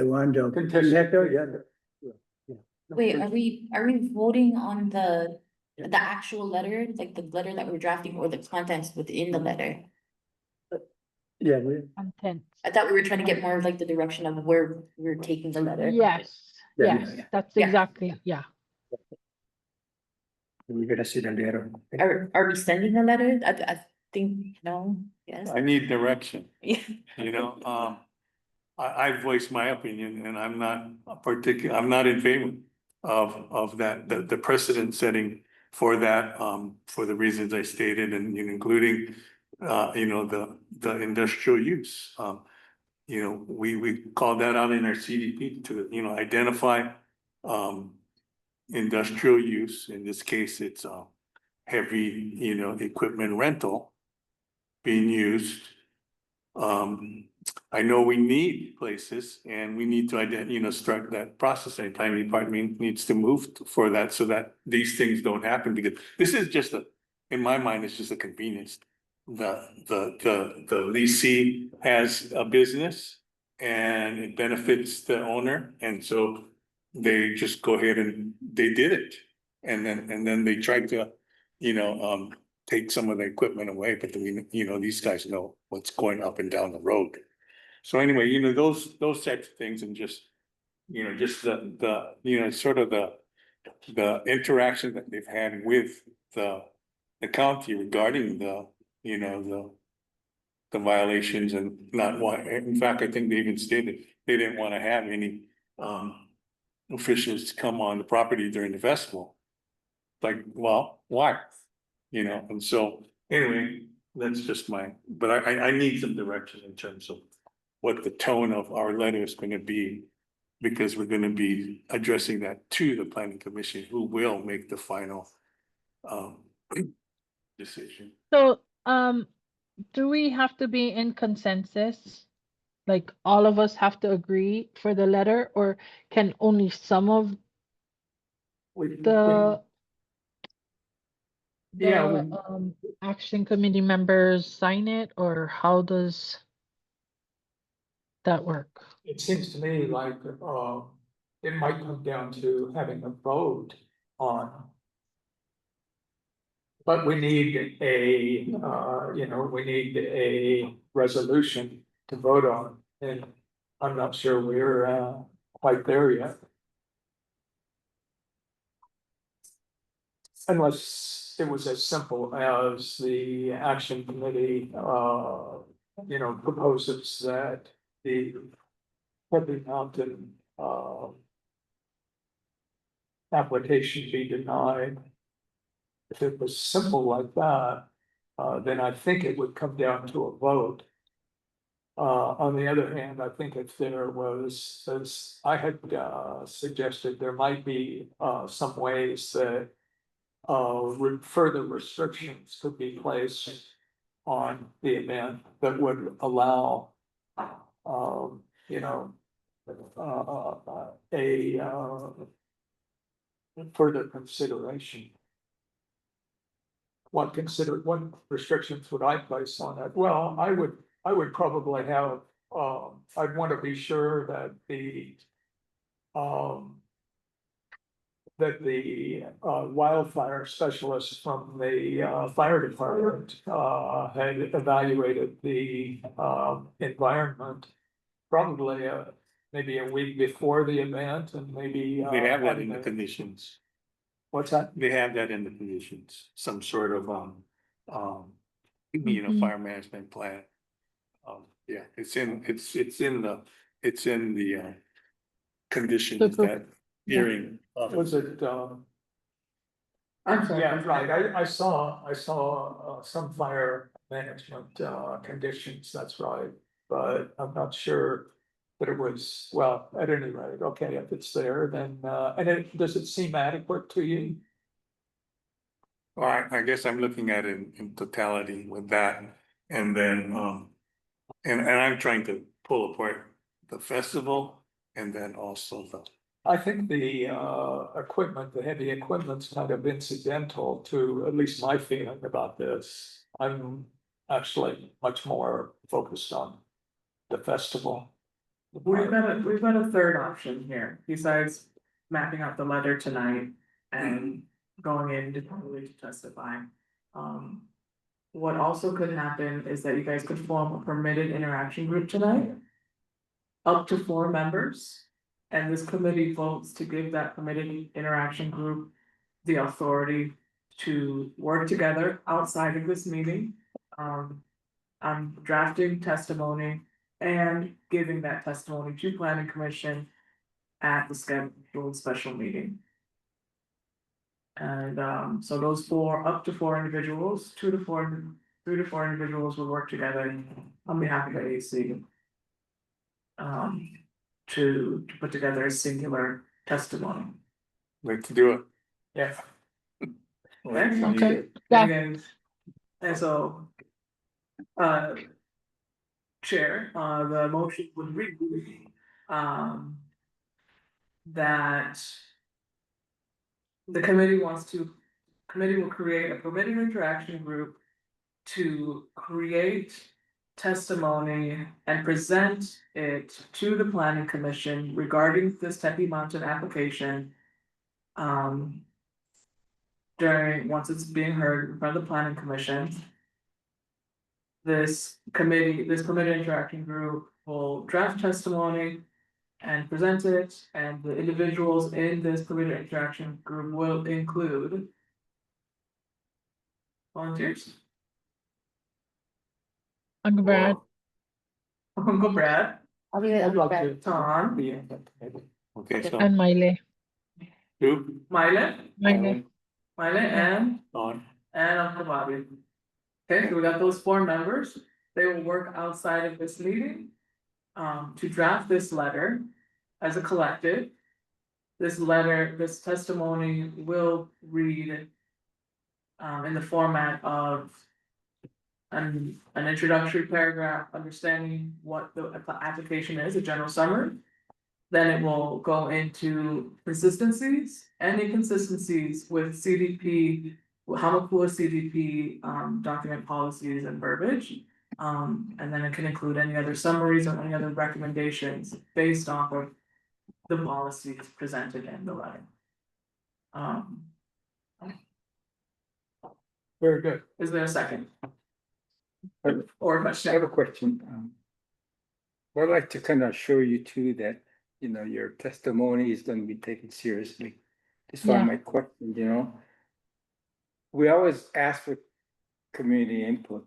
one the letter, yeah. Wait, are we voting on the actual letter, like the letter that we're drafting, or the contents within the letter? Yeah, Content. I thought we were trying to get more of like the direction of where we're taking the letter. Yes, Yeah, yes, yeah. that's Yeah. exactly, yeah. We're gonna see the letter. Are we sending a letter? I think, no, yes. I need direction, Yeah. you know, I voiced my opinion and I'm not I'm not in favor of that, the precedent setting for that, for the reasons I stated and including the industrial use. We call that out in our CDP to, identify, industrial use. In this case, it's, heavy, equipment rental being used. I know we need places and we need to start that process. And planning department needs to move for that so that these things don't happen, because this is just in my mind, it's just a convenience. The leasee has a business and it benefits the owner, and so they just go ahead and they did it. And then they tried to, take some of the equipment away, but then these guys know what's going up and down the road. So anyway, those types of things, and just, just the sort of the interaction that they've had with the county regarding the violations, and not want, in fact, I think they even stated they didn't want to have any officials come on the property during the festival. Like, well, why? And so anyway, that's just but I need some direction in terms of what the tone of our letter is going to be, because we're going to be addressing that to the planning commission, who will make the final decision. So, do we have to be in consensus? Like all of us have to agree for the letter, or can only some of the action committee members sign it, or how does that work? It seems to me like, it might come down to having a vote on. But we need we need a resolution to vote on, and I'm not sure we're, quite there yet. Unless it was as simple as the action committee, proposes that the Heavy Mountain, application be denied. If it was simple like that, then I think it would come down to a vote. On the other hand, I think if there was, as I had suggested, there might be some ways that further restrictions could be placed on the event that would allow, further consideration. What restrictions would I place on it? Well, I would probably have, I'd want to be sure that the wildfire specialist from the fire department had evaluated the environment probably maybe a week before the event, and maybe They have that in the conditions. What's that? They have that in the conditions, some sort of fire management plan. Yeah, it's in the conditions that hearing. Was it, I'm sorry. yeah, right, I saw some fire management conditions, that's right, but I'm not sure that it was, well, at any rate, okay, if it's there, then, and does it seem adequate to you? Well, I guess I'm looking at it in totality with that, and then, and I'm trying to pull apart the festival and then also I think the equipment, the heavy equipment's kind of incidental to at least my feeling about this. I'm actually much more focused on the festival. We've got a third option here, besides mapping out the letter tonight and going in to testify. What also could happen is that you guys could form a permitted interaction group tonight. Up to 4 members. And this committee votes to give that permitted interaction group the authority to work together outside of this meeting. I'm drafting testimony and giving that testimony to planning commission at the scheduled special meeting. And so those up to 4 individuals, 2 to 4 3 to 4 individuals will work together on behalf of the AC. To put together a singular testimony. Like to do it. Yeah. Like, Okay. Yeah. And so. Chair, the motion would read, that. The committee will create a permitted interaction group to create testimony and present it to the planning commission regarding this Tempe Mountain application. Once it's being heard in front of the planning commission. This permitted interaction group will draft testimony and present it, and the individuals in this permitted interaction group will include volunteers. Uncle Brad. Uncle Brad, I'll be with Uncle Brad. Tom, Okay, so And Miley. two, Myla, Miley. and on, Uncle Bobby. Okay, so we got those 4 members. They will work outside of this meeting. To draft this letter as a collective. This testimony will read. In the format of. An introductory paragraph, understanding what the application is, a general summary. Then it will go into consistencies, and inconsistencies with CDP, Hāmākua CDP, document policies and verbiage. And then it can include any other summaries or any other recommendations based off of the policies presented in the letter. Very good. Is there a second? I Or a have question? a question. I'd like to kind of show you too that, your testimony is going to be taken seriously. That's why Yeah. my question, we always ask for community input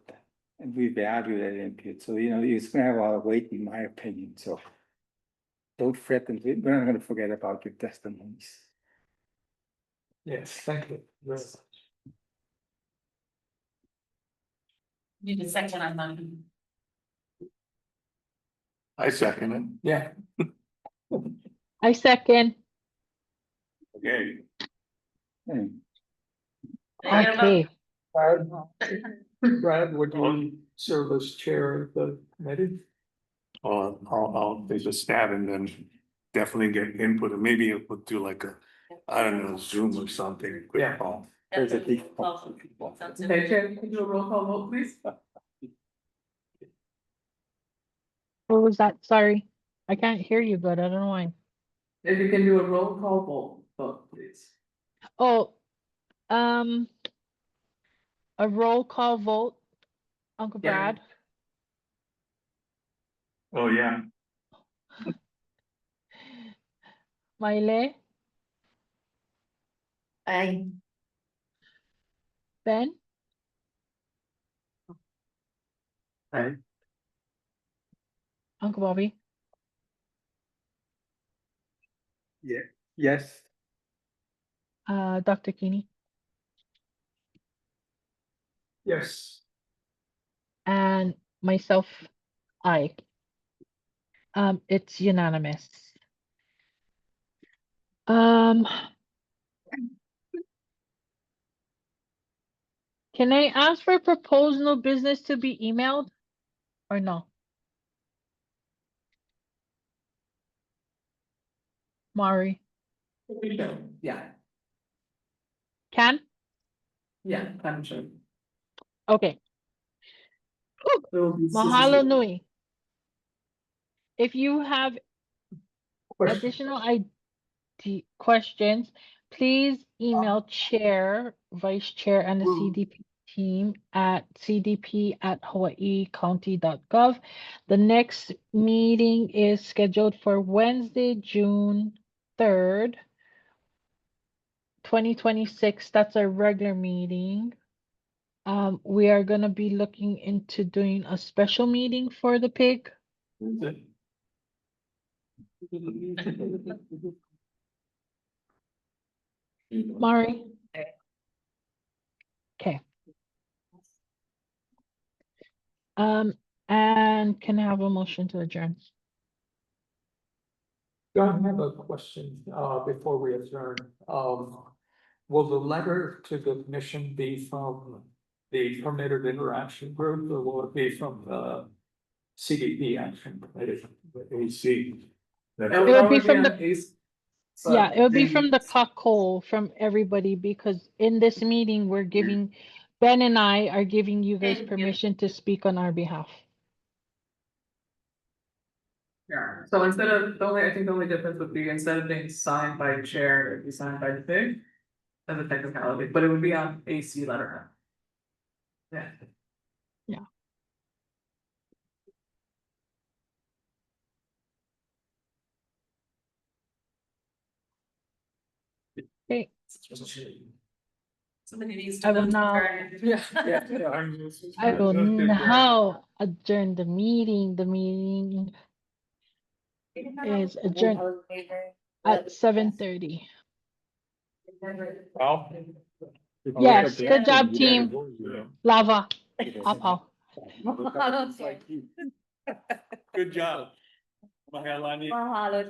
and we value that input. So, it's going to have a lot of weight in my opinion. So don't fret, and we're not going to forget about your testimonies. Yes, thank you. Yes. Need a second on that. I second it. Yeah. I second. Okay. Hmm. Okay. Brad, would you serve as chair of the committee? I'll take a stab and then definitely get input, and maybe we'll do like I don't know, Zoom or something, quick Yeah. call. There's a default. Okay, Chair, can you do a roll call vote, please? What was that? Sorry. I can't hear you good. I don't know why. If you can do a roll call vote, please. Oh, a roll call vote. Uncle Yeah. Brad. Oh, yeah. Miley. I, Ben. Aye. Uncle Bobby. Yeah, yes. Dr. Keeney. Yes. And myself, I. It's unanimous. Can I ask for proposal business to be emailed or no? Mari, Yeah, can? I'm sure. Okay, There will be mahalo nui. If you have Question. additional questions, please email chair, vice chair, and the CDP team at cdp@hawaiicounty.gov. The next meeting is scheduled for Wednesday, June 3rd, 2026. That's a regular meeting. We are gonna be looking into doing a special meeting for the pig. Mari? Okay. And can I have a motion to adjourn? John, I have a question, before we adjourn. Will the letter to the commission be from the permitted interaction group, or will it be from the CDP action committee, the AC? It would be from the, But yeah, it would be then- from the COCO, from everybody, because in this meeting, we're giving, Ben and I are giving you guys Thank you. permission to speak on our behalf. Yeah, so instead of, I think the only difference would be instead of being signed by chair, it'd be signed by the pig. As a technicality, but it would be on AC letterhead. Yeah. Okay, Somebody needs I will now, I will now adjourn the meeting. The meeting is adjourned at 7:30. Well. Yes, good job, team. Lava, apaw. Good job. Mahalani. Mahalo